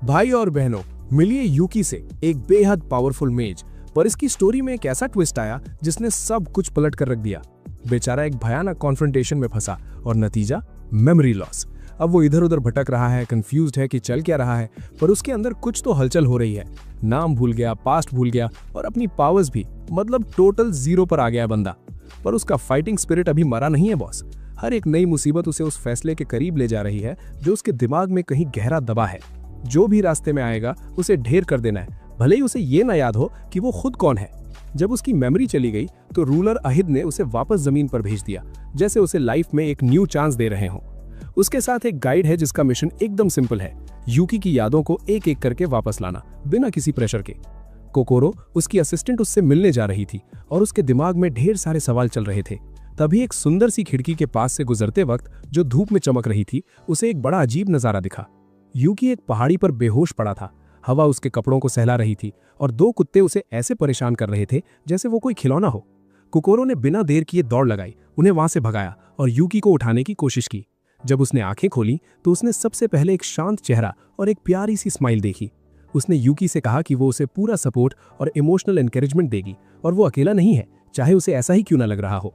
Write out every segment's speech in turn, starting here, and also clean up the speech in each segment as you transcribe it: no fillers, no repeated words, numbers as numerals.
भाई और बहनों, मिलिए यूकी से, एक बेहद पावरफुल मेज। पर इसकी स्टोरी में एक ऐसा ट्विस्ट आया जिसने सब कुछ पलट कर रख दिया। बेचारा एक भयानक कॉन्फ्रंटेशन में फंसा और नतीजा मेमोरी लॉस। अब वो इधर उधर भटक रहा है, कंफ्यूज्ड है कि चल क्या रहा है, पर उसके अंदर कुछ तो हलचल हो रही है। नाम भूल गया, पास्ट भूल गया और अपनी पावर्स भी, मतलब टोटल जीरो पर आ गया बंदा। पर उसका फाइटिंग स्पिरिट अभी मरा नहीं है बॉस। हर एक नई मुसीबत उसे उस फैसले के करीब ले जा रही है जो उसके दिमाग में कहीं गहरा दबा है। जो भी रास्ते में आएगा उसे ढेर कर देना है, भले ही उसे ये ना याद हो कि वो खुद कौन है। जब उसकी मेमोरी चली गई तो रूलर अहिद ने उसे वापस जमीन पर भेज दिया, जैसे उसे लाइफ में एक न्यू चांस दे रहे हों। उसके साथ एक गाइड है जिसका मिशन एकदम सिंपल है, यूकी की यादों को एक एक करके वापस लाना, बिना किसी प्रेशर के। कोकोरो, उसकी असिस्टेंट, उससे मिलने जा रही थी और उसके दिमाग में ढेर सारे सवाल चल रहे थे। तभी एक सुंदर सी खिड़की के पास से गुजरते वक्त, जो धूप में चमक रही थी, उसे एक बड़ा अजीब नजारा दिखा। यूकी एक पहाड़ी पर बेहोश पड़ा था। हवा उसके कपड़ों को सहला रही थी और दो कुत्ते उसे ऐसे परेशान कर रहे थे जैसे वो कोई खिलौना हो। कोकोरो ने बिना देर किए दौड़ लगाई, उन्हें वहां से भगाया और यूकी को उठाने की कोशिश की। जब उसने आंखें खोली तो उसने सबसे पहले एक शांत चेहरा और एक प्यारी सी स्माइल देखी। उसने यूकी से कहा कि वो उसे पूरा सपोर्ट और इमोशनल एनकरेजमेंट देगी और वो अकेला नहीं है, चाहे उसे ऐसा ही क्यों ना लग रहा हो।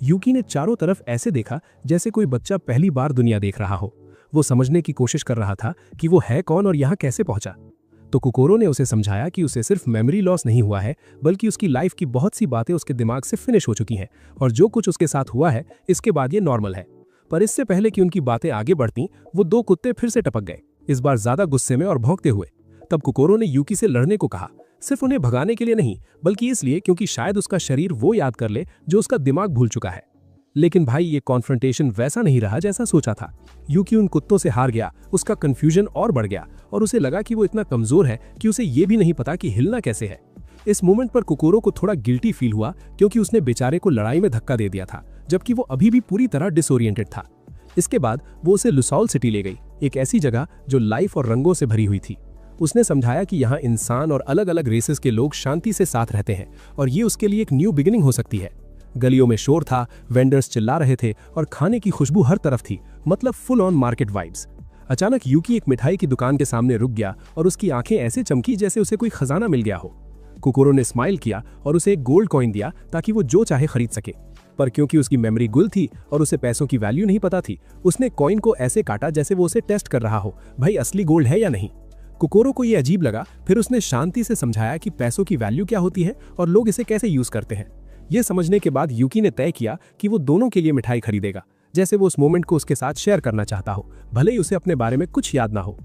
यूकी ने चारों तरफ ऐसे देखा जैसे कोई बच्चा पहली बार दुनिया देख रहा हो। वो समझने की कोशिश कर रहा था कि वो है कौन और यहाँ कैसे पहुंचा। तो कोकोरो ने उसे समझाया कि उसे सिर्फ मेमोरी लॉस नहीं हुआ है, बल्कि उसकी लाइफ की बहुत सी बातें उसके दिमाग से फिनिश हो चुकी हैं और जो कुछ उसके साथ हुआ है इसके बाद ये नॉर्मल है। पर इससे पहले कि उनकी बातें आगे बढ़ती, वो दो कुत्ते फिर से टपक गए, इस बार ज्यादा गुस्से में और भौंकते हुए। तब कोकोरो ने यूकी से लड़ने को कहा, सिर्फ उन्हें भगाने के लिए नहीं, बल्कि इसलिए क्योंकि शायद उसका शरीर वो याद कर ले जो उसका दिमाग भूल चुका है। लेकिन भाई, ये कॉन्फ्रंटेशन वैसा नहीं रहा जैसा सोचा था। यूकी उन कुत्तों से हार गया, उसका कंफ्यूजन और बढ़ गया और उसे लगा कि वो इतना कमजोर है कि उसे ये भी नहीं पता कि हिलना कैसे है। इस मोमेंट पर कोकोरो को थोड़ा गिल्टी फील हुआ, क्योंकि उसने बेचारे को लड़ाई में धक्का दे दिया था, जबकि वो अभी भी पूरी तरह डिसोरिएंटेड था। इसके बाद वो उसे लुसौल सिटी ले गई, एक ऐसी जगह जो लाइफ और रंगों से भरी हुई थी। उसने समझाया कि यहाँ इंसान और अलग अलग रेसेस के लोग शांति से साथ रहते हैं और ये उसके लिए एक न्यू बिगिनिंग हो सकती है। गलियों में शोर था, वेंडर्स चिल्ला रहे थे और खाने की खुशबू हर तरफ थी, मतलब फुल ऑन मार्केट वाइब्स। अचानक यूकी एक मिठाई की दुकान के सामने रुक गया और उसकी आंखें ऐसे चमकी जैसे उसे कोई खजाना मिल गया हो। कोकोरो ने स्माइल किया और उसे एक गोल्ड कॉइन दिया ताकि वो जो चाहे खरीद सके। पर क्योंकि उसकी मेमोरी गुल थी और उसे पैसों की वैल्यू नहीं पता थी, उसने कॉइन को ऐसे काटा जैसे वो उसे टेस्ट कर रहा हो, भाई असली गोल्ड है या नहीं। कोकोरो को ये अजीब लगा, फिर उसने शांति से समझाया कि पैसों की वैल्यू क्या होती है और लोग इसे कैसे यूज करते हैं। ये समझने के बाद यूकी ने तय किया कि वो दोनों के लिए मिठाई खरीदेगा, जैसे वो उस मोमेंट को उसके साथ शेयर करना चाहता हो, भले ही उसे अपने बारे में कुछ याद ना हो।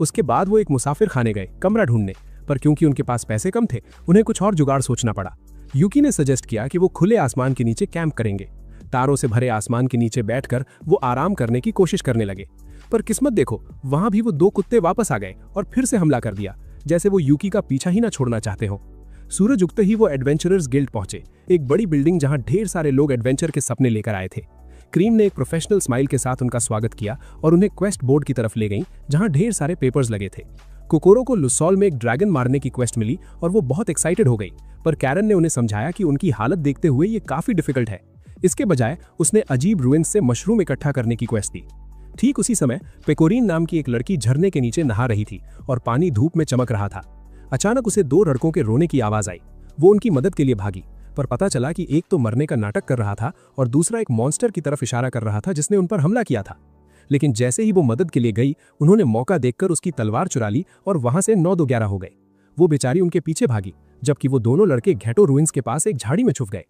उसके बाद वो एक मुसाफिर खाने गए कमरा ढूंढने, पर क्योंकि उनके पास पैसे कम थे, उन्हें कुछ और जुगाड़ सोचना पड़ा। यूकी ने सजेस्ट किया कि वो खुले आसमान के नीचे कैंप करेंगे। तारों से भरे आसमान के नीचे बैठकर वो आराम करने की कोशिश करने लगे। पर किस्मत देखो, वहां भी वो दो कुत्ते वापस आ गए और फिर से हमला कर दिया, जैसे वो यूकी का पीछा ही ना छोड़ना चाहते हो। सूरज उगते ही वो एडवेंचरर्स गिल्ड पहुंचे, एक बड़ी बिल्डिंग जहां ढेर सारे लोग एडवेंचर के सपने लेकर आए थे। क्रीम ने एक प्रोफेशनल स्माइल के साथ उनका स्वागत किया और उन्हें क्वेस्ट बोर्ड की तरफ ले गई, जहां ढेर सारे पेपर्स लगे थे। कोकोरो को लुसौल में एक ड्रैगन मारने की क्वेस्ट मिली और वो बहुत एक्साइटेड हो गई, पर कैरन ने उन्हें समझाया कि उनकी हालत देखते हुए ये काफी डिफिकल्ट है। इसके बजाय उसने अजीब रुइंस से मशरूम इकट्ठा करने की क्वेस्ट दी। ठीक उसी समय पेकोरीन नाम की एक लड़की झरने के नीचे नहा रही थी और पानी धूप में चमक रहा था। अचानक उसे दो लड़कों के रोने की आवाज आई। वो उनकी मदद के लिए भागी, पर पता चला कि एक तो मरने का नाटक कर रहा था और दूसरा एक मॉन्स्टर की तरफ इशारा कर रहा था जिसने उन पर हमला किया था। लेकिन जैसे ही वो मदद के लिए गई, उन्होंने मौका देखकर उसकी तलवार चुरा ली और वहां से 9-2-11 हो गए। वो बेचारी उनके पीछे भागी, जबकि वो दोनों लड़के घेटो रुइंस के पास एक झाड़ी में छुप गए।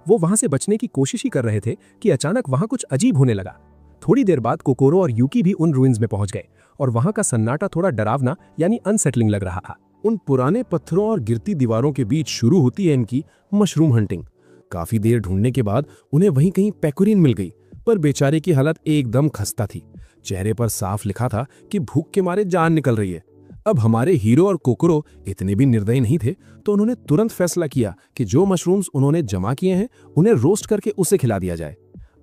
वो वहां से बचने की कोशिश ही कर रहे थे कि अचानक वहां कुछ अजीब होने लगा। थोड़ी देर बाद कोकोरो और यूकी भी उन रुइंस में पहुंच गए और वहां का सन्नाटा थोड़ा डरावना यानी अनसेटलिंग लग रहा था। उन पुराने पत्थरों और गिरती दीवारों के बीच शुरू होती है इनकी मशरूम हंटिंग। काफी देर ढूंढने के बाद उन्हें वहीं कहीं पेकोरीन मिल गई, पर बेचारे की हालत एकदम खस्ता थी। चेहरे पर साफ लिखा था कि भूख के मारे जान निकल रही है। अब हमारे हीरो और कोकोरो इतने भी निर्दयी नहीं थे, तो उन्होंने तुरंत फैसला किया कि जो मशरूम्स उन्होंने जमा किए हैं उन्हें रोस्ट करके उसे खिला दिया जाए।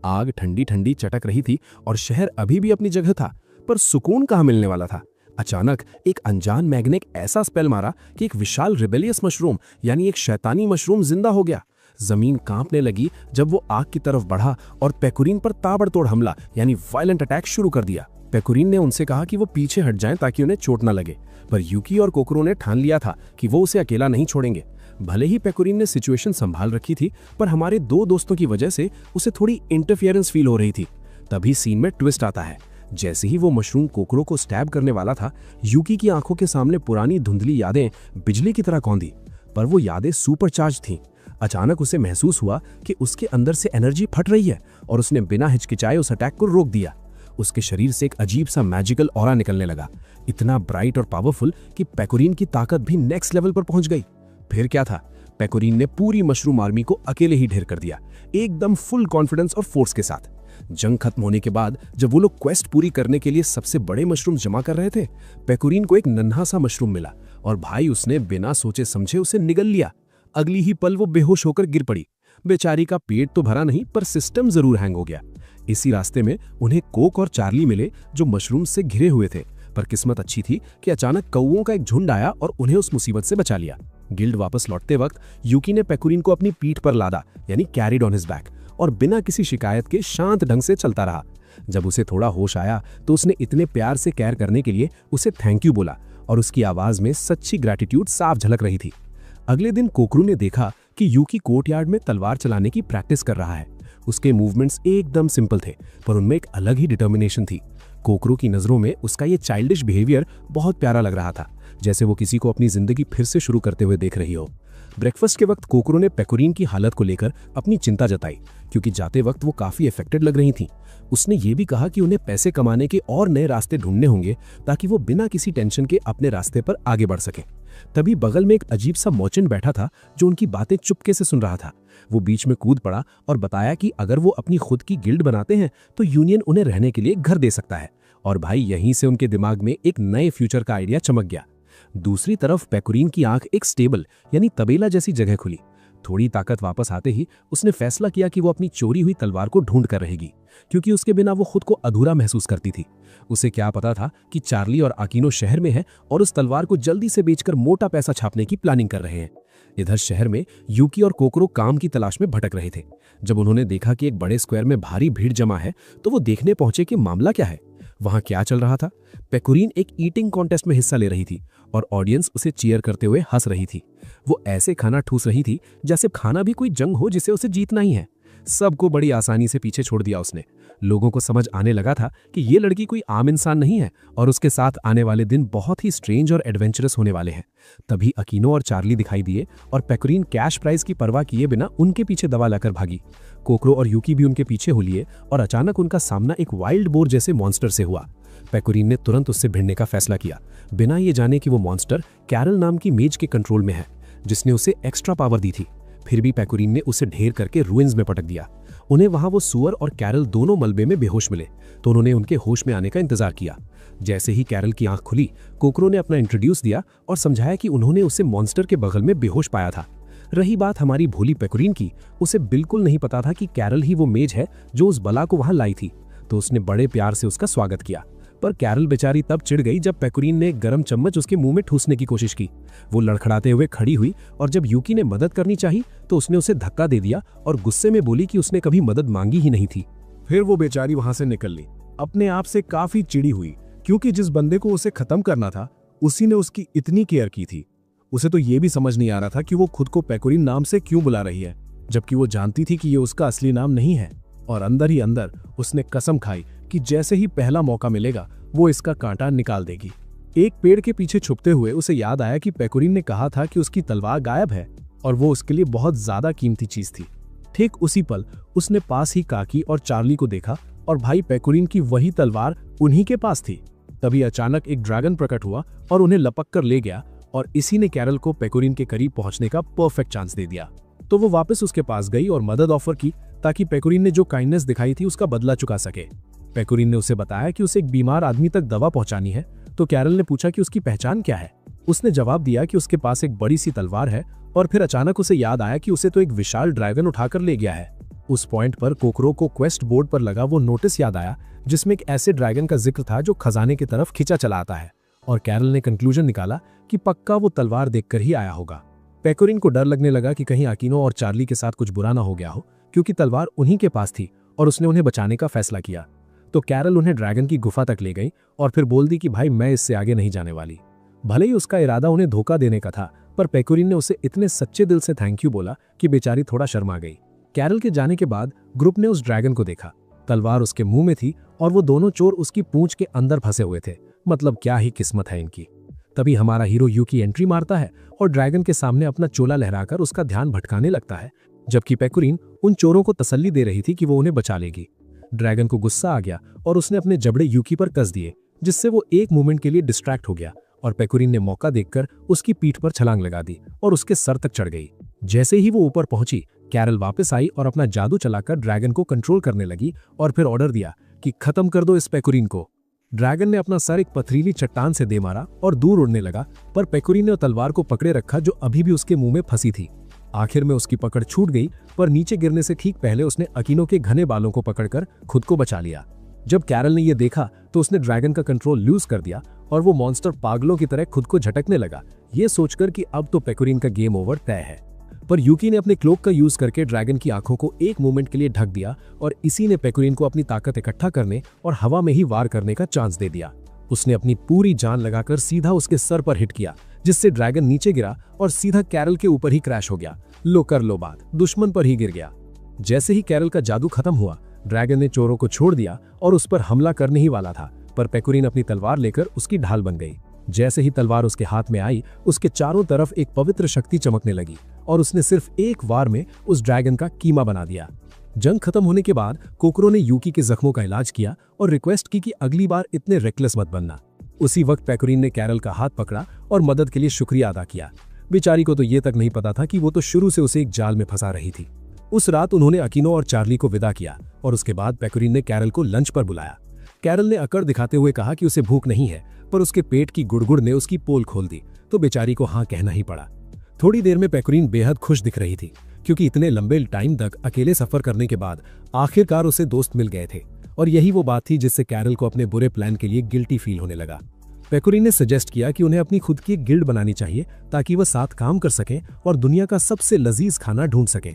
आग ठंडी ठंडी चटक रही थी और शहर अभी भी अपनी जगह था, पर सुकून कहाँ मिलने वाला था। अचानक एक अनजान मैग्नेट ऐसा स्पेल मारा कि एक विशाल रिबेलियस मशरूम यानी एक शैतानी मशरूम जिंदा हो गया। जमीन कांपने लगी जब वो आग की तरफ बढ़ा और पेकोरीन पर ताबड़तोड़ हमला यानी वायलेंट अटैक शुरू कर दिया। पेकोरिन ने उनसे कहा कि वो पीछे हट जाएं ताकि उन्हें चोट न लगे, पर यूकी और कोकरो ने ठान लिया था कि वो उसे अकेला नहीं छोड़ेंगे। भले ही पेकोरिन ने सिचुएशन संभाल रखी थी, पर हमारे दो दोस्तों की वजह से उसे थोड़ी इंटरफियरेंस फील हो रही थी। तभी सीन में ट्विस्ट आता है। जैसे ही वो मशरूम कोकरो को स्टैब करने वाला था, यूकी की आंखों के सामने पुरानी धुंधली यादें बिजली की तरह कौंधी, पर वो यादें सुपरचार्ज थीं। अचानक उसे महसूस हुआ कि उसके अंदर से एनर्जी फट रही है और उसने बिना हिचकिचाए उस अटैक को रोक दिया। उसके शरीर से एक अजीब सा मैजिकल ऑरा निकलने लगा, इतना ब्राइट और पावरफुल कि पेकोरिन की ताकत भी नेक्स्ट लेवल पर पहुंच गई। फिर क्या था, पेकोरिन ने पूरी मशरूम आर्मी को अकेले ही ढेर कर दिया, एकदम फुल कॉन्फिडेंस और फोर्स के साथ। जंग खत्म होने के बाद जब वो लोग क्वेस्ट पूरी करने के लिए सबसे बड़े मशरूम जमा कर रहे थे, पेकोरिन को एक नन्हा सा मशरूम मिला और भाई उसने बिना सोचे समझे उसे निगल लिया। अगली ही पल वो बेहोश होकर गिर पड़ी। बेचारी का पेट तो भरा नहीं, पर सिस्टम जरूर हैंग हो गया। इसी रास्ते में उन्हें कोक और चार्ली मिले, जो मशरूम से घिरे हुए थे, पर किस्मत अच्छी थी कि अचानक कौओं का एक झुंड आया और उन्हें उस मुसीबत से बचा लिया। गिल्ड वापस लौटते वक्त यूकी ने पेकोरिन को अपनी पीठ पर लादा, यानी कैरिड ऑन हिज बैक, और बिना किसी शिकायत के शांत ढंग से चलता रहा। जब उसे थोड़ा होश आया तो उसने इतने प्यार से केयर करने के लिए उसे थैंक यू बोला और उसकी आवाज में सच्ची ग्रैटिट्यूड साफ झलक रही थी। अगले दिन कोकरू ने देखा कि यूकी कोर्टयार्ड में तलवार चलाने की प्रैक्टिस कर रहा है। उसके मूवमेंट्स एकदम सिंपल थे, पर उनमें एक अलग ही डिटर्मिनेशन थी। कोकरू की नजरों में उसका ये चाइल्डिश बिहेवियर बहुत प्यारा लग रहा था, जैसे वो किसी को अपनी जिंदगी फिर से शुरू करते हुए देख रही हो। ब्रेकफास्ट के वक्त कोकरू ने पेकोरिन की हालत को लेकर अपनी चिंता जताई, क्योंकि जाते वक्त वो काफी अफेक्टेड लग रही थीं। उसने ये भी कहा कि उन्हें पैसे कमाने के और नए रास्ते ढूंढने होंगे ताकि वो बिना किसी टेंशन के अपने रास्ते पर आगे बढ़ सकें। तभी बगल में एक अजीब सा मर्चेंट बैठा था जो उनकी बातें चुपके से सुन रहा था। वो बीच में कूद पड़ा और बताया कि अगर वो अपनी खुद की गिल्ड बनाते हैं तो यूनियन उन्हें रहने के लिए घर दे सकता है। और भाई यहीं से उनके दिमाग में एक नए फ्यूचर का आइडिया चमक गया। दूसरी तरफ पेकोरिन की आंख एक स्टेबल यानी तबेला जैसी जगह खुली। थोड़ी ताकत वापस आते ही उसने फैसला किया कि वो अपनी चोरी हुई तलवार को ढूंढ कर रहेगी, क्योंकि उसके बिना वो खुद को अधूरा महसूस करती थी। उसे क्या पता था कि चार्ली और आकिनो शहर में है और उस तलवार को जल्दी से बेचकर मोटा पैसा छापने की प्लानिंग कर रहे हैं। इधर शहर में यूकी और कोकरो काम की तलाश में भटक रहे थे। जब उन्होंने देखा कि एक बड़े स्क्वायर में भारी भीड़ जमा है, तो वो देखने पहुंचे कि मामला क्या है, वहां क्या चल रहा था। पेकोरिन एक ईटिंग कॉन्टेस्ट में हिस्सा ले रही थी और ऑडियंस उसे चीयर करते हुए हंस रही थी। वो ऐसे खाना ठूस रही थी जैसे खाना भी कोई जंग हो जिसे उसे जीतना ही है। सबको बड़ी आसानी से पीछे छोड़ दिया उसने। लोगों को समझ आने लगा था कि ये लड़की कोई आम इंसान नहीं है और उसके साथ आने वाले दिन बहुत ही स्ट्रेंज और एडवेंचरस होने वाले हैं। तभी अकीनो और चार्ली दिखाई दिए और पेकोरिन कैश प्राइज की परवाह किए बिना उनके पीछे दवा लाकर भागी। कोकरो और यूकी भी उनके पीछे हो लिए और अचानक उनका सामना एक वाइल्ड बोर जैसे मॉन्स्टर से हुआ। पेकोरिन ने तुरंत उससे भिड़ने का फैसला किया, बिना ये जाने कि वो मॉन्स्टर कैरल नाम की मेज के कंट्रोल में है, जिसने उसे एक्स्ट्रा पावर दी थी। फिर भी पेकोरिन ने उसे ढेर करके रूइंस में पटक दिया। उन्हें वहां वो सुअर और कैरल दोनों मलबे में बेहोश मिले, तो उन्होंने उनके होश में आने का इंतजार किया। जैसे ही कैरल की आंख खुली, कोकरो ने अपना इंट्रोड्यूस दिया और समझाया कि उन्होंने उसे मॉन्स्टर के बगल में बेहोश पाया था। रही बात हमारी भोली पेकोरिन की, उसे बिल्कुल नहीं पता था कि कैरल ही वो मेज है जो उस बला को वहां लाई थी, तो उसने बड़े प्यार से उसका स्वागत किया। पर कैरल बेचारी तब चिढ़ गई जब पेकोरिन ने गरम चम्मच उसके मुंह में ठूसने की कोशिश की। वो लड़खड़ाते हुए खड़ी हुई और जब यूकी ने मदद करनी चाही तो उसने उसे धक्का दे दिया और गुस्से में बोली कि उसने कभी मदद मांगी ही नहीं थी। फिर वो बेचारी वहां से निकल ली, अपने आप से काफी चिड़ी हुई, क्योंकि जिस बंदे को उसे खत्म करना था उसी ने उसकी इतनी केयर की थी। उसे तो ये भी समझ नहीं आ रहा था कि वो खुद को पेकोरिन नाम से क्यों बुला रही है, जबकि वो जानती थी कि ये उसका असली नाम नहीं है। और अंदर ही अंदर उसने कसम खाई कि जैसे ही पहला मौका मिलेगा वो इसका कांटा निकाल देगी। एक पेड़ के पीछे छुपते हुए उसे याद आया कि पेकोरिन ने कहा था कि उसकी तलवार गायब है और वो उसके लिए बहुत ज्यादा कीमती चीज थी। ठीक उसी पल उसने पास ही काकी और चार्ली को देखा और भाई पेकोरिन की वही तलवार उन्हीं के पास थी। तभी अचानक एक ड्रैगन प्रकट हुआ और उन्हें लपक कर ले गया और इसी ने कैरल को पेकोरिन के करीब पहुंचने का परफेक्ट चांस दे दिया। तो वो वापस उसके पास गई और मदद ऑफर की ताकि पेकोरिन ने जो काइंडनेस दिखाई थी उसका बदला चुका सके। पेकोरिन ने उसे बताया कि उसे एक बीमार आदमी तक दवा पहुंचानी है, तो कैरल ने पूछा कि उसकी पहचान क्या है। उसने जवाब दिया कि उसके पास एक बड़ी सी तलवार है और फिर अचानक उसे याद आया कि उसे तो एक विशाल ड्रैगन उठाकर ले गया है। उस पॉइंट पर कोकरो को क्वेस्ट बोर्ड पर लगा वो नोटिस याद आया जिसमें एक ऐसे ड्रैगन का जिक्र था जो खजाने की तरफ खिंचा चला आता है, और कैरल ने कंक्लूजन निकाला कि पक्का वो तलवार देखकर ही आया होगा। पेकोरिन को डर लगने लगा कि कहीं आकिनो और चार्ली के साथ कुछ बुरा ना हो गया हो, क्योंकि तलवार उन्हीं के पास थी और उसने उन्हें बचाने का फैसला किया। तो कैरल उन्हें ड्रैगन की गुफा तक ले गई और फिर बोल दी कि भाई मैं इससे आगे नहीं जाने वाली। भले ही उसका इरादा उन्हें धोखा देने का था, पर पेकोरिन ने उसे इतने सच्चे दिल से थैंक यू बोला कि बेचारी थोड़ा शर्मा गई। कैरल के जाने के बाद ग्रुप ने उस ड्रैगन को देखा। तलवार उसके मुंह में थी और वो दोनों चोर उसकी पूंछ के अंदर फंसे हुए थे। मतलब क्या ही किस्मत है इनकी। तभी हमारा हीरो यूकी एंट्री मारता है और ड्रैगन के सामने अपना चोला लहराकर उसका ध्यान भटकाने लगता है, जबकि पेकोरिन उन चोरों को तसल्ली दे रही थी कि वो उन्हें बचा लेगी। ड्रैगन को गुस्सा आ गया और उसने अपने जबड़े यूकी पर कस दिए, जिससे वो एक मोमेंट के लिए डिस्ट्रैक्ट हो गया और पेकोरिन ने मौका देखकर उसकी पीठ पर छलांग लगा दी और उसके सर तक चढ़ गई। जैसे ही वो ऊपर पहुंची, कैरल वापस आई और अपना जादू चलाकर ड्रैगन को कंट्रोल करने लगी और फिर ऑर्डर दिया कि खत्म कर दो इस पेकोरिन को। ड्रैगन ने अपना सर एक पथरीली चट्टान से दे मारा और दूर उड़ने लगा, पर पेकोरिन ने तलवार को पकड़े रखा जो अभी भी उसके मुंह में फंसी थी। आखिर में उसकी पकड़ छूट गई, पर नीचे गिरने से ठीक पहले उसने अकीनो के घने बालों को पकड़कर खुद को बचा लिया। जब कैरल ने यह देखा तो उसने ड्रैगन का कंट्रोल लूज कर दिया और वो मॉन्स्टर पागलों की तरह खुद को झटकने लगा, ये सोचकर कि अब तो पेकोरिन का गेम ओवर तय है। पर यूकी ने अपने क्लोक का यूज करके ड्रैगन की आंखों को एक मोमेंट के लिए ढक दिया और इसी ने पेकोरिन को अपनी ताकत इकट्ठा करने और हवा में ही वार करने का चांस दे दिया। उसने अपनी पूरी जान लगाकर सीधा उसके सर पर हिट किया, जिससे ड्रैगन नीचे गिरा और सीधा कैरल के ऊपर ही क्रैश हो गया। लो कर लो बात, दुश्मन पर ही गिर गया। जैसे ही कैरल का जादू खत्म हुआ, ड्रैगन ने चोरों को छोड़ दिया और उस पर हमला करने ही वाला था, पर पेकोरिन अपनी तलवार लेकर उसकी ढाल बन गई। जैसे ही तलवार उसके हाथ में आई, उसके चारों तरफ एक पवित्र शक्ति चमकने लगी और उसने सिर्फ एक वार में उस ड्रैगन का कीमा बना दिया। जंग खत्म होने के बाद कोकरो ने यूकी के जख्मों का इलाज किया और रिक्वेस्ट की कि अगली बार इतने रेकलेस मत बनना। उसी वक्त पेकोरिन ने कैरल का हाथ पकड़ा और मदद के लिए शुक्रिया अदा किया। बेचारी को तो ये तक नहीं पता था कि वो तो शुरू से उसे एक जाल में फंसा रही थी। उस रात उन्होंने अकीनो और चार्ली को विदा किया और उसके बाद पेकोरिन ने कैरल को लंच पर बुलाया। कैरल ने अकड़ दिखाते हुए कहा कि उसे भूख नहीं है, पर उसके पेट की गुड़गुड़ ने उसकी पोल खोल दी, तो बेचारी को हाँ कहना ही पड़ा। थोड़ी देर में पेकोरिन बेहद खुश दिख रही थी, क्योंकि इतने लंबे टाइम तक अकेले सफर करने के बाद आखिरकार उसे दोस्त मिल गए थे, और यही वो बात थी जिससे कैरल को अपने बुरे प्लान के लिए गिल्टी फील होने लगा। पेकोरिन ने सजेस्ट किया कि उन्हें अपनी खुद की एक गिल्ड बनानी चाहिए ताकि वह साथ काम कर सकें और दुनिया का सबसे लजीज खाना ढूंढ सकें।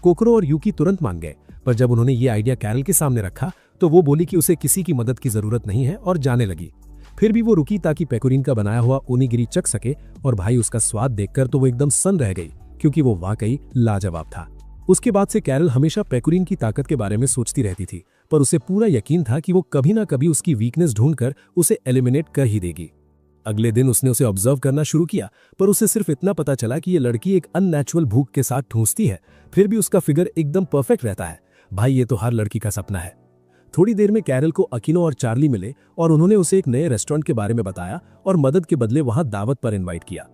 कोकरो और यूकी तुरंत मान गए, पर जब उन्होंने ये आइडिया कैरल के सामने रखा तो वो बोली कि उसे किसी की मदद की जरूरत नहीं है और जाने लगी। फिर भी वो रुकी ताकि पेकोरिन का बनाया हुआ ओनिगिरी चख सके, और भाई उसका स्वाद देखकर तो वो एकदम सन्न रह गई, क्योंकि वो वाकई लाजवाब था। उसके बाद से कैरल हमेशा पेकोरिन की ताकत के बारे में सोचती रहती थी, पर उसे पूरा यकीन था कि वो कभी ना कभी उसकी वीकनेस ढूंढकर उसे एलिमिनेट कर ही देगी। अगले दिन उसने उसे ऑब्जर्व करना शुरू किया, पर उसे सिर्फ इतना पता चला कि ये लड़की एक अननेचुरल भूख के साथ ठूंसती है, फिर भी उसका फिगर एकदम परफेक्ट रहता है। भाई ये तो हर लड़की का सपना है। थोड़ी देर में कैरल को अकीनो और चार्ली मिले और उन्होंने उसे एक नए रेस्टोरेंट के बारे में बताया और मदद के बदले वहां दावत पर इनवाइट किया।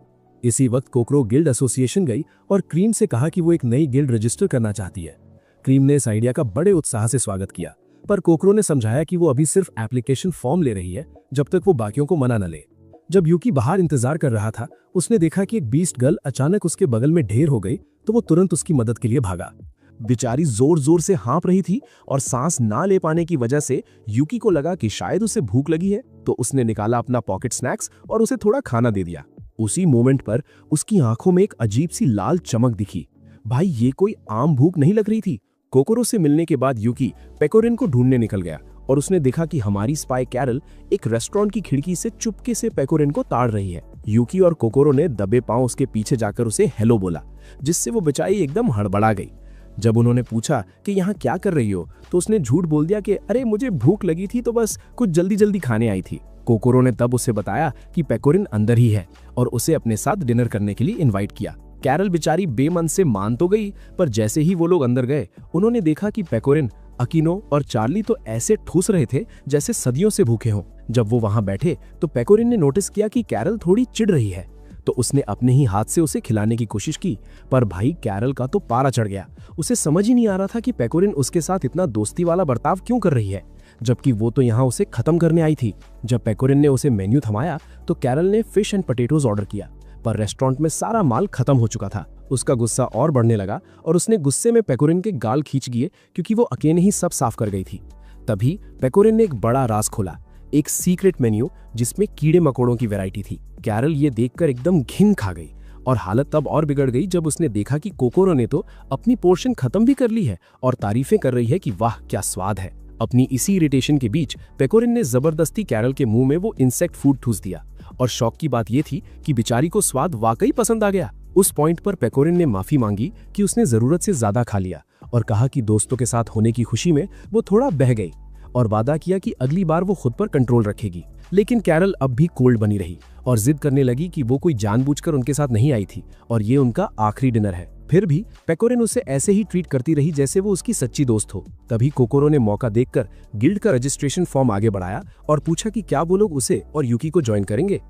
इसी वक्त कोकरो गिल्ड एसोसिएशन गई और क्रीम से कहा कि वो एक नई गिल्ड रजिस्टर करना चाहती है। क्रीम ने इस आइडिया का बड़े उत्साह से स्वागत किया, पर कोकरो ने समझाया कि वो अभी सिर्फ एप्लीकेशन फॉर्म ले रही है, जब तक वो बाकियों को मना न ले। जब यूकी बाहर इंतजार कर रहा था, उसने देखा कि एक बीस्ट गर्ल अचानक उसके बगल में ढेर हो गई, तो वो तुरंत उसकी मदद के लिए भागा। बेचारी जोर जोर से हाँप रही थी और सांस ना ले पाने की वजह से यूकी को लगा कि शायद उसे भूख लगी है, तो उसने निकाला अपना पॉकेट स्नैक्स और उसे थोड़ा खाना दे दिया। उसी मोमेंट पर उसकी आंखों में एक अजीब सी लाल चमक दिखी। भाई ये कोई आम भूख नहीं लग रही थी। कोकोरो से मिलने के बाद यूकी पेकोरिन को ढूंढने निकल गया और उसने देखा कि हमारी स्पाई कैरल एक रेस्टोरेंट की खिड़की से चुपके से पेकोरिन को ताड़ रही है। यूकी और कोकोरो ने दबे पांव उसके पीछे जाकर उसे हेलो बोला, जिससे वो बेचारी एकदम हड़बड़ा गई। जब उन्होंने पूछा कि यहाँ क्या कर रही हो, तो उसने झूठ बोल दिया कि अरे मुझे भूख लगी थी तो बस कुछ जल्दी जल्दी खाने आई थी। कोकोरो ने तब उसे बताया कि पेकोरिन अंदर ही है और उसे अपने साथ डिनर करने के लिए इनवाइट किया। कैरल बेचारी बेमन से मान तो गई, पर जैसे ही वो लोग अंदर गए, उन्होंने देखा कि पेकोरिन, अकीनो और चार्ली तो ऐसे ठूस रहे थे जैसे सदियों से भूखे हों। जब वो वहां बैठे तो पेकोरिन ने नोटिस किया कि कैरल थोड़ी चिढ़ रही है, तो उसने अपने ही हाथ से उसे खिलाने की कोशिश की, पर भाई कैरल का तो पारा चढ़ गया। उसे समझ ही नहीं आ रहा था कि पेकोरिन उसके साथ इतना दोस्ती वाला बर्ताव क्यों कर रही है, जबकि वो तो यहाँ उसे खत्म करने आई थी। जब पेकोरिन ने उसे मेन्यू थमाया तो कैरल ने फिश एंड पोटैटोज ऑर्डर किया, पर रेस्टोरेंट में सारा माल खत्म हो चुका था। उसका गुस्सा और बढ़ने लगा और उसने गुस्से में पेकोरिन के गाल खींच दिए, क्योंकि वो अकेले ही सब साफ कर गई थी। तभी पेकोरिन ने एक बड़ा राज खोला, एक सीक्रेट मेन्यू जिसमें कीड़े मकोड़ों की वैरायटी थी। कैरल ये देखकर एकदम घिन खा गई और हालत तब और बिगड़ गई जब उसने देखा कि कोकोरो ने तो अपनी पोर्शन खत्म भी कर ली है और तारीफें कर रही है कि वाह क्या स्वाद है। अपनी इसी इरिटेशन के बीच पेकोरिन ने जबरदस्ती कैरल के मुंह में वो इंसेक्ट फूड ठूस दिया और शौक की बात ये थी कि बेचारी को स्वाद वाकई पसंद आ गया। उस पॉइंट पर पेकोरिन ने माफी मांगी कि उसने जरूरत से ज्यादा खा लिया और कहा कि दोस्तों के साथ होने की खुशी में वो थोड़ा बह गई और वादा किया कि अगली बार वो खुद पर कंट्रोल रखेगी। लेकिन कैरल अब भी कोल्ड बनी रही और जिद करने लगी कि वो कोई जानबूझकर उनके साथ नहीं आई थी और ये उनका आखिरी डिनर है। फिर भी पेकोरिन उसे ऐसे ही ट्रीट करती रही जैसे वो उसकी सच्ची दोस्त हो। तभी कोकोरो ने मौका देखकर गिल्ड का रजिस्ट्रेशन फॉर्म आगे बढ़ाया और पूछा कि क्या वो लोग उसे और यूकी को ज्वाइन करेंगे।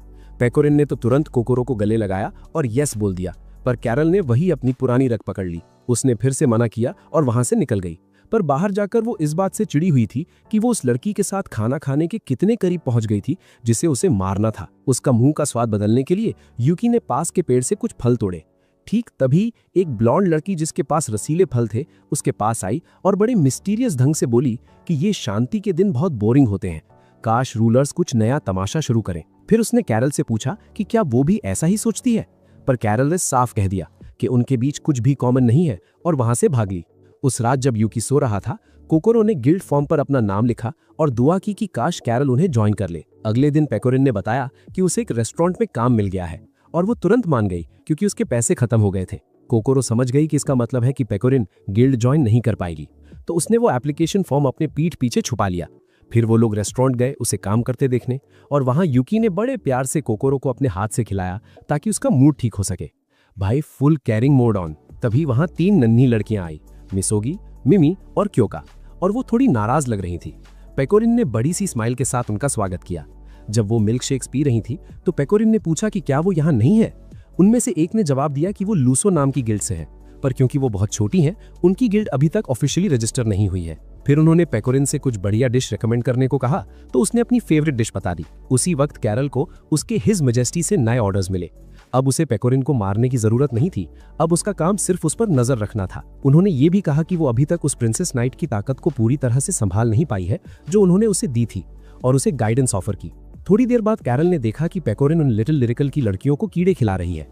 पेकोरिन ने तो तुरंत कोकोरो को गले लगाया और यस बोल दिया, पर कैरल ने वही अपनी पुरानी रग पकड़ ली। उसने फिर से मना किया और वहां से निकल गई। पर बाहर जाकर वो इस बात से चिड़ी हुई थी कि वो उस लड़की के साथ खाना खाने के कितने करीब पहुंच गई थी जिसे उसे मारना था। उसका मुंह का स्वाद बदलने के लिए यूकी ने पास के पेड़ से कुछ फल तोड़े। ठीक तभी एक ब्लॉन्ड लड़की जिसके पास रसीले फल थे उसके पास आई और बड़े मिस्टीरियस ढंग से बोली कि ये शांति के दिन बहुत बोरिंग होते हैं, काश रूलर्स कुछ नया तमाशा शुरू करें। फिर उसने कैरल से पूछा कि क्या वो भी ऐसा ही सोचती है, पर कैरल ने साफ कह दिया कि उनके बीच कुछ भी कॉमन नहीं है और वहां से भाग ली। उस रात जब यूकी सो रहा था, कोकोरो ने गिल्ड फॉर्म पर अपना नाम लिखा और दुआ की कि काश कैरल उन्हें ज्वाइन कर ले। अगले दिन पेकोरिन ने बताया कि उसे एक रेस्टोरेंट में काम मिल गया है और वो तुरंत मान गई क्योंकि उसके पैसे खत्म हो गए थे। कोकोरो समझ गई कि इसका मतलब है कि पेकोरिन गिल्ड ज्वाइन नहीं कर पाएगी, तो उसने वो एप्लीकेशन फॉर्म अपने पीठ पीछे छुपा लिया। फिर वो लोग रेस्टोरेंट गए उसे काम करते देखने और वहां यूकी ने बड़े प्यार से कोकोरो को अपने हाथ से खिलाया ताकि उसका मूड ठीक हो सके। भाई फुल कैरिंग मोड ऑन। तभी वहां 3 नन्ही लड़कियां आई, मिसोगी, मिमी और क्योका, और वो थोड़ी नाराज लग रही थी। पेकोरिन ने बड़ी सी स्माइल के साथ उनका स्वागत किया। जब वो मिल्क शेक्स पी रही थी तो पेकोरिन ने पूछा कि क्या वो यहाँ नहीं है। उनमें से एक ने जवाब दिया कि वो लूसो नाम की गिल्ड से है, पर क्योंकि वो बहुत छोटी हैं, उनकी गिल्ड अभी तक ऑफिशियली रजिस्टर नहीं हुई है। फिर उन्होंने पेकोरिन से कुछ बढ़िया डिश रेकमेंड करने को कहा तो उसने अपनी फेवरेट डिश बता दी। उसी वक्त कैरल को उसके हिज मैजेस्टी से नए ऑर्डर्स मिले। अब उसे पेकोरिन को मारने की जरूरत नहीं थी, अब उसका काम सिर्फ उस पर नजर रखना था। उन्होंने ये भी कहा कि वो अभी तक उस प्रिंसेस नाइट की ताकत को पूरी तरह से संभाल नहीं पाई है जो उन्होंने उसे दी थी, और उसे गाइडेंस ऑफर की। थोड़ी देर बाद कैरल ने देखा कि पेकोरिन उन लिटिल लिरिकल की लड़कियों को कीड़े खिला रही है।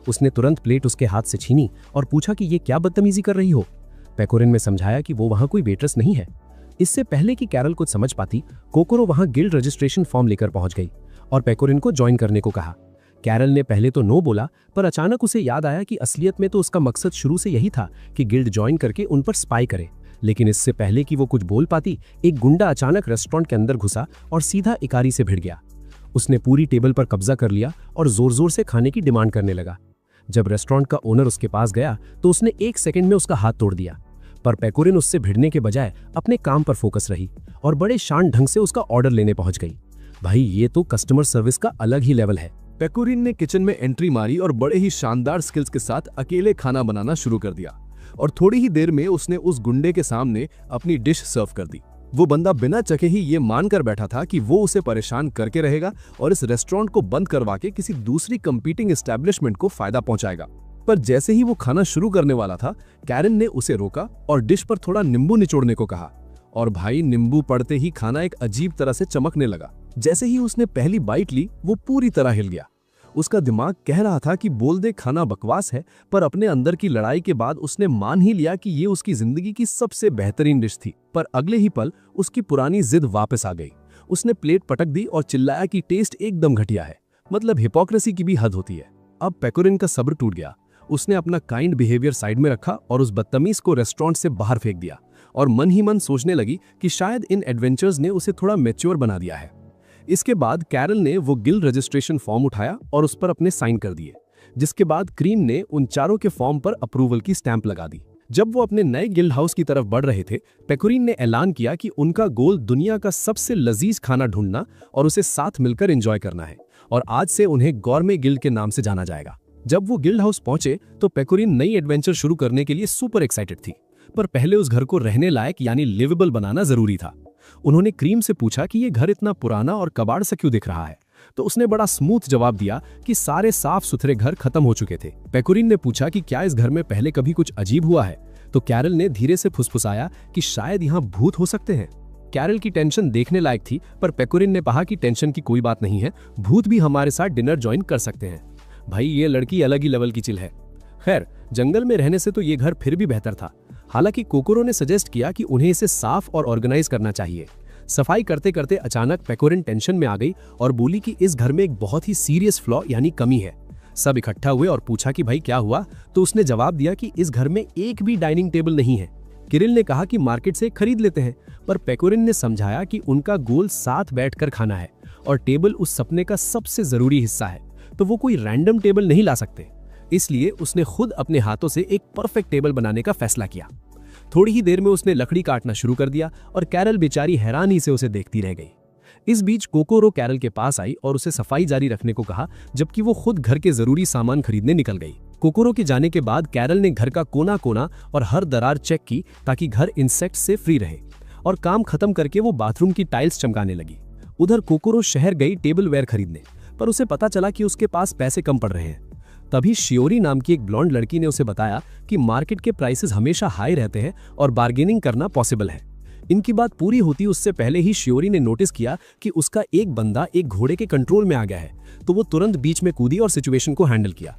उसने तुरंत प्लेट उसके हाथ से छीनी और पूछा कि ये क्या बदतमीजी कर रही हो। पेकोरिन ने समझाया कि वो वहां कोई वेट्रेस नहीं है। इससे पहले कि कैरल कुछ समझ पाती, कोकोरो वहां गिल्ड रजिस्ट्रेशन फॉर्म लेकर पहुंच गई और पेकोरिन को ज्वाइन करने को कहा। कैरल ने पहले तो नो बोला, पर अचानक उसे याद आया कि असलियत में तो उसका मकसद शुरू से यही था कि गिल्ड ज्वाइन करके उन पर स्पाई करे। लेकिन इससे पहले कि वो कुछ बोल पाती, एक गुंडा अचानक रेस्टोरेंट के अंदर घुसा और सीधा इकारी से भिड़ गया। उसने पूरी टेबल पर कब्जा कर लिया और जोर जोर से खाने की डिमांड करने लगा। जब रेस्टोरेंट का ओनर उसके पास गया तो उसने 1 सेकंड में उसका हाथ तोड़ दिया, पर पेकोरिन उससे भिड़ने के बजाय अपने काम पर फोकस रही और बड़े शान ढंग से उसका ऑर्डर लेने पहुंच गई। भाई ये तो कस्टमर सर्विस का अलग ही लेवल है। पेकोरिन ने किचन में एंट्री मारी और बड़े ही शानदार स्किल्स के साथ अकेले खाना बनाना शुरू कर दिया, और थोड़ी ही देर में उसने उस गुंडे के सामने अपनी डिश सर्व कर दी। वो बंदा बिना चखे ही ये मानकर बैठा था कि वो उसे परेशान करके रहेगा और इस रेस्टोरेंट को बंद करवा के किसी दूसरी कंपीटिंग एस्टेब्लिशमेंट को फायदा पहुंचाएगा। पर जैसे ही वो खाना शुरू करने वाला था, कैरन ने उसे रोका और डिश पर थोड़ा नींबू निचोड़ने को कहा, और भाई नींबू पड़ते ही खाना एक अजीब तरह से चमकने लगा। जैसे ही उसने पहली बाइट ली, वो पूरी तरह हिल गया। उसका दिमाग कह रहा था कि बोल दे खाना बकवास है, पर अपने अंदर की लड़ाई के बाद उसने मान ही लिया कि ये उसकी जिंदगी की सबसे बेहतरीन डिश थी। पर अगले ही पल उसकी पुरानी जिद वापस आ गई। उसने प्लेट पटक दी और चिल्लाया कि टेस्ट एकदम घटिया है। मतलब हिपोक्रेसी की भी हद होती है। अब पेकोरिन का सब्र टूट गया। उसने अपना काइंड बिहेवियर साइड में रखा और उस बदतमीज को रेस्टोरेंट से बाहर फेंक दिया, और मन ही मन सोचने लगी कि शायद इन एडवेंचर्स ने उसे थोड़ा मैच्योर बना दिया है। इसके बाद कैरल ने वो गिल्ड रजिस्ट्रेशन फॉर्म उठाया और उस पर अपने साइन कर दिए, जिसके बाद क्रीम ने उन चारों के फॉर्म पर अप्रूवल की स्टैंप लगा दी। जब वो अपने नए गिल्ड हाउस की तरफ बढ़ रहे थे, पेकोरिन ने ऐलान किया कि उनका गोल दुनिया का सबसे लजीज खाना ढूंढना और उसे साथ मिलकर एंजॉय करना है, और आज से उन्हें गॉर्मे गिल्ड के नाम से जाना जाएगा। जब वो गिल्ड हाउस पहुंचे तो पेकोरिन नई एडवेंचर शुरू करने के लिए सुपर एक्साइटेड थी, पर पहले उस घर को रहने लायक यानी लिवेबल बनाना जरूरी था। उन्होंने क्रीम से पूछा कि ये घर इतना पुराना और कबाड़ सा क्यों दिख रहा है, तो उसने बड़ा स्मूथ जवाब दिया कि सारे साफ सुथरे घर खत्म हो चुके थे। पेकोरिन ने पूछा कि क्या इस घर में पहले कभी कुछ अजीब हुआ है, तो कैरल ने धीरे से फुसफुसाया कि शायद यहाँ भूत हो सकते हैं। कैरल की टेंशन देखने लायक थी, पर पेकोरिन ने कहा कि टेंशन की कोई बात नहीं है, भूत भी हमारे साथ डिनर ज्वाइन कर सकते हैं। भाई ये लड़की अलग ही लेवल की चिल है। खैर, जंगल में रहने से तो ये घर फिर भी बेहतर था। हालांकि कोकोरो ने सजेस्ट किया कि उन्हें इसे साफ और ऑर्गेनाइज करना चाहिए। सफाई करते करते अचानक पेकोरिन टेंशन में आ गई और बोली कि इस घर में एक बहुत ही सीरियस फ्लॉ यानी कमी है। सब इकट्ठा हुए और पूछा कि भाई क्या हुआ, तो उसने जवाब दिया कि इस घर में एक भी डाइनिंग टेबल नहीं है। किरिल ने कहा कि मार्केट से खरीद लेते हैं, पर पेकोरिन ने समझाया कि उनका गोल साथ बैठकर खाना है और टेबल उस सपने का सबसे जरूरी हिस्सा है, तो वो कोई रैंडम टेबल नहीं ला सकते। इसलिए उसने खुद अपने हाथों से एक परफेक्ट टेबल बनाने का फैसला किया। थोड़ी ही देर में उसने लकड़ी काटना शुरू कर दिया और कैरल बेचारी हैरानी से उसे देखती रह गई। इस बीच कोकोरो कैरल के पास आई और उसे सफाई जारी रखने को कहा, जबकि वो खुद घर के जरूरी सामान खरीदने निकल गई। कोकोरो के जाने के बाद कैरल ने घर का कोना कोना और हर दरार चेक की ताकि घर इंसेक्ट से फ्री रहे, और काम खत्म करके वो बाथरूम की टाइल्स चमकाने लगी। उधर कोकोरो शहर गई टेबलवेयर खरीदने, पर उसे पता चला कि उसके पास पैसे कम पड़ रहे हैं। तभी शियोरी नाम की एक ब्लॉन्ड लड़की ने उसे बताया कि मार्केट के प्राइसेस हमेशा हाई रहते हैं और बार्गेनिंग करना पॉसिबल है। इनकी बात पूरी होती उससे पहले ही शियोरी ने नोटिस किया कि उसका एक बंदा एक घोड़े के कंट्रोल में आ गया है, तो वो तुरंत बीच में कूदी और सिचुएशन को हैंडल किया।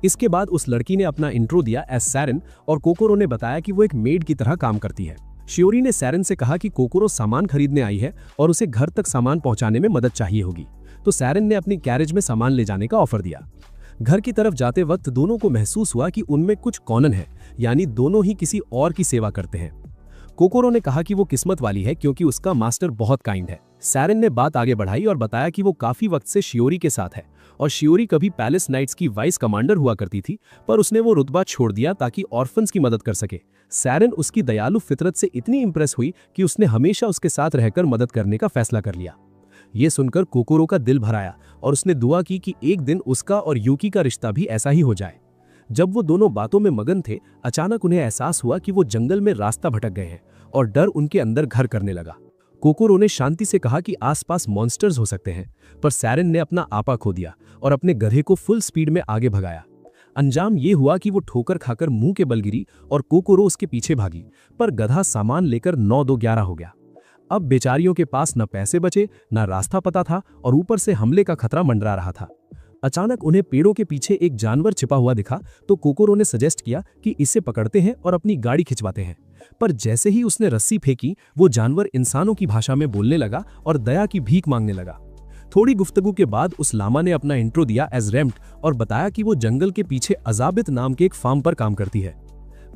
इसके बाद उस लड़की ने अपना इंट्रो दिया एज सैरन, और कोकोरो ने बताया कि वो एक मेड की तरह काम करती है। शियोरी ने सैरन से कहा कि कोकोरो सामान खरीदने आई है और उसे घर तक सामान पहुंचाने में मदद चाहिए होगी, तो सैरन ने अपनी कैरेज में सामान ले जाने का ऑफर दिया। घर की तरफ जाते वक्त दोनों को महसूस हुआ कि उनमें कुछ कॉमन है, यानी दोनों ही किसी और की सेवा करते हैं। कोकोरो ने कहा कि वो किस्मत वाली है क्योंकि उसका मास्टर बहुत काइंड है। सैरन ने बात आगे बढ़ाई और बताया कि वो काफी वक्त से शियोरी के साथ है और शियोरी कभी पैलेस नाइट्स की वाइस कमांडर हुआ करती थी, पर उसने वो रुतबा छोड़ दिया ताकि ऑर्फन्स की मदद कर सके। सैरन उसकी दयालु फितरत से इतनी इंप्रेस हुई कि उसने हमेशा उसके साथ रहकर मदद करने का फैसला कर लिया। ये सुनकर कोकोरो का दिल भर आया और उसने दुआ की कि एक दिन उसका और यूकी का रिश्ता भी ऐसा ही हो जाए। जब वो दोनों बातों में मगन थे, अचानक उन्हें एहसास हुआ कि वो जंगल में रास्ता भटक गए हैं और डर उनके अंदर घर करने लगा। कोकोरो ने शांति से कहा कि आसपास मॉन्स्टर्स हो सकते हैं, पर सैरन ने अपना आपा खो दिया और अपने गधे को फुल स्पीड में आगे भगाया। अंजाम ये हुआ कि वो ठोकर खाकर मुंह के बल गिरी और कोकोरो उसके पीछे भागी, पर गधा सामान लेकर 9-2-11 हो गया। अब बेचारियों के पास न पैसे बचे, न रास्ता पता था, और ऊपर से हमले का खतरा मंडरा रहा था। अचानक उन्हें पेड़ों के पीछे एक जानवर छिपा हुआ दिखा, तो कोकोरो ने सजेस्ट किया कि इसे पकड़ते हैं और अपनी गाड़ी खिंचवाते हैं। पर जैसे ही उसने रस्सी फेंकी, वो जानवर इंसानों की भाषा में बोलने लगा और दया की भीख मांगने लगा। थोड़ी गुफ्तगू के बाद उस लामा ने अपना इंट्रो दिया एज रेम्ट और बताया कि वो जंगल के पीछे अजाबित नाम के एक फार्म पर काम करती है।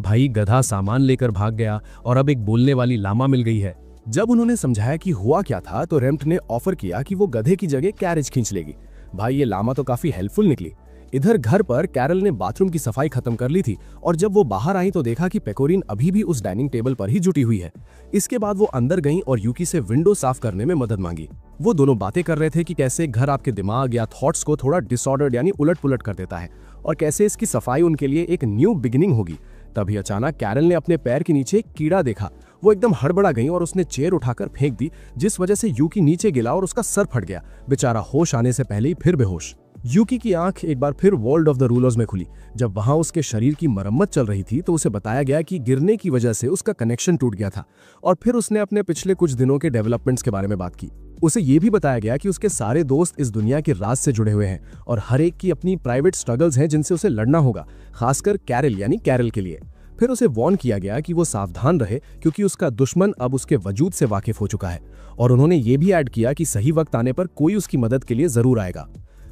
भाई, गधा सामान लेकर भाग गया और अब एक बोलने वाली लामा मिल गई है। जब उन्होंने समझाया कि हुआ क्या था, तो रेम्ट ने ऑफर किया कि वो गधे की जगह कैरेज खींच लेगी। भाई, ये लामा तो काफी हेल्पफुल निकली। इधर घर पर कैरल ने बाथरूम की सफाई खत्म कर ली थी और जब वो बाहर आई तो देखा कि पेकोरिन अभी भी उस डाइनिंग टेबल पर ही जुटी हुई है। इसके बाद वो अंदर गईं और यूकी से विंडो साफ करने में मदद मांगी। वो दोनों बातें कर रहे थे कि कैसे घर आपके दिमाग या थॉट्स को थोड़ा डिसऑर्डर्ड यानी उलट पुलट कर देता है और कैसे इसकी सफाई उनके लिए एक न्यू बिगिनिंग होगी। तभी अचानक कैरल ने अपने पैर के नीचे एक कीड़ा देखा। वो एकदम हड़बड़ा गई और उसने चेयर उठाकर फेंक दी, जिस वजह से यूकी नीचे गिरा और उसका सर फट गया। बेचारा होश आने से पहले ही फिर बेहोश। यूकी की आंख एक बार फिर वर्ल्ड ऑफ द रूलर्स में खुली। जब वहां उसके शरीर की मरम्मत चल रही थी तो उसे बताया गया कि गिरने की वजह से उसका कनेक्शन टूट गया था, और फिर उसने अपने पिछले कुछ दिनों के डेवलपमेंट्स के बारे में बात की। उसे ये भी बताया गया कि उसके सारे दोस्त इस दुनिया के राज से जुड़े हुए हैं और हर एक की अपनी प्राइवेट स्ट्रगल्स हैं जिनसे उसे लड़ना होगा, खासकर कैरल यानी कैरल के लिए। फिर उसे वार्न किया गया कि वो सावधान रहे क्योंकि उसका दुश्मन अब उसके वजूद से वाकिफ हो चुका है, और उन्होंने ये भी ऐड किया कि सही वक्त आने पर कोई उसकी मदद के लिए जरूर आएगा।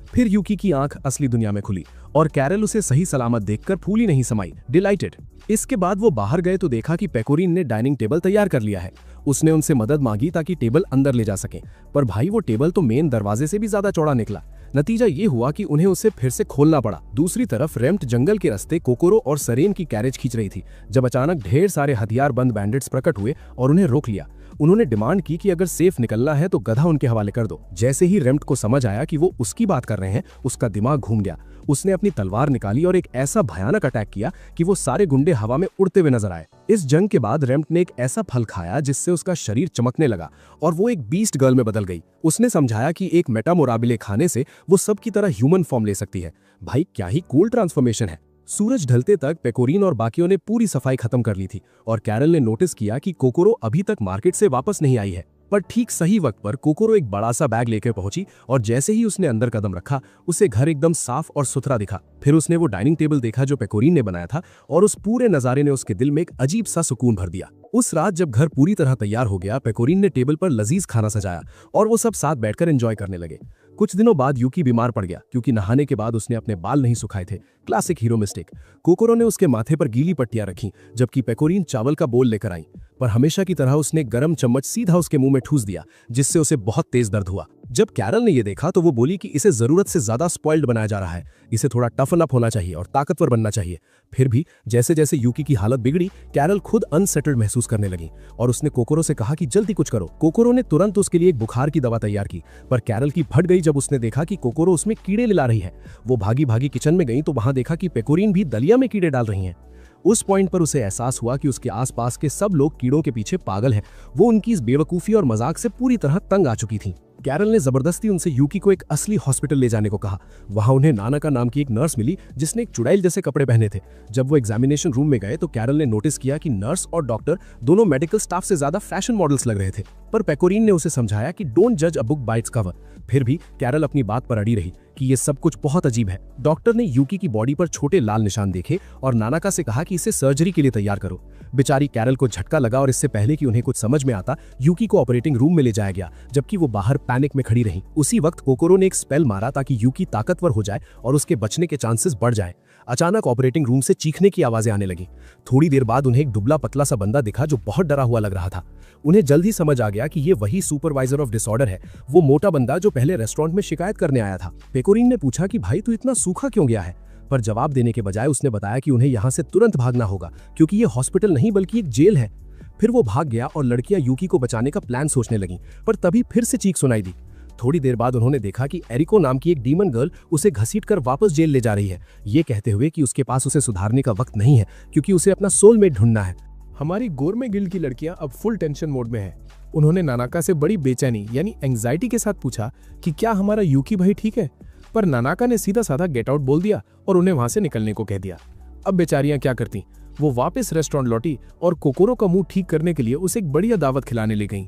फिर यूकी की आंख असली दुनिया में खुली और कैरल उसे सही सलामत देखकर फूली नहीं समाई, डिलाइटेड। इसके बाद वो बाहर गए तो देखा कि पेकोरिन ने डाइनिंग टेबल तैयार कर लिया है। उसने उनसे मदद मांगी ताकि टेबल अंदर ले जा सके, पर भाई वो टेबल तो मेन दरवाजे से भी ज्यादा चौड़ा निकला। नतीजा ये हुआ कि उन्हें उसे फिर से खोलना पड़ा। दूसरी तरफ रेम्ट जंगल के रास्ते कोकोरो और सरेन की कैरेज खींच रही थी, जब अचानक ढेर सारे हथियार बंद बैंडिट्स प्रकट हुए और उन्हें रोक लिया। उन्होंने डिमांड की कि अगर सेफ निकलना है तो गधा उनके हवाले कर दो। जैसे ही रेम्ट को समझ आया कि वो उसकी बात कर रहे हैं, उसका दिमाग घूम गया। उसने अपनी तलवार निकाली और एक ऐसा भयानक अटैक किया कि वो सारे गुंडे हवा में उड़ते हुए नजर आए। इस जंग के बाद रेम्ट ने एक ऐसा फल खाया जिससे उसका शरीर चमकने लगा और वो एक बीस्ट गर्ल में बदल गई। उसने समझाया कि एक मेटामोराबिले खाने से वो सबकी तरह ह्यूमन फॉर्म ले सकती है। भाई, क्या ही कूल ट्रांसफॉर्मेशन है। सूरज ढलते तक पेकोरिन और बाकियों ने पूरी सफाई खत्म कर ली थी और कैरल ने नोटिस किया कि कोकोरो अभी तक मार्केट से वापस नहीं आई है। पर ठीक सही वक्त पर कोकोरो एक बड़ा सा बैग लेकर पहुंची और जैसे ही उसने अंदर कदम रखा उसे घर एकदम साफ और सुथरा दिखा। फिर उसने वो डाइनिंग टेबल देखा जो पेकोरीन ने बनाया था और उस पूरे नजारे ने उसके दिल में एक अजीब सा सुकून भर दिया। उस रात जब घर पूरी तरह तैयार हो गया, पेकोरीन ने टेबल पर लजीज खाना सजाया और वो सब साथ बैठकर एंजॉय करने लगे। कुछ दिनों बाद यूकी बीमार पड़ गया क्योंकि नहाने के बाद उसने अपने बाल नहीं सुखाए थे। Classic hero mistake. कोकोरो ने उसके माथे पर गीली पट्टियां रखी जबकि पेकोरीन चावल का बोल लेकर आई, पर हमेशा की तरह उसने गरम चम्मच सीधा उसके मुंह में ठूस दिया जिससे उसे बहुत तेज दर्द हुआ। जब कैरल ने यह देखा तो वो बोली कि इसे जरूरत से ज्यादा स्पॉइल्ड बनाया जा रहा है, इसे थोड़ा टफन अप होना चाहिए और ताकतवर बनना चाहिए। फिर भी जैसे जैसे यूकी की हालत बिगड़ी, कैरल खुद अनसेटल्ड महसूस करने लगी और उसने कोकोरो से कहा कि जल्दी कुछ करो। कोकोरो ने तुरंत उसके लिए एक बुखार की दवा तैयार की, पर कैरल की फट गई जब उसने देखा कि कोकोरो उसमें कीड़े ला रही है। वो भागी भागी किचन में गई तो वहां देखा कि पेकोरीन भी दलिया में कीड़े डाल रही हैं। उस पॉइंट पर उसे एहसास हुआ कि उसके आसपास के सब लोग कीड़ों के पीछे पागल हैं। वो उनकी इस बेवकूफी और मजाक से पूरी तरह तंग आ चुकी थी। कैरल ने जबरदस्ती उनसे यूकी को एक असली हॉस्पिटल ले जाने को कहा। वहां उन्हें नानाका नाम की एक नर्स मिली जिसने एक चुड़ैल जैसे कपड़े पहने थे। जब वो एग्जामिनेशन रूम में गए तो कैरल ने नोटिस किया कि नर्स और डॉक्टर दोनों मेडिकल स्टाफ से ज्यादा फैशन मॉडल्स लग रहे थे। पर पेकोरीन ने उसे समझाया कि डोंट जज a book by its cover. फिर भी कैरल अपनी बात पर अड़ी रही कि ये सब कुछ बहुत अजीब है। डॉक्टर ने यूकी की बॉडी पर छोटे लाल निशान देखे और नानाका से कहा कि इसे सर्जरी के लिए तैयार करो। बेचारी कैरल को झटका लगा और इससे पहले कि उन्हें कुछ समझ में आता, यूकी को ऑपरेटिंग रूम में ले जाया गया जबकि वो बाहर पैनिक में खड़ी रही। उसी वक्त कोकोरो ने एक स्पेल मारा ताकि यूकी ताकतवर हो जाए और उसके बचने के चांसेस बढ़ जाए। अचानक ऑपरेटिंग रूम से चीखने की आवाजें आने लगी। थोड़ी देर बाद उन्हें एक दुबला पतला सा बंदा दिखा जो बहुत डरा हुआ लग रहा था। उन्हें जल्द ही समझ आ गया कि ये वही सुपरवाइजर ऑफ डिसऑर्डर है, वो मोटा बंदा जो पहले रेस्टोरेंट में शिकायत करने आया था। पेकोरीन ने पूछा कि भाई तू इतना सूखा क्यों गया है, पर जवाब देने के बजाय उसने बताया कि उन्हें यहाँ से तुरंत भागना होगा क्योंकि ये हॉस्पिटल नहीं बल्कि एक जेल है। फिर वो भाग गया और लड़कियां यूकी को बचाने का प्लान सोचने लगीं, पर तभी फिर से चीख सुनाई दी। थोड़ी देर बाद उन्होंने देखा कि एरिको नाम की एक डीमन गर्ल उसे घसीटकर वापस जेल ले जा रही है, ये कहते हुए कि उसके पास उसे सुधारने का वक्त नहीं है क्योंकि उसे अपना सोलमेट ढूंढना है। हमारी गोरमे गिल्ड की लड़कियां अब फुल टेंशन मोड में हैं। उन्होंने नानाका से बड़ी बेचैनी यानी एंजाइटी के साथ पूछा कि क्या हमारा यूकी भाई ठीक है, पर नानाका ने सीधा साधा गेट आउट बोल दिया और उन्हें वहां से निकलने को कह दिया। अब बेचारियां क्या करती, वो वापस रेस्टोरेंट लौटी और कोकोरो का मुंह ठीक करने के लिए उसे एक बढ़िया दावत खिलाने ले गईं।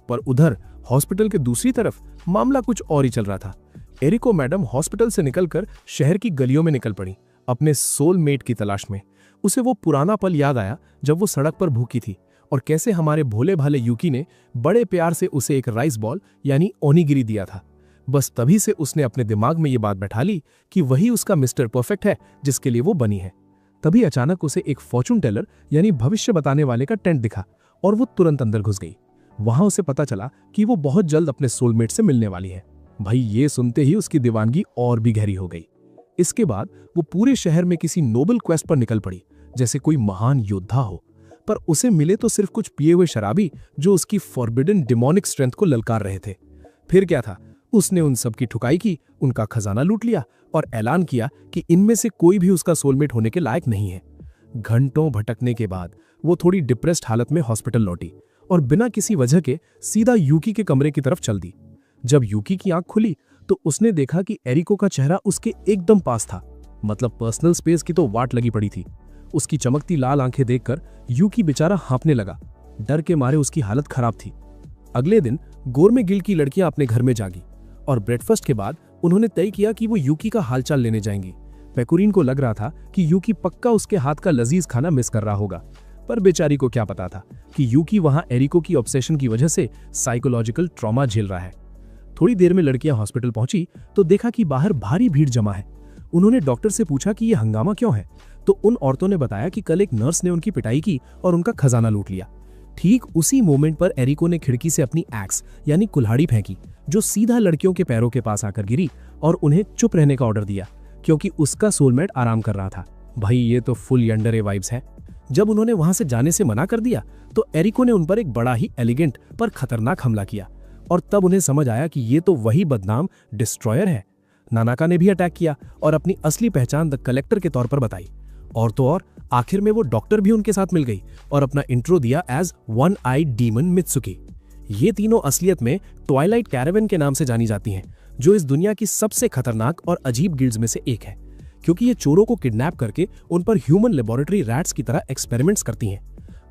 पर उधर हॉस्पिटल के दूसरी तरफ मामला कुछ और ही चल रहा था। एरिको मैडम हॉस्पिटल से निकलकर शहर की गलियों में निकल पड़ी अपने सोलमेट की तलाश में। उसे वो पुराना पल याद आया जब वो सड़क पर भूखी थी और कैसे हमारे भोले भाले यूकी ने बड़े प्यार से उसे एक राइस बॉल यानी ओनिगिरी दिया था। बस तभी से उसने अपने दिमाग में ये बात बैठा ली कि वही उसका मिस्टर परफेक्ट है जिसके लिए वो बनी है। तभी अचानक उसे एक फॉर्चून टेलर यानी भविष्य बताने वाले का टेंट दिखा और वो तुरंत अंदर घुस गई। वहां उसे पता चला कि वो बहुत जल्द अपने सोलमेट से मिलने वाली है। भाई ये सुनते ही उसकी दीवानगी और भी गहरी हो गई। इसके बाद वो पूरे शहर में किसी नोबल क्वेस्ट पर निकल पड़ी जैसे कोई महान योद्धा हो, पर उसे मिले तो सिर्फ कुछ पिए हुए शराबी जो उसकी फॉरबिडन डिमोनिक स्ट्रेंथ को ललकार रहे थे। फिर क्या था, उसने उन सब की ठुकाई की, उनका खजाना लूट लिया और ऐलान किया कि इनमें से कोई भी उसका सोलमेट होने के लायक नहीं है। घंटों भटकने के बाद वो थोड़ी डिप्रेस्ड हालत में हॉस्पिटल लौटी और बिना किसी वजह के सीधा यूकी के कमरे की तरफ चल दी। जब यूकी की आंख खुली तो उसने देखा कि एरिको का चेहरा उसके एकदम पास था। मतलब पर्सनल स्पेस की तो वाट लगी पड़ी थी। उसकी चमकती लाल आंखें देखकर यूकी बेचारा हाँफने लगा। डर के मारे उसकी हालत खराब थी। अगले दिन गोरमे गिल्ड की लड़कियां अपने घर में जागी और ब्रेकफास्ट के बाद उन्होंने तय किया कि वो यूकी का हालचाल लेने जाएंगी। पेकोरीन को लग रहा था कि यूकी पक्का उसके हाथ का लजीज खाना मिस कर रहा होगा, पर बेचारी को क्या पता था कि यूकी वहां एरिको की ऑब्सेशन की वजह से साइकोलॉजिकल ट्रॉमा झेल रहा है। थोड़ी देर में लड़कियां हॉस्पिटल पहुंची तो देखा कि बाहर भारी भीड़ जमा है। उन्होंने डॉक्टर से पूछा कि यह हंगामा क्यों है, तो उन औरतों ने बताया कि कल एक नर्स ने उनकी पिटाई की और उनका खजाना लूट लिया। ठीक उसी मोमेंट पर एरिको ने खिड़की से अपनी एक्स यानी कुल्हाड़ी फेंकी जो सीधा लड़कियों के पैरों के पास आकर गिरी और उन्हें चुप रहने का ऑर्डर दिया क्योंकि उसका सोलमेट आराम कर रहा था। भाई ये तो फुल यंडरे वाइब्स है। जब उन्होंने वहां से जाने से मना कर दिया तो एरिको ने उन पर एक बड़ा ही एलिगेंट पर खतरनाक हमला किया और तब उन्हें समझ आया कि ये तो वही बदनाम डिस्ट्रॉयर है। नानाका ने भी अटैक किया और अपनी असली पहचान द कलेक्टर के तौर पर बताई। और तो और आखिर में वो डॉक्टर भी उनके साथ मिल गई और अपना इंट्रो दिया एज वन आई डीमन मित्सुकी। ये तीनों असलियत में ट्वाइलाइट कैरावन के नाम से जानी जाती हैं, जो इस दुनिया की सबसे खतरनाक और अजीब गिल्ड्स में से एक है क्योंकि ये चोरों को किडनैप करके उन पर ह्यूमन लेबोरेटरी रैट्स की तरह एक्सपेरिमेंट्स करती हैं।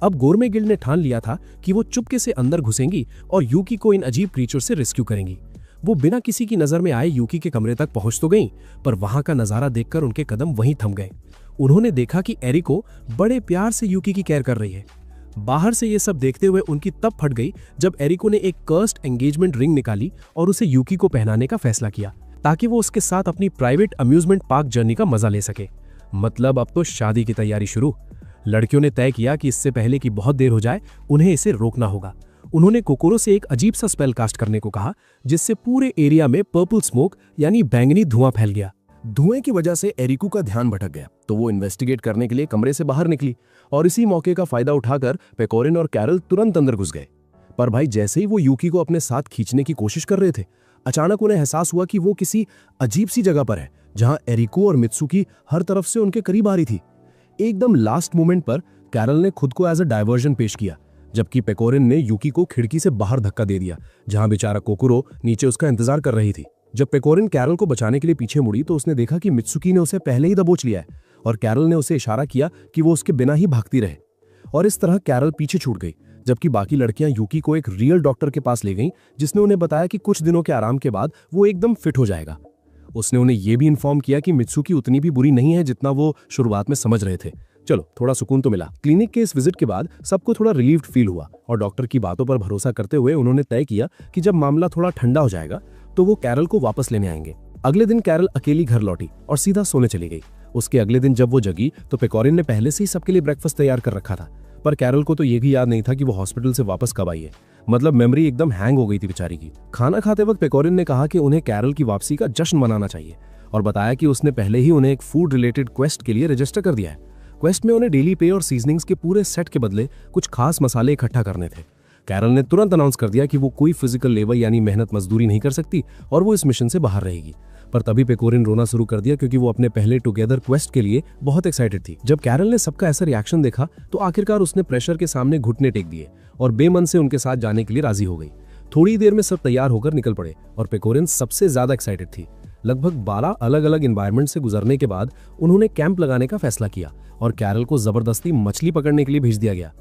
अब गोरमे गिल्ड ने ठान लिया था कि वो चुपके से अंदर घुसेंगी और यूकी को इन अजीब क्रीचर से रेस्क्यू करेंगी। वो बिना किसी की नजर में आए यूकी के कमरे तक पहुंच तो गईं, पर वहां का नजारा देखकर उनके कदम वहीं थम गए। उन्होंने देखा कि एरिको बड़े प्यार से यूकी की केयर कर रही है। बाहर से ये सब देखते हुए उनकी तब फट गई जब एरिको ने एक कर्स्ड एंगेजमेंट रिंग निकाली और उसे यूकी को पहनाने का फैसला किया, ताकि वो उसके साथ अपनी प्राइवेट अम्यूजमेंट पार्क जर्नी का मजा ले सके। मतलब अब तो शादी की तैयारी शुरू। लड़कियों ने तय किया कि इससे पहले कि बहुत देर हो जाए उन्हें इसे रोकना होगा। उन्होंने कोकोरो से एक अजीब सा स्पेल कास्ट करने को कहा, जिससे पूरे एरिया में पर्पल स्मोक यानी बैंगनी धुआं फैल गया। धुएं की वजह से एरिको का ध्यान भटक गया, तो वो इन्वेस्टिगेट करने के लिए कमरे से बाहर निकली और इसी मौके का फायदा उठाकर पेकोरिन और कैरल तुरंत अंदर घुस गए। पर भाई जैसे ही वो यूकी को अपने साथ खींचने की कोशिश कर रहे थे, अचानक उन्हें एहसास हुआ कि वो किसी अजीब सी जगह पर है जहां एरिको और मित्सुकी हर तरफ से उनके करीब आ रही थी। एकदम लास्ट मोमेंट पर कैरल ने खुद को एज अ डायवर्जन पेश किया, जबकि पेकोरिन ने यूकी को खिड़की से बाहर धक्का दे दिया, जहां बेचारा कोकोरो नीचे उसका इंतजार कर रही थी। जब पेकोरिन कैरल को बचाने के लिए पीछे मुड़ी तो उसने देखा कि मित्सुकी ने उसे पहले ही दबोच लिया है और कैरल ने उसे इशारा किया कि वो उसके बिना ही भागती रहे। और इस तरह कैरल पीछे छूट गई, जबकि बाकी लड़कियां यूकी को एक रियल डॉक्टर के पास ले गईं, जिसने उन्हें बताया कि कुछ दिनों के आराम के बाद वो एकदम फिट हो जाएगा। उसने उन्हें यह भी इन्फॉर्म किया कि मित्सुकी उतनी भी बुरी नहीं है जितना वो शुरुआत में समझ रहे थे। चलो थोड़ा सुकून तो मिला। क्लिनिक के इस विजिट के बाद सबको थोड़ा रिलीव्ड फील हुआ और डॉक्टर की बातों पर भरोसा करते हुए उन्होंने तय किया कि जब मामला थोड़ा ठंडा हो जाएगा तो वो कैरल को वापस लेने आएंगे। अगले दिन कैरल अकेली घर लौटी और सीधा सोने चली गई। उसके अगले दिन जब वो जगी तो पेकोरिन ने पहले से ही सबके लिए ब्रेकफास्ट तैयार कर रखा था, पर कैरल को तो ये भी याद नहीं था कि वो हॉस्पिटल से वापस कब आई है। मतलब मेमोरी एकदम हैंग हो गई थी बेचारी की। खाना खाते वक्त पेकोरिन ने कहा कि उन्हें कैरल की वापसी का जश्न मनाना चाहिए और बताया कि उसने पहले ही उन्हें एक फूड रिलेटेड क्वेस्ट के लिए रजिस्टर कर दिया है। क्वेस्ट में उन्हें डेली पे और सीजनिंग्स के पूरे सेट के बदले कुछ खास मसाले इकट्ठा करने थे। कैरल ने तुरंत अनाउंस कर दिया कि वो कोई फिजिकल लेबर यानी मेहनत मजदूरी नहीं कर सकती और वो इस मिशन से बाहर रहेगी। पर तभी पेकोरिन रोना शुरू कर दिया, क्योंकि वो अपने पहले टुगेदर क्वेस्ट के लिए बहुत एक्साइटेड थी। जब कैरल ने सबका ऐसा रिएक्शन देखा तो आखिरकार उसने प्रेशर के सामने घुटने टेक दिए और बेमन से उनके साथ जाने के लिए राजी हो गई। थोड़ी देर में सब तैयार होकर निकल पड़े और पेकोरिन सबसे ज्यादा एक्साइटेड थी। लगभग 12 अलग अलग एनवायरनमेंट से गुजरने के बाद उन्होंने कैंप लगाने का फैसला किया और कैरल को जबरदस्ती मछली पकड़ने के लिए भेज दिया गया।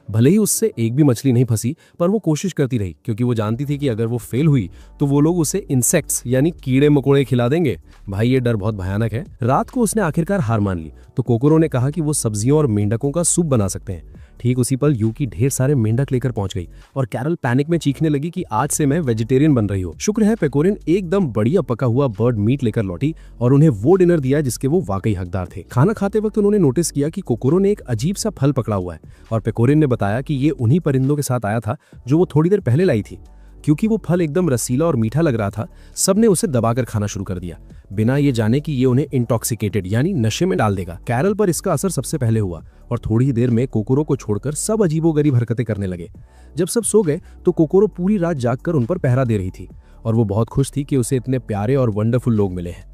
भले ही उससे एक भी मछली नहीं फंसी, पर वो कोशिश करती रही, क्योंकि वो जानती थी कि अगर वो फेल हुई तो वो लोग उसे इंसेक्ट्स यानी कीड़े मकोड़े खिला देंगे। भाई ये डर बहुत भयानक है। रात को उसने आखिरकार हार मान ली तो कोकोरो ने कहा कि वो सब्जियों और मेंढकों का सूप बना सकते हैं। ठीक उसी पल यूकी ढेर सारे मेंढक लेकर पहुंच गई और कैरल पैनिक में चीखने लगी कि आज से मैं वेजिटेरियन बन रही हूँ। शुक्र है पेकोरिन एकदम बढ़िया पका हुआ बर्ड मीट लेकर लौटी और उन्हें वो डिनर दिया जिसके वो वाकई हकदार थे। खाना खाते वक्त उन्होंने नोटिस किया कि कोकोरो ने एक अजीब सा फल पकड़ा हुआ है और पेकोरिन ने बताया कि ये उन्हीं परिंदों के साथ आया था जो वो थोड़ी देर पहले लाई थी। क्योंकि वो फल एकदम रसीला और मीठा लग रहा था, सबने उसे दबाकर खाना शुरू कर दिया, बिना ये जाने कि ये उन्हें इंटॉक्सिकेटेड यानी नशे में डाल देगा। कैरल पर इसका असर सबसे पहले हुआ और थोड़ी ही देर में कोकोरो को छोड़कर सब अजीबोगरीब हरकतें करने लगे। जब सब सो गए तो कोकोरो पूरी रात जागकर उन पर पहरा दे रही थी और वो बहुत खुश थी कि उसे इतने प्यारे और वंडरफुल लोग मिले हैं।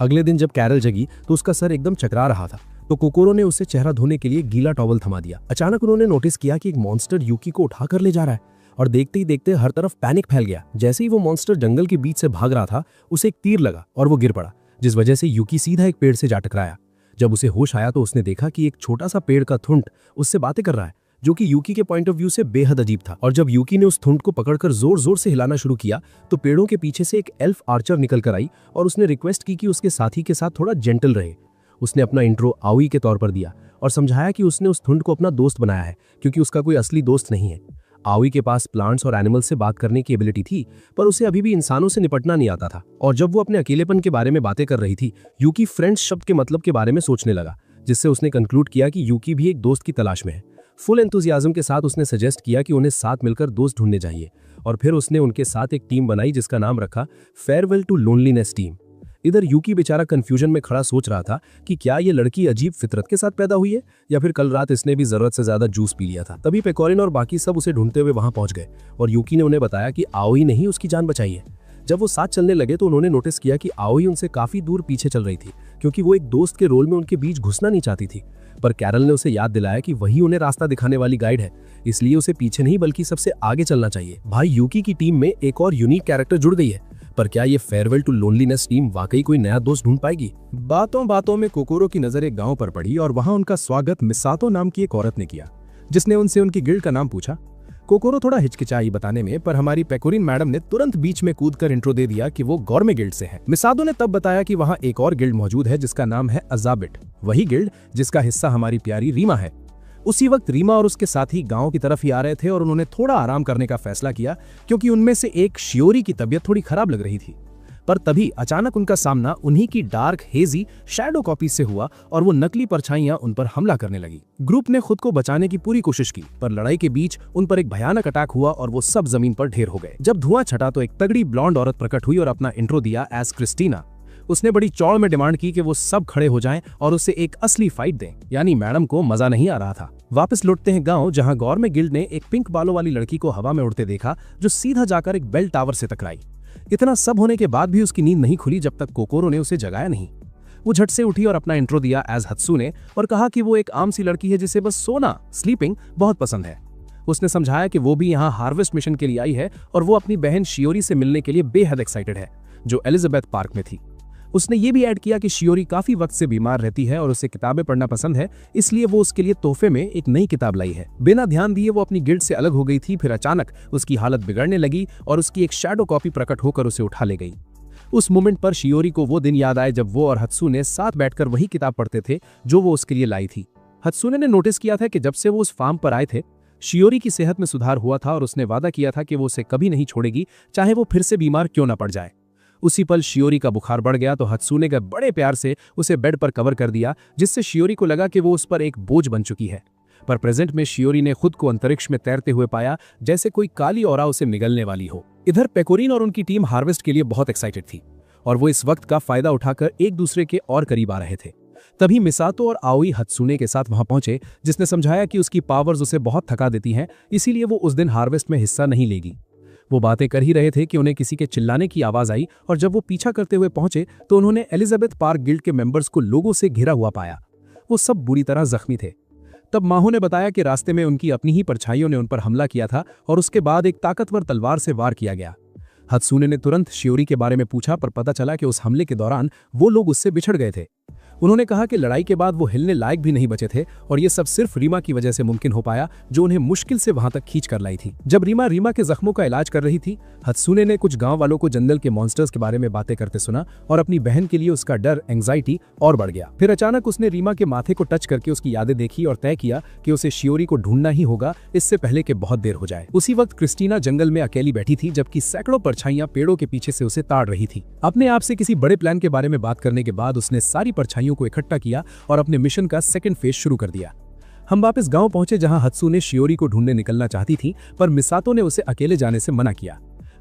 अगले दिन जब कैरल जगी तो उसका सर एकदम चकरा रहा था, तो कोकोरो ने उसे चेहरा धोने के लिए गीला टॉवल थमा दिया। अचानक उन्होंने नोटिस किया कि एक मॉन्स्टर यूकी को उठाकर ले जा रहा है और देखते ही देखते हर तरफ पैनिक फैल गया। जैसे ही वो मॉन्स्टर जंगल के बीच से भाग रहा था, उसे एक तीर लगा और वो गिर पड़ा, जिस वजह से यूकी सीधा एक पेड़ से जा टकराया। जब उसे होश आया तो उसने देखा कि एक छोटा सा पेड़ का थुंड उससे बातें कर रहा है, जो कि यूकी के पॉइंट ऑफ व्यू से बेहद अजीब था। और जब यूकी ने उस थुंड को पकड़कर जोर जोर से हिलाना शुरू किया तो पेड़ों के पीछे से एक एल्फ आर्चर निकल कर आई और उसने रिक्वेस्ट की कि उसके साथी के साथ थोड़ा जेंटल रहे। उसने अपना इंट्रो आवी के तौर पर दिया और समझाया कि उसने उस थुंड को अपना दोस्त बनाया है, क्योंकि उसका कोई असली दोस्त नहीं है। आवी के पास प्लांट्स और एनिमल्स से बात करने की एबिलिटी थी, पर उसे अभी भी इंसानों से निपटना नहीं आता था। और जब वो अपने अकेलेपन के बारे में बातें कर रही थी, यूकी फ्रेंड्स शब्द के मतलब के बारे में सोचने लगा, जिससे उसने कंक्लूड किया कि यूकी भी एक दोस्त की तलाश में है। फुल एंथुसियाज्म के साथ उसने सजेस्ट किया कि उन्हें साथ मिलकर दोस्त ढूंढने चाहिए और फिर उसने उनके साथ एक टीम बनाई जिसका नाम रखा फेयरवेल टू लोनलीनेस टीम। इधर यूकी बेचारा कंफ्यूजन में खड़ा सोच रहा था कि क्या ये लड़की अजीब फितरत के साथ पैदा हुई है या फिर कल रात इसने भी जरूरत से ज्यादा जूस पी लिया था। तभी पेकोरिन और बाकी सब उसे ढूंढते हुए वहां पहुंच गए और यूकी ने उन्हें बताया कि आओई ने ही उसकी जान बचाई है। जब वो साथ चलने लगे तो उन्होंने नोटिस किया कि आओई उनसे काफी दूर पीछे चल रही थी, क्योंकि वो एक दोस्त के रोल में उनके बीच घुसना नहीं चाहती थी। पर कैरल ने उसे याद दिलाया कि वही उन्हें रास्ता दिखाने वाली गाइड है, इसलिए उसे पीछे नहीं बल्कि सबसे आगे चलना चाहिए। भाई यूकी की टीम में एक और यूनिक कैरेक्टर जुड़ गई है, पर क्या ये फेयरवेल टू लोनलीनेस टीम वाकई कोई नया दोस्त ढूंढ पाएगी? बातों बातों में कोकोरो की नजर एक गांव पर पड़ी और वहां उनका स्वागत मिसातो नाम की एक औरत ने किया, जिसने उनसे उनकी गिल्ड का नाम पूछा। कोकोरो थोड़ा हिचकिचाई बताने में, पर हमारी पेकोरिन मैडम ने तुरंत बीच में कूदकर इंट्रो दे दिया कि वो गौरमे गिल्ड से हैं। मिसातो ने तब बताया कि वहां एक और गिल्ड मौजूद है जिसका नाम है अजाबिट, वही गिल्ड जिसका हिस्सा हमारी प्यारी रीमा है। उसी वक्त रीमा और उसके साथी गांव की तरफ ही आ रहे थे और उन्होंने थोड़ा आराम करने का फैसला किया क्योंकि उनमें से एक शियोरी की तबीयत थोड़ी खराब लग रही थी। पर तभी अचानक उनका सामना उन्हीं की डार्क हेजी शैडो कॉपी से हुआ और वो नकली परछाइयां उन पर हमला करने लगी। ग्रुप ने खुद को बचाने की पूरी कोशिश की, पर लड़ाई के बीच उन पर एक भयानक अटैक हुआ और वो सब जमीन पर ढेर हो गए। जब धुआं छटा तो एक तगड़ी ब्लॉन्ड औरत प्रकट हुई और अपना इंट्रो दिया एज क्रिस्टीना। उसने बड़ी चौड़ में डिमांड की कि वो सब खड़े हो जाएं और उसे एक असली फाइट दें। यानी मैडम को मजा नहीं आ रहा था। वापस लौटते हैं गांव, जहां गौरमे गिल्ड ने एक पिंक बालों वाली लड़की को हवा में उड़ते देखा जो सीधा जाकर एक बेल टावर से टकराई। इतना सब होने के बाद भी उसकी नींद नहीं खुली जब तक कोकोरो ने उसे जगाया नहीं। वो झट से उठी और अपना इंट्रो दिया एज हत्सुने और कहा कि वो एक आम सी लड़की है जिसे बस सोना, स्लीपिंग बहुत पसंद है। उसने समझाया कि वो भी यहाँ हार्वेस्ट मिशन के लिए आई है और वो अपनी बहन शियोरी से मिलने के लिए बेहद एक्साइटेड है, जो एलिजाबेथ पार्क में थी। उसने ये भी ऐड किया कि शियोरी काफी वक्त से बीमार रहती है और उसे किताबें पढ़ना पसंद है, इसलिए वो उसके लिए तोहफे में एक नई किताब लाई है। बिना ध्यान दिए वो अपनी गिल्ड से अलग हो गई थी। फिर अचानक उसकी हालत बिगड़ने लगी और उसकी एक शैडो कॉपी प्रकट होकर उसे उठा ले गई। उस मोमेंट पर शियोरी को वो दिन याद आए जब वो और हत्सुने साथ बैठकर वही किताब पढ़ते थे जो वो उसके लिए लाई थी। हत्सुने ने नोटिस किया था कि जब से वो उस फार्म पर आए थे, शियोरी की सेहत में सुधार हुआ था और उसने वादा किया था कि वो उसे कभी नहीं छोड़ेगी, चाहे वो फिर से बीमार क्यों न पड़ जाए। उसी पल शियोरी का बुखार बढ़ गया तो हत्सुने ने बड़े प्यार से उसे बेड पर कवर कर दिया, जिससे शियोरी को लगा कि वो उस पर एक बोझ बन चुकी है। पर प्रेजेंट में शियोरी ने खुद को अंतरिक्ष में तैरते हुए पाया, जैसे कोई काली औरा उसे निगलने वाली हो। इधर पेकोरिन और उनकी टीम हार्वेस्ट के लिए बहुत एक्साइटेड थी और वो इस वक्त का फायदा उठाकर एक दूसरे के और करीब आ रहे थे। तभी मिसातो और आओई हत्सुने के साथ वहां पहुंचे, जिसने समझाया कि उसकी पावर्स उसे बहुत थका देती हैं, इसीलिए वो उस दिन हार्वेस्ट में हिस्सा नहीं लेगी। वो बातें कर ही रहे थे कि उन्हें किसी के चिल्लाने की आवाज आई और जब वो पीछा करते हुए पहुंचे तो उन्होंने एलिजाबेथ पार्क गिल्ड के मेंबर्स को लोगों से घिरा हुआ पाया। वो सब बुरी तरह जख्मी थे। तब माहो ने बताया कि रास्ते में उनकी अपनी ही परछाइयों ने उन पर हमला किया था और उसके बाद एक ताकतवर तलवार से वार किया गया। हत्सुने ने तुरंत शियोरी के बारे में पूछा, पर पता चला कि उस हमले के दौरान वो लोग उससे बिछड़ गए थे। उन्होंने कहा कि लड़ाई के बाद वो हिलने लायक भी नहीं बचे थे और ये सब सिर्फ रीमा की वजह से मुमकिन हो पाया, जो उन्हें मुश्किल से वहां तक खींच कर लाई थी। जब रीमा के जख्मों का इलाज कर रही थी, हत्सुने ने कुछ गांव वालों को जंगल के मॉन्स्टर्स के बारे में बातें करते सुना और अपनी बहन के लिए उसका डर, एंग्जाइटी और बढ़ गया। फिर अचानक उसने रीमा के माथे को टच करके उसकी यादें देखी और तय किया कि उसे शियोरी को ढूंढना ही होगा, इससे पहले कि बहुत देर हो जाए। उसी वक्त क्रिस्टीना जंगल में अकेली बैठी थी, जबकि सैकड़ों परछाइयां पेड़ों के पीछे से उसे ताड़ रही थी। अपने आप से किसी बड़े प्लान के बारे में बात करने के बाद उसने सारी परछाइयों को इकट्ठा किया और अपने मिशन का सेकंड फेज शुरू कर दिया। हम वापस गांव पहुंचे, जहां हत्सुने शियोरी को ढूंढने निकलना चाहती थी, पर मिसातो ने उसे अकेले जाने से मना किया।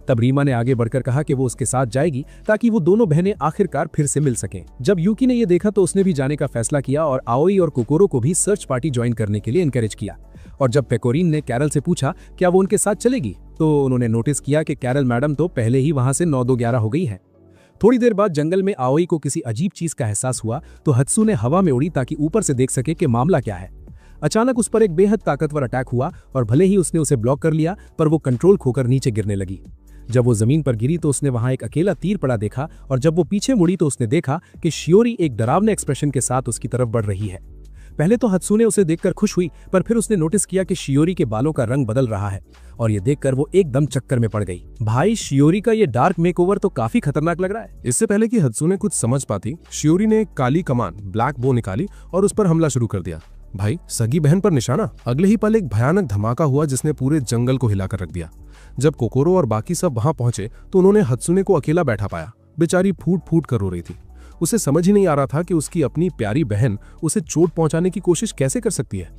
तब रीमा ने आगे बढ़कर कहा कि वो उसके साथ जाएगी ताकि वो दोनों बहनें आखिरकार फिर से मिल सकें। जब यूकी ने यह देखा तो उसने भी जाने का फैसला किया और आओई और कोकोरो को भी सर्च पार्टी ज्वाइन करने के लिए एनकरेज किया। और जब पेकोरिन ने कैरल से पूछा क्या वो उनके साथ चलेगी, तो उन्होंने नोटिस किया कि कैरल मैडम तो पहले ही वहां से 9-2-11 हो गई है। थोड़ी देर बाद जंगल में आओई को किसी अजीब चीज का एहसास हुआ तो हत्सुने हवा में उड़ी ताकि ऊपर से देख सके कि मामला क्या है। अचानक उस पर एक बेहद ताकतवर अटैक हुआ और भले ही उसने उसे ब्लॉक कर लिया, पर वो कंट्रोल खोकर नीचे गिरने लगी। जब वो जमीन पर गिरी तो उसने वहां एक अकेला तीर पड़ा देखा और जब वो पीछे मुड़ी तो उसने देखा कि शियोरी एक डरावने एक्सप्रेशन के साथ उसकी तरफ बढ़ रही है। पहले तो हत्सुने उसे देखकर खुश हुई, पर फिर उसने नोटिस किया कि शियोरी के बालों का रंग बदल रहा है और ये देखकर वो एकदम चक्कर में पड़ गई। भाई, शियोरी का ये डार्क मेकओवर तो काफी खतरनाक लग रहा है। इससे पहले कि हत्सुने कुछ समझ पाती, शियोरी ने एक काली कमान ब्लैक बो निकाली और उस पर हमला शुरू कर दिया। भाई, सगी बहन पर निशाना। अगले ही पल एक भयानक धमाका हुआ जिसने पूरे जंगल को हिलाकर रख दिया। जब कोकोरो और बाकी सब वहां पहुंचे तो उन्होंने हत्सुने को अकेला बैठा पाया। बेचारी फूट फूट कर रो रही थी। उसे समझ ही नहीं आ रहा था कि उसकी अपनी प्यारी बहन उसे चोट पहुंचाने की कोशिश कैसे कर सकती है।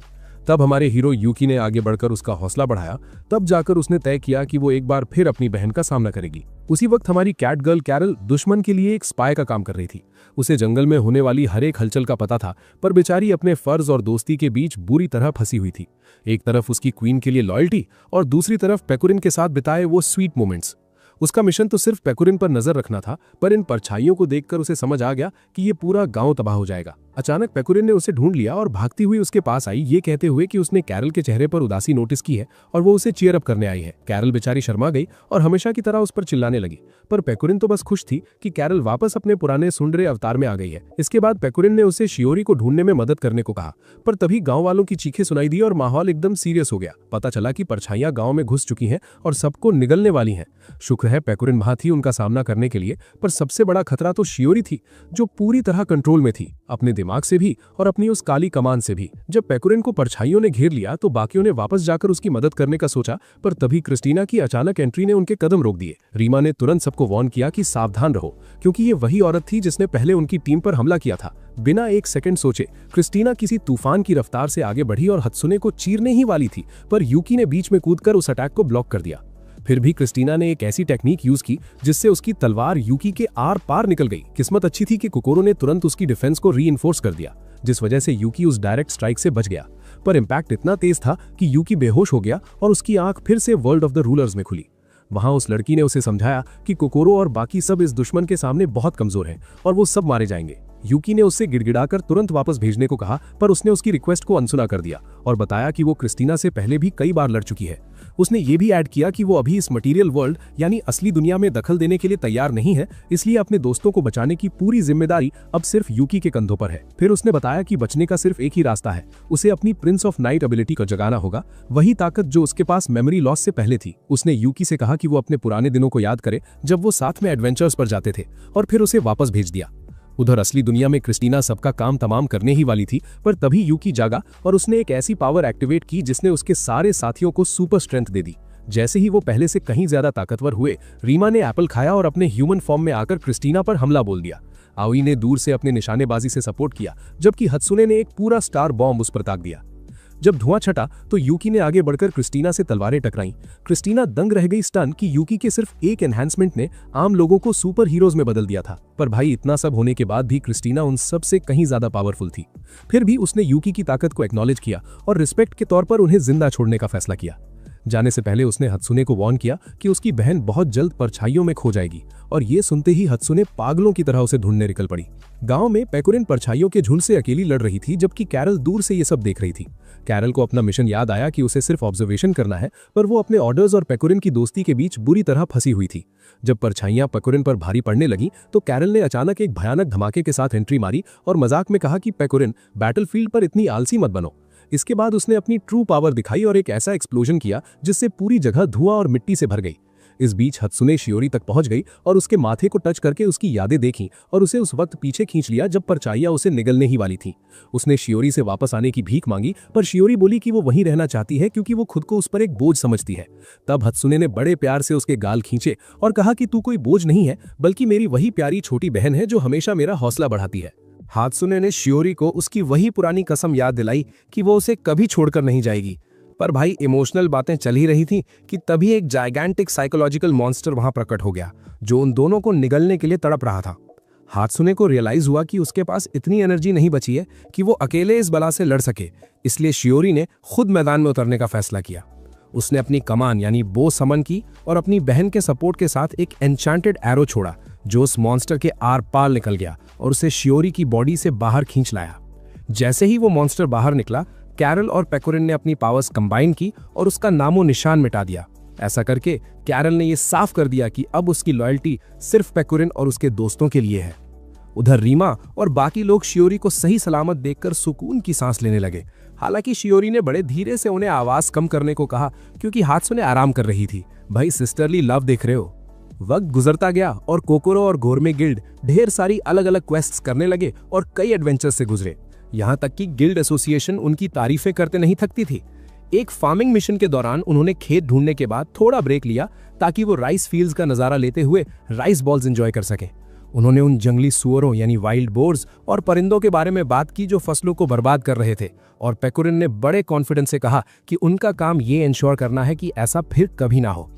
तब हमारे हीरो यूकी ने आगे बढ़कर उसका हौसला बढ़ाया। तब जाकर उसने तय किया कि वो एक बार फिर अपनी बहन का सामना करेगी। उसी वक्त हमारी कैट गर्ल कैरल दुश्मन के लिए एक स्पाई का काम कर रही थी। उसे जंगल में होने वाली हर एक हलचल का पता था, पर बेचारी अपने फर्ज और दोस्ती के बीच बुरी तरह फंसी हुई थी। एक तरफ उसकी क्वीन के लिए लॉयल्टी और दूसरी तरफ पेकोरिन के साथ बिताए वो स्वीट मोमेंट्स। उसका मिशन तो सिर्फ पेकोरिन पर नजर रखना था, पर इन परछाइयों को देखकर उसे समझ आ गया कि ये पूरा गांव तबाह हो जाएगा। अचानक पेकुरिन ने उसे ढूंढ लिया और भागती हुई उसके पास आई, ये कहते हुए कि उसने कैरल के चेहरे पर उदासी नोटिस की है और वो उसे चीयर अप करने आई है। कैरल बेचारी शर्मा गई और हमेशा की तरह उस पर चिल्लाने लगी, पर पेकुरिन तो बस खुश थी कि कैरल वापस अपने पुराने सुंडरे अवतार में आ गई है। इसके बाद पेकुरिन ने उसे शियोरी को ढूंढने में मदद करने को कहा, पर तभी गांव वालों की चीखें सुनाई दी और माहौल एकदम सीरियस हो गया। पता चला कि परछाइयां गांव में घुस चुकी हैं और सबको निगलने वाली हैं। शुक्र है पेकुरिन वहां थी उनका सामना करने के लिए, पर सबसे बड़ा खतरा तो शियोरी थी, जो पूरी तरह कंट्रोल में थी, अपने दिमाग से भी और अपनी उस काली कमान से भी। जब पेकुरिन को परछाइयों ने घेर लिया तो बाकियों ने वापस जाकर उसकी मदद करने का सोचा, पर तभी क्रिस्टीना की अचानक एंट्री ने उनके कदम रोक दिए। रीमा ने तुरंत सबको वार्न किया कि सावधान रहो, क्योंकि ये वही औरत थी जिसने पहले उनकी टीम पर हमला किया था। बिना एक सेकंड सोचे क्रिस्टीना किसी तूफान की रफ्तार से आगे बढ़ी और हत्सुने को चीरने ही वाली थी, पर यूकी ने बीच में कूदकर उस अटैक को ब्लॉक कर दिया। फिर भी क्रिस्टीना ने एक ऐसी टेक्निक यूज की जिससे उसकी तलवार यूकी के आर पार निकल गई। किस्मत अच्छी थी कि कोकोरो ने तुरंत उसकी डिफेंस को रीइंफोर्स कर दिया, जिस वजह से यूकी उस डायरेक्ट स्ट्राइक से बच गया। पर इम्पैक्ट इतना तेज था कि यूकी बेहोश हो गया और उसकी आंख फिर से वर्ल्ड ऑफ द रूलर्स में खुली। वहां उस लड़की ने उसे समझाया कि कोकोरो और बाकी सब इस दुश्मन के सामने बहुत कमजोर हैं और वो सब मारे जाएंगे। यूकी ने उससे गिड़गिड़ाकर तुरंत वापस भेजने को कहा, पर उसने उसकी रिक्वेस्ट को अनसुना कर दिया और बताया कि वो क्रिस्टीना से पहले भी कई बार लड़ चुकी है। उसने ये भी ऐड किया कि वो अभी इस मटेरियल वर्ल्ड यानी असली दुनिया में दखल देने के लिए तैयार नहीं है, इसलिए अपने दोस्तों को बचाने की पूरी जिम्मेदारी अब सिर्फ यूकी के कंधों पर है। फिर उसने बताया कि बचने का सिर्फ एक ही रास्ता है, उसे अपनी प्रिंस ऑफ नाइट एबिलिटी को जगाना होगा, वही ताकत जो उसके पास मेमोरी लॉस से पहले थी। उसने यूकी से कहा कि वो अपने पुराने दिनों को याद करे जब वो साथ में एडवेंचर्स पर जाते थे, और फिर उसे वापस भेज दिया। उधर असली दुनिया में क्रिस्टीना सबका काम तमाम करने ही वाली थी, पर तभी यूकी जागा और उसने एक ऐसी पावर एक्टिवेट की जिसने उसके सारे साथियों को सुपर स्ट्रेंथ दे दी। जैसे ही वो पहले से कहीं ज्यादा ताकतवर हुए, रीमा ने एप्पल खाया और अपने ह्यूमन फॉर्म में आकर क्रिस्टीना पर हमला बोल दिया। आओई ने दूर से अपने निशानेबाजी से सपोर्ट किया, जबकि हत्सुने ने एक पूरा स्टार बॉम्ब उस पर ताक दिया। जब धुआं छटा तो यूकी ने आगे बढ़कर क्रिस्टीना से तलवारें टकराईं। क्रिस्टीना दंग रह गई स्टन कि यूकी के सिर्फ एक एनहांसमेंट ने आम लोगों को सुपर हीरोज में बदल दिया था। पर भाई, इतना सब होने के बाद भी क्रिस्टीना उन सब से कहीं ज्यादा पावरफुल थी। फिर भी उसने यूकी की ताकत को एक्नॉलेज किया और रिस्पेक्ट के तौर पर उन्हें जिंदा छोड़ने का फैसला किया। जाने से पहले उसने हत्सुने को वार्न किया कि उसकी बहन बहुत जल्द परछाइयों में खो जाएगी, और ये सुनते ही हत्सुने पागलों की तरह उसे ढूंढने निकल पड़ी। गांव में पेकुरिन परछाइयों के झुंड से अकेली लड़ रही थी, जबकि कैरल दूर से ये सब देख रही थी। कैरल को अपना मिशन याद आया कि उसे सिर्फ ऑब्जर्वेशन करना है, पर वो अपने ऑर्डर्स और पेकुरिन की दोस्ती के बीच बुरी तरह फंसी हुई थी। जब परछाइयां पेकुरिन पर भारी पड़ने लगी तो कैरल ने अचानक एक भयानक धमाके के साथ एंट्री मारी और मजाक में कहा कि पेकुरिन, बैटलफील्ड पर इतनी आलसी मत बनो। इसके बाद उसने अपनी ट्रू पावर दिखाई और एक ऐसा एक्सप्लोजन किया जिससे पूरी जगह धुआं और मिट्टी से भर गई। इस बीच हत्सुने शियोरी तक पहुंच गई और उसके माथे को टच करके उसकी यादें देखीं और उसे उस वक्त पीछे खींच लिया जब परछाइयां उसे निगलने ही वाली थी। उसने शियोरी से वापस आने की भीख मांगी, पर शियोरी बोली कि वो वहीं रहना चाहती है क्योंकि वो खुद को उस पर एक बोझ समझती है। तब हत्सुने ने बड़े प्यार से उसके गाल खींचे और कहा कि तू कोई बोझ नहीं है, बल्कि मेरी वही प्यारी छोटी बहन है जो हमेशा मेरा हौसला बढ़ाती है। हात्सुने ने शियोरी को उसकी वही पुरानी कसम याद दिलाई कि वो उसे कभी छोड़कर नहीं जाएगी। पर भाई, इमोशनल बातें चल ही रही थी कि तभी एक जाइगेंटिक साइकोलॉजिकल मॉन्स्टर वहां प्रकट हो गया, जो उन दोनों को निगलने के लिए तड़प रहा था। हात्सुने को रियलाइज हुआ कि उसके पास इतनी एनर्जी नहीं बची है कि वो अकेले इस बला से लड़ सके, इसलिए शियोरी ने खुद मैदान में उतरने का फैसला किया। उसने अपनी कमान यानी बो समन की और अपनी बहन के सपोर्ट के साथ एक एन्चेंटेड एरो छोड़ा, जो उस मॉन्स्टर के आर पार निकल गया और उसे शियोरी की बॉडी से बाहर खींच लाया। जैसे ही वो मॉन्स्टर बाहर निकला, कैरल और पेकुरिन ने अपनी पावर्स कंबाइन की और उसका नामो निशान मिटा दिया। ऐसा करके कैरल ने यह साफ कर दिया कि अब उसकी लॉयल्टी सिर्फ पेकुरिन और उसके दोस्तों के लिए है। उधर रीमा और बाकी लोग शियोरी को सही सलामत देखकर सुकून की सांस लेने लगे। हालांकि शियोरी ने बड़े धीरे से उन्हें आवाज कम करने को कहा, क्योंकि हात्सुने आराम कर रही थी। भाई, सिस्टरली लव देख रहे हो। वक्त गुजरता गया और कोकोरो और गोरमे गिल्ड ढेर सारी अलग अलग क्वेस्ट्स करने लगे और कई एडवेंचर से गुजरे। यहाँ तक कि गिल्ड एसोसिएशन उनकी तारीफें करते नहीं थकती थी। एक फार्मिंग मिशन के दौरान उन्होंने खेत ढूंढने के बाद थोड़ा ब्रेक लिया ताकि वो राइस फील्ड्स का नजारा लेते हुए राइस बॉल्स एंजॉय कर सकें। उन्होंने उन जंगली सुअरों यानी वाइल्ड बोर्स और परिंदों के बारे में बात की जो फसलों को बर्बाद कर रहे थे, और पेकुरिन ने बड़े कॉन्फिडेंस से कहा कि उनका काम ये इंश्योर करना है कि ऐसा फिर कभी ना हो।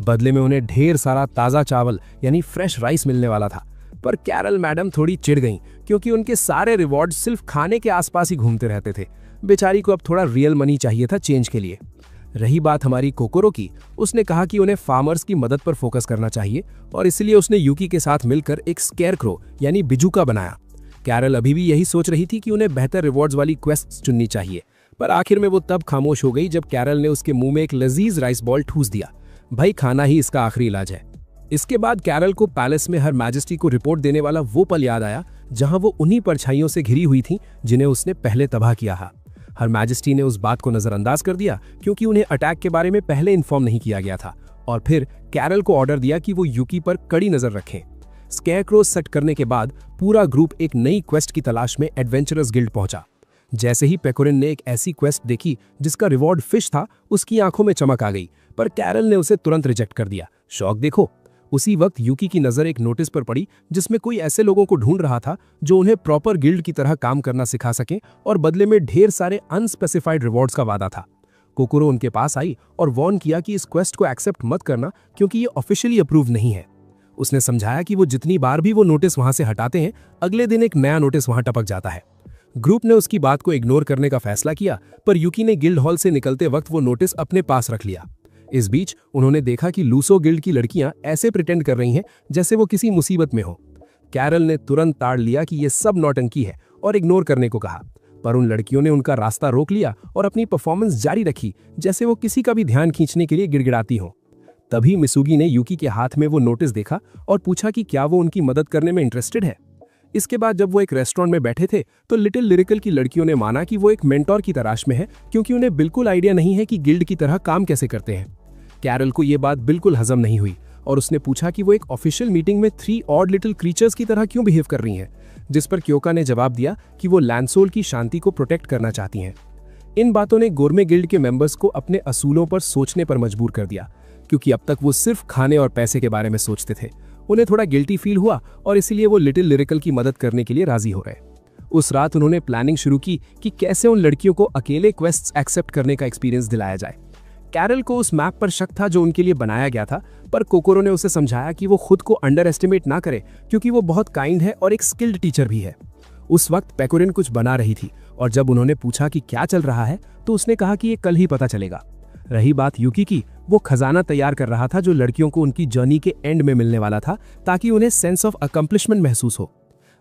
बदले में उन्हें ढेर सारा ताज़ा चावल यानी फ्रेश राइस मिलने वाला था। पर कैरल मैडम थोड़ी चिढ़ गईं, क्योंकि उनके सारे रिवॉर्ड सिर्फ खाने के आसपास ही घूमते रहते थे। बेचारी को अब थोड़ा रियल मनी चाहिए था चेंज के लिए। रही बात हमारी कोकोरो की, उसने कहा कि उन्हें फार्मर्स की मदद पर फोकस करना चाहिए और इसलिए उसने यूकी के साथ मिलकर एक स्केयरक्रो यानी बिजुका बनाया। कैरल अभी भी यही सोच रही थी कि उन्हें बेहतर रिवॉर्ड्स वाली क्वेस्ट्स चुननी चाहिए, पर आखिर में वो तब खामोश हो गई जब कैरल ने उसके मुंह में एक लजीज राइस बॉल ठूस दिया। भाई, खाना ही इसका आखिरी इलाज है। इसके बाद कैरल को पैलेस में हर मैजेस्टी को रिपोर्ट देने वाला वो पल याद आया जहां वो उन्हीं परछाइयों से घिरी हुई थी जिन्हें उसने पहले तबाह किया था। हर मैजेस्टी ने उस बात को नजरअंदाज कर दिया क्योंकि उन्हें अटैक के बारे में पहले इन्फॉर्म नहीं किया गया था, और फिर कैरल को ऑर्डर दिया कि वो यूकी पर कड़ी नजर रखें। स्केयरक्रो सेट करने के बाद पूरा ग्रुप एक नई क्वेस्ट की तलाश में एडवेंचरस गिल्ड पहुंचा। जैसे ही पेकोरिन ने एक ऐसी क्वेस्ट देखी जिसका रिवॉर्ड फिश था, उसकी आंखों में चमक आ गई, पर कैरल ने उसे तुरंत रिजेक्ट कर दिया। शौक देखो। उसी वक्त यूकी की नजर एक नोटिस पर पड़ी जिसमें कोई ऐसे लोगों को ढूंढ रहा था जो उन्हें प्रॉपर गिल्ड की तरह काम करना सिखा सके और बदले में ढेर सारे अनस्पेसिफाइड रिवॉर्ड्स का वादा था। कोकोरो उनके पास आई और वार्न किया कि इस क्वेस्ट को एक्सेप्ट मत करना क्योंकि ये ऑफिशियली अप्रूव नहीं है। उसने समझाया कि वो जितनी बार भी वो नोटिस वहां से हटाते हैं, अगले दिन एक नया नोटिस वहां टपक जाता है। ग्रुप ने उसकी बात को इग्नोर करने का फैसला किया, पर यूकी ने गिल्ड हॉल से निकलते वक्त वो नोटिस अपने पास रख लिया। इस बीच उन्होंने देखा कि लूसो गिल्ड की लड़कियां ऐसे प्रिटेंड कर रही हैं जैसे वो किसी मुसीबत में हो। कैरल ने तुरंत ताड़ लिया कि ये सब नौटंकी है और इग्नोर करने को कहा, पर उन लड़कियों ने उनका रास्ता रोक लिया और अपनी परफॉर्मेंस जारी रखी जैसे वो किसी का भी ध्यान खींचने के लिए गिड़गिड़ाती हो। तभी मिसुगी ने यूकी के हाथ में वो नोटिस देखा और पूछा कि क्या वो उनकी मदद करने में इंटरेस्टेड है। इसके बाद जब वो एक रेस्टोरेंट में बैठे थे तो लिटिल लिरिकल की लड़कियों ने माना कि वो एक मेंटोर की तलाश में है क्योंकि उन्हें बिल्कुल आइडिया नहीं है कि गिल्ड की तरह काम कैसे करते हैं। कैरल को ये बात बिल्कुल हजम नहीं हुई और उसने पूछा कि वो एक ऑफिशियल मीटिंग में 3 ऑड लिटिल क्रीचर्स की तरह क्यों बिहेव कर रही हैं, जिस पर क्योका ने जवाब दिया कि वो लैंडसोल की शांति को प्रोटेक्ट करना चाहती हैं। इन बातों ने गोरमे गिल्ड के मेंबर्स को अपने असूलों पर सोचने पर मजबूर कर दिया, क्योंकि अब तक वो सिर्फ खाने और पैसे के बारे में सोचते थे। उन्हें थोड़ा गिल्टी फील हुआ और इसीलिए वो लिटिल लिरिकल की मदद करने के लिए राजी हो गए। उस रात उन्होंने प्लानिंग शुरू की कि कैसे उन लड़कियों को अकेले क्वेस्ट्स एक्सेप्ट करने का एक्सपीरियंस दिलाया जाए। कैरल को उस मैप पर शक था जो उनके लिए बनाया गया था, पर कोकोरो ने उसे समझाया कि वो खुद को अंडर एस्टिमेट ना करे क्योंकि वो बहुत काइंड है और एक स्किल्ड टीचर भी है। उस वक्त पेकोरिन कुछ बना रही थी और जब उन्होंने पूछा कि क्या चल रहा है तो उसने कहा कि ये कल ही पता चलेगा। रही बात यूकी की, वो खजाना तैयार कर रहा था जो लड़कियों को उनकी जर्नी के एंड में मिलने वाला था ताकि उन्हें सेंस ऑफ अकम्प्लिशमेंट महसूस हो।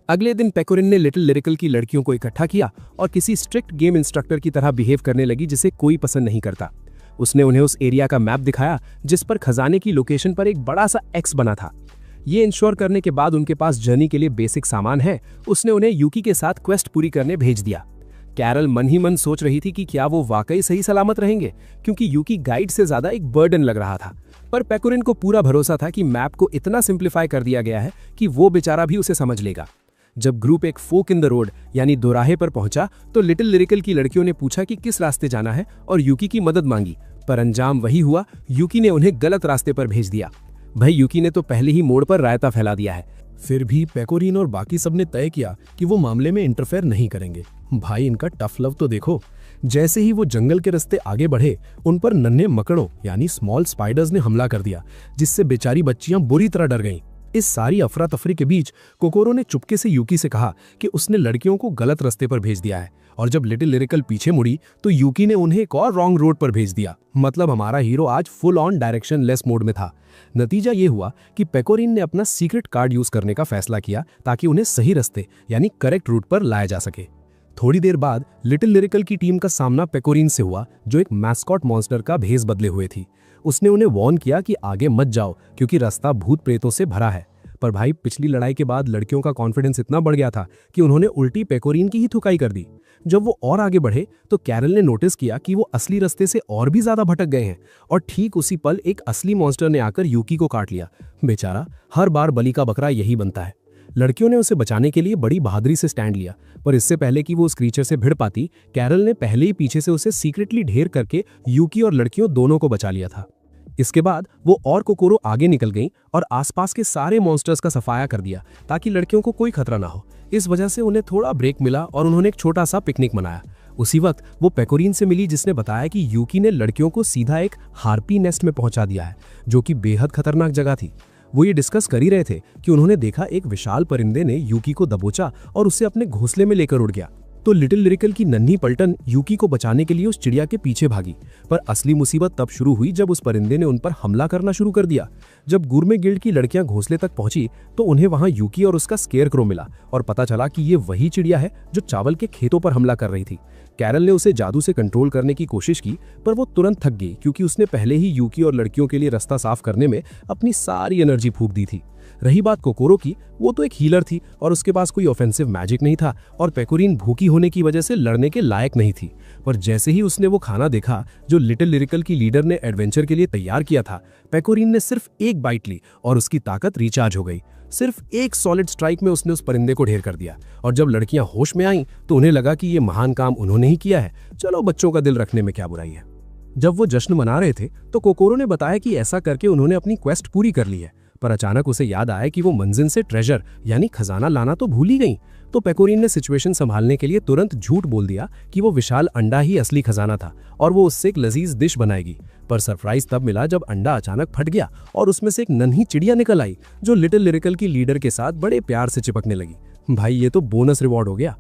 अगले दिन पेकोरिन ने लिटिल लिरिकल की लड़कियों को इकट्ठा किया और किसी स्ट्रिक्ट गेम इंस्ट्रक्टर की तरह बिहेव करने लगी जिसे कोई पसंद नहीं करता। उसने उन्हें उस एरिया का मैप दिखाया जिस पर खजाने की लोकेशन पर एक बड़ा सा एक्स बना था। ये इंश्योर करने के बाद उनके पास जर्नी के लिए बेसिक सामान है, उसने उन्हें यूकी के साथ क्वेस्ट पूरी करने भेज दिया। कैरल मन ही मन सोच रही थी कि क्या वो वाकई सही सलामत रहेंगे, क्योंकि यूकी गाइड से ज्यादा एक बर्डन लग रहा था। पर पेकोरिन को पूरा भरोसा था कि मैप को इतना सिंप्लीफाई कर दिया गया है कि वो बेचारा भी उसे समझ लेगा। जब ग्रुप एक फोक इन द रोड यानी दोराहे पर पहुंचा तो लिटिल लिरिकल की लड़कियों ने पूछा कि किस रास्ते जाना है और यूकी की मदद मांगी, पर अंजाम वही हुआ, यूकी ने उन्हें गलत रास्ते पर भेज दिया। भाई, यूकी ने तो पहले ही मोड़ पर रायता फैला दिया है। फिर भी पेकोरिन और बाकी सब ने तय किया कि वो मामले में इंटरफेयर नहीं करेंगे। भाई, इनका टफ लव तो देखो। जैसे ही वो जंगल के रास्ते आगे बढ़े, उन पर नन्हे मकड़ों यानी स्मॉल स्पाइडर्स ने हमला कर दिया, जिससे बेचारी बच्चियां बुरी तरह डर गईं। इस सारी अफरा तफरी के बीच कोकोरो ने चुपके से यूकी से कहा कि उसने लड़कियों को गलत रास्ते पर भेज दिया है, और जब लिटिल लिरिकल पीछे मुड़ी तो यूकी ने उन्हें एक और रॉन्ग रोड पर भेज दिया। मतलब हमारा हीरो आज full on direction less mode में था। नतीजा ये हुआ कि पेकोरिन ने अपना सीक्रेट कार्ड यूज करने का फैसला किया ताकि उन्हें सही रास्ते यानी करेक्ट रूट पर लाया जा सके। थोड़ी देर बाद लिटिल लिरिकल की टीम का सामना पेकोरिन से हुआ, जो एक मैस्कॉट मॉन्स्टर का भेस बदले हुए थी। उसने उन्हें वार्न किया कि आगे मत जाओ क्योंकि रास्ता भूत प्रेतों से भरा है। पर भाई, पिछली लड़ाई के बाद लड़कियों का कॉन्फिडेंस इतना बढ़ गया था कि उन्होंने उल्टी पेकोरिन की ही थुकाई कर दी। जब वो और आगे बढ़े तो कैरल ने नोटिस किया कि वो असली रास्ते से और भी ज्यादा भटक गए हैं, और ठीक उसी पल एक असली मॉन्स्टर ने आकर यूकी को काट लिया। बेचारा, हर बार बलि का बकरा यही बनता है। लड़कियों ने उसे बचाने के लिए बड़ी बहादुरी से स्टैंड लिया, पर इससे पहले कि वो उस क्रीचर से भिड़ पाती, कैरल ने पहले ही पीछे से उसे सीक्रेटली ढेर करके यूकी और लड़कियों दोनों को बचा लिया था। इसके बाद वो और कोकोरो आगे निकल गई और आसपास के सारे मॉन्स्टर्स का सफाया कर दिया ताकि लड़कियों को कोई खतरा ना हो। इस वजह से उन्हें थोड़ा ब्रेक मिला और उन्होंने एक छोटा सा पिकनिक मनाया। उसी वक्त वो पेकोरिन से मिली, जिसने बताया कि यूकी ने लड़कियों को सीधा एक हार्पी नेस्ट में पहुंचा दिया है, जो कि बेहद खतरनाक जगह थी। वो ये डिस्कस कर ही रहे थे कि उन्होंने देखा एक विशाल परिंदे ने यूकी को दबोचा और उसे अपने घोंसले में लेकर उड़ गया। तो लिटिल लिरिकल की नन्ही पलटन यूकी को बचाने के लिए उस चिड़िया के पीछे भागी। पर असली मुसीबत तब शुरू हुई जब उस परिंदे ने उन पर हमला करना शुरू कर दिया। जब गुरमे गिल्ड की लड़कियां घोंसले तक पहुंची तो उन्हें वहां यूकी और उसका स्केयरक्रो मिला और पता चला कि ये वही चिड़िया है जो चावल के खेतों पर हमला कर रही थी। कैरल ने उसे जादू से कंट्रोल करने की कोशिश की, पर वो तुरंत थक गई क्योंकि उसने पहले ही यूकी और लड़कियों के लिए रास्ता साफ करने में अपनी सारी एनर्जी फूंक दी थी। रही बात कोकोरो की, वो तो एक हीलर थी और उसके पास कोई ऑफेंसिव मैजिक नहीं था और पेकोरीन भूखी होने की वजह से लड़ने के लायक नहीं थी। पर जैसे ही उसने वो खाना देखा जो लिटिल लिरिकल की लीडर ने एडवेंचर के लिए तैयार किया था, पेकोरीन ने सिर्फ एक बाइट ली और उसकी ताकत रिचार्ज हो गई। सिर्फ एक सॉलिड स्ट्राइक में उसने उस परिंदे को ढेर कर दिया और जब लड़कियां होश में आईं तो उन्हें लगा कि ये महान काम उन्होंने ही किया है। चलो, बच्चों का दिल रखने में क्या बुराई है। जब वो जश्न मना रहे थे तो कोकोरो ने बताया कि ऐसा करके उन्होंने अपनी क्वेस्ट पूरी कर ली है। पर अचानक उसे याद आया कि वो मंजिल से ट्रेजर यानी खजाना लाना तो भूल ही गई। तो पेकोरीन ने सिचुएशन संभालने के लिए तुरंत झूठ बोल दिया कि वो विशाल अंडा ही असली खजाना था और वो उससे एक लजीज डिश बनाएगी। पर सरप्राइज तब मिला जब अंडा अचानक फट गया और उसमें से एक नन्ही चिड़िया निकल आई जो लिटिल लिरिकल की लीडर के साथ बड़े प्यार से चिपकने लगी। भाई, ये तो बोनस रिवॉर्ड हो गया।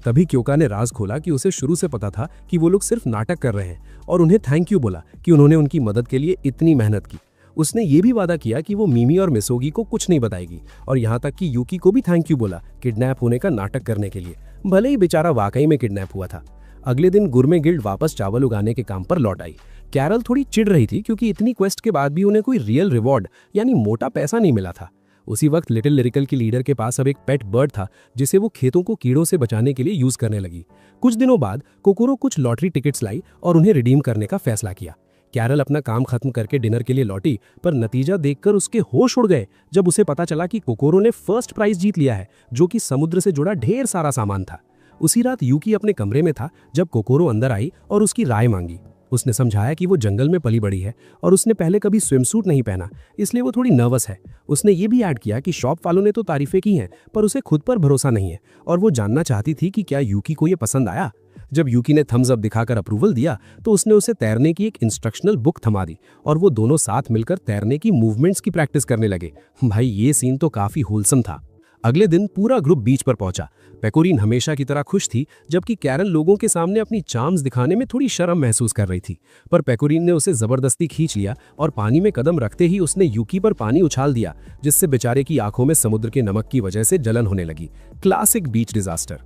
तभी क्योका ने राज खोला कि उसे शुरू से पता था कि वो लोग सिर्फ नाटक कर रहे हैं और उन्हें थैंक यू बोला कि उन्होंने उनकी मदद के लिए इतनी मेहनत की। उसने ये भी वादा किया कि वो मिमी और मिसोगी को कुछ नहीं बताएगी और यहाँ तक कि यूकी को भी थैंक यू बोला किडनैप होने का नाटक करने के लिए, भले ही बेचारा वाकई में किडनैप हुआ था। अगले दिन गुरमे गिल्ड वापस चावल उगाने के काम पर लौट आई। कैरल थोड़ी चिढ़ रही थी क्योंकि इतनी क्वेस्ट के बाद भी उन्हें कोई रियल रिवॉर्ड यानी मोटा पैसा नहीं मिला था। उसी वक्त लिटिल लिरिकल की लीडर के पास अब एक पेट बर्ड था जिसे वो खेतों को कीड़ों से बचाने के लिए यूज करने लगी। कुछ दिनों बाद कोकोरो कुछ लॉटरी टिकट्स लाई और उन्हें रिडीम करने का फैसला किया। कैरल अपना काम खत्म करके डिनर के लिए लौटी, पर नतीजा देखकर उसके होश उड़ गए जब उसे पता चला कि कोकोरो ने फर्स्ट प्राइज जीत लिया है, जो कि समुद्र से जुड़ा ढेर सारा सामान था। उसी रात यूकी अपने कमरे में था जब कोकोरो अंदर आई और उसकी राय मांगी। उसने समझाया कि वो जंगल में पली बड़ी है और उसने पहले कभी स्विमसूट नहीं पहना, इसलिए वो थोड़ी नर्वस है। उसने ये भी ऐड किया कि शॉप वालों ने तो तारीफें की हैं, पर उसे खुद पर भरोसा नहीं है और वो जानना चाहती थी कि क्या यूकी को ये पसंद आया। जब यूकी ने थम्स अप दिखाकर अप्रूवल दिया तो उसने उसे तैरने की एक इंस्ट्रक्शनल बुक थमा दी और वो दोनों साथ मिलकर तैरने की मूवमेंट्स की प्रैक्टिस करने लगे। भाई, ये सीन तो काफी होलसम था। अगले दिन पूरा ग्रुप बीच पर पहुंचा। पेकोरीन हमेशा की तरह खुश थी, जबकि कैरल लोगों के सामने अपनी चार्म्स दिखाने में थोड़ी शर्म महसूस कर रही थी। पर पेकोरीन ने उसे जबरदस्ती खींच लिया और पानी में कदम रखते ही उसने यूकी पर पानी उछाल दिया, जिससे बेचारे की आंखों में समुद्र के नमक की वजह से जलन होने लगी। क्लासिक बीच डिजास्टर।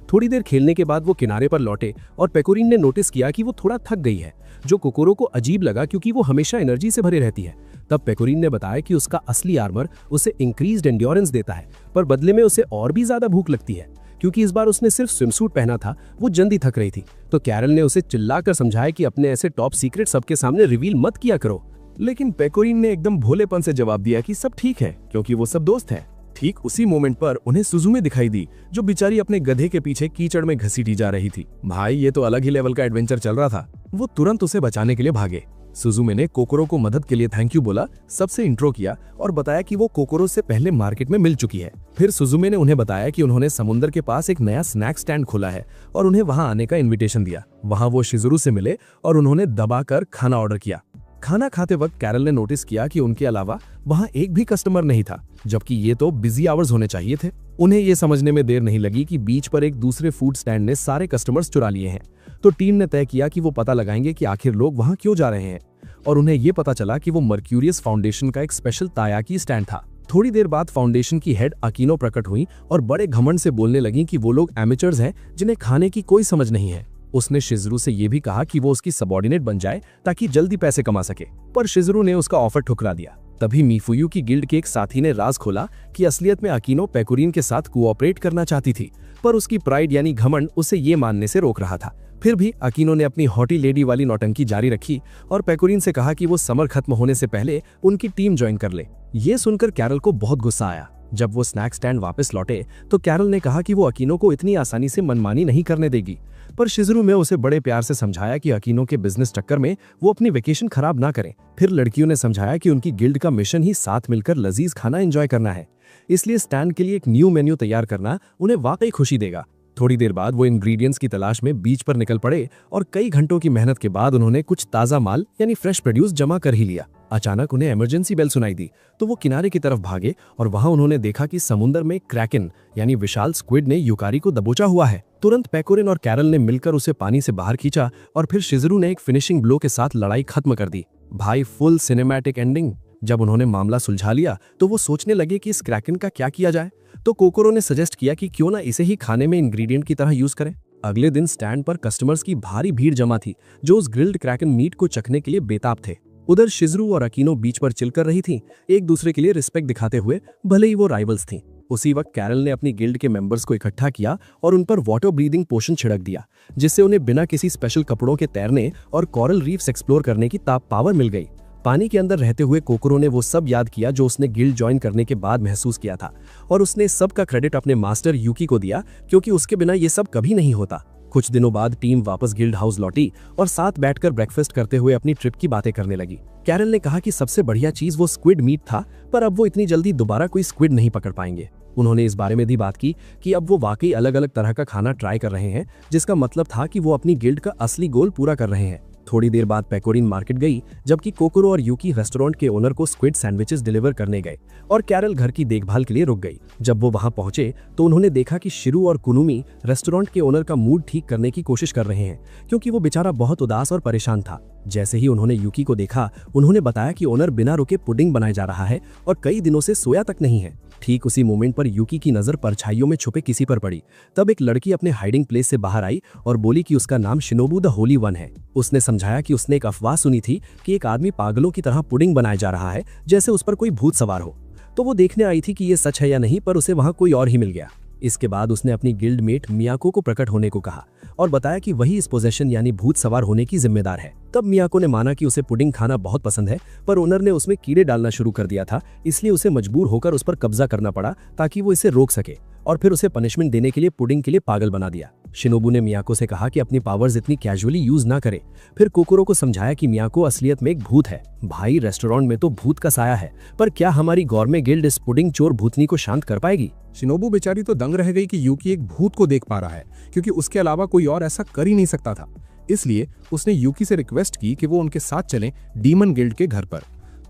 थोड़ी देर खेलने के बाद वो किनारे पर लौटे और पेकोरीन ने नोटिस किया कि वो थोड़ा थक गई है, जो कोकोरो को अजीब लगा क्योंकि वो हमेशा एनर्जी से भरे रहती है। तब पेकोरीन ने बताया कि उसका असली आर्मर उसे इंक्रीज्ड एंड्योरेंस देता है, पर बदले में उसे और भी ज्यादा भूख लगती है। क्योंकि इस बार उसने सिर्फ स्विमसूट पहना था, वो जल्दी थक रही थी। तो कैरल ने उसे चिल्लाकर समझाया कि अपने ऐसे टॉप सीक्रेट सबके सामने रिवील मत किया करो। लेकिन पेकोरीन ने एकदम भोलेपन से जवाब दिया कि सब ठीक है क्योंकि वो सब दोस्त हैं। ठीक उसी मोमेंट पर उन्हें सुजुमे दिखाई दी, जो बेचारी अपने गधे के पीछे कीचड़ में घसीटी जा रही थी। भाई, ये तो अलग ही लेवल का एडवेंचर चल रहा था। वो तुरंत उसे बचाने के लिए भागे। सुजुमे ने कोकोरो को मदद के लिए थैंक यू बोला, सबसे इंट्रो किया और बताया कि वो कोकोरो से पहले मार्केट में मिल चुकी है। फिर सुजुमे ने उन्हें बताया कि उन्होंने समुद्र के पास एक नया स्नैक स्टैंड खोला है और उन्हें वहां आने का इन्विटेशन दिया। वहां वो शिजुरू से मिले और उन्होंने दबाकर खाना ऑर्डर किया। खाना खाते वक्त कैरल ने नोटिस किया कि उनके अलावा वहां एक भी कस्टमर नहीं था, जबकि ये तो बिजी आवर्स होने चाहिए थे। उन्हें ये समझने में देर नहीं लगी कि बीच पर एक दूसरे फूड स्टैंड ने सारे कस्टमर्स चुरा लिए हैं। तो टीम ने तय किया कि वो पता लगाएंगे कि आखिर लोग वहां क्यों जा रहे हैं, और उन्हें ये पता चला कि वो मर्क्यूरियस फाउंडेशन का एक स्पेशल तायाकी स्टैंड था। थोड़ी देर बाद फाउंडेशन की हेड अकीनो प्रकट हुई और बड़े घमंड से बोलने लगी कि वो लोग एमेचर्स हैं जिन्हें खाने की कोई समझ नहीं है। उसने शिजुरू से ये भी कहा कि वो उसकी सबऑर्डिनेट बन जाए ताकि जल्दी पैसे कमा सके, पर शिजुरू ने उसका ऑफर ठुकरा दिया। तभी मीफुयू की गिल्ड के एक साथी ने राज खोला कि असलियत में अकीनो पेकोरीन के साथ कोऑपरेट करना चाहती थी, पर उसकी प्राइड यानी घमंड उसे ये मानने से रोक रहा था। फिर भी अकीनो ने अपनी हॉटी लेडी वाली नौटंकी जारी रखी और पेकोरीन से कहा कि वो समर खत्म होने से पहले उनकी टीम ज्वाइन कर ले। ये सुनकर कैरल को बहुत गुस्सा आया। जब वो स्नैक स्टैंड वापस लौटे तो कैरल ने कहा कि वो अकीनो को इतनी आसानी से मनमानी नहीं करने देगी, पर शिजुरू ने उसे बड़े प्यार से समझाया कि अकीनो के बिजनेस चक्कर में वो अपनी वेकेशन खराब ना करें। फिर लड़कियों ने समझाया कि उनकी गिल्ड का मिशन ही साथ मिलकर लजीज खाना एंजॉय करना है, इसलिए स्टैंड के लिए एक न्यू मेन्यू तैयार करना उन्हें वाकई खुशी देगा। थोड़ी देर बाद वो इंग्रेडिएंट्स की तलाश में बीच पर निकल पड़े और कई घंटों की मेहनत के बाद उन्होंने कुछ ताज़ा माल यानी फ्रेश प्रोड्यूस जमा कर ही लिया। अचानक उन्हें इमरजेंसी बेल सुनाई दी तो वो किनारे की तरफ भागे और वहां उन्होंने देखा कि समुद्र में क्रैकन यानी विशाल स्क्विड ने युकारी को दबोचा हुआ है। तुरंत पेकोरिन और कैरल ने मिलकर उसे पानी से बाहर खींचा और फिर शिज़रू ने एक फिनिशिंग ब्लो के साथ लड़ाई खत्म कर दी। भाई, फुल सिनेमैटिक एंडिंग। जब उन्होंने मामला सुलझा लिया तो वो सोचने लगे कि इस क्रैकन का क्या किया जाए। तो कोकोरो ने सजेस्ट किया कि क्यों ना इसे ही खाने में इंग्रेडिएंट की तरह यूज करें। अगले दिन स्टैंड पर कस्टमर्स की भारी भीड़ जमा थी जो उस ग्रिल्ड क्रैकन मीट को चखने के लिए बेताब थे। उधर शिज़रू और अकीनो बीच पर चिल कर रही थी, एक दूसरे के लिए रिस्पेक्ट दिखाते हुए, भले ही वो राइवल्स थीं। उसी वक्त कैरल ने अपनी गिल्ड के मेंबर्स को इकट्ठा किया और उन पर वाटर ब्रीदिंग पोशन छिड़क दिया, जिससे उन्हें बिना किसी स्पेशल कपड़ों के तैरने और कोरल रीफ्स एक्सप्लोर करने की पावर मिल गई। पानी के अंदर रहते हुए कोकोरो ने वो सब याद किया जो उसने गिल्ड ज्वाइन करने के बाद महसूस किया था, और उसने सब का क्रेडिट अपने मास्टर यूकी को दिया, क्योंकि उसके बिना ये सब कभी नहीं होता। कुछ दिनों बाद टीम वापस गिल्ड हाउस लौटी और साथ बैठकर ब्रेकफास्ट करते हुए अपनी ट्रिप की बातें करने लगी। कैरल ने कहा कि सबसे बढ़िया चीज वो स्क्विड मीट था, पर अब वो इतनी जल्दी दोबारा कोई स्क्विड नहीं पकड़ पाएंगे। उन्होंने इस बारे में भी बात की कि अब वो वाकई अलग अलग तरह का खाना ट्राई कर रहे हैं, जिसका मतलब था कि वो अपनी गिल्ड का असली गोल पूरा कर रहे हैं। थोड़ी देर बाद पेकोरिन मार्केट गई, जबकि कोकोरो और यूकी रेस्टोरेंट के ओनर को स्क्विड सैंडविचेस डिलीवर करने गए और कैरल घर की देखभाल के लिए रुक गई। जब वो वहां पहुंचे तो उन्होंने देखा कि शिरू और कुनुमी रेस्टोरेंट के ओनर का मूड ठीक करने की कोशिश कर रहे हैं, क्योंकि वो बेचारा बहुत उदास और परेशान था। जैसे ही उन्होंने यूकी को देखा, उन्होंने बताया कि ओनर बिना रुके पुडिंग बनाए जा रहा है और कई दिनों से सोया तक नहीं है। ठीक उसी मोमेंट पर यूकी की नजर परछाइयों में छुपे किसी पर पड़ी। तब एक लड़की अपने हाइडिंग प्लेस से बाहर आई और बोली कि उसका नाम शिनोबू द होली वन है। उसने समझाया कि उसने एक अफवाह सुनी थी कि एक आदमी पागलों की तरह पुडिंग बनाया जा रहा है, जैसे उस पर कोई भूत सवार हो। तो वो देखने आई थी कि ये सच है या नहीं, पर उसे वहां कोई और ही मिल गया। इसके बाद उसने अपनी गिल्ड मेट मियाको को प्रकट होने को कहा और बताया कि वही इस पोजेशन यानी भूत सवार होने की जिम्मेदार है। तब मियाको ने माना कि उसे पुडिंग खाना बहुत पसंद है, पर ओनर ने उसमें कीड़े डालना शुरू कर दिया था, इसलिए उसे मजबूर होकर उस पर कब्जा करना पड़ा ताकि वो इसे रोक सके, और फिर उसे पनिशमेंट देने के लिए पुडिंग के लिए पागल बना दिया। शिनोबू ने मियाको से कहा कि अपनी पावर्स इतनी कैजुअली यूज ना करे। फिर कोकोरो को समझाया कि मियाको असलियत में एक भूत है। भाई, रेस्टोरेंट में तो भूत का साया है, पर क्या हमारी गौरमे गिल्ड इस पुडिंग चोर भूतनी को शांत कर पाएगी? शिनोबू बेचारी तो दंग रह गई कि यूकी एक भूत को देख पा रहा है, क्योंकि उसके अलावा कोई और ऐसा कर ही नहीं सकता था। इसलिए उसने यूकी से रिक्वेस्ट की कि वो उनके साथ चलें डीमन गिल्ड के घर पर।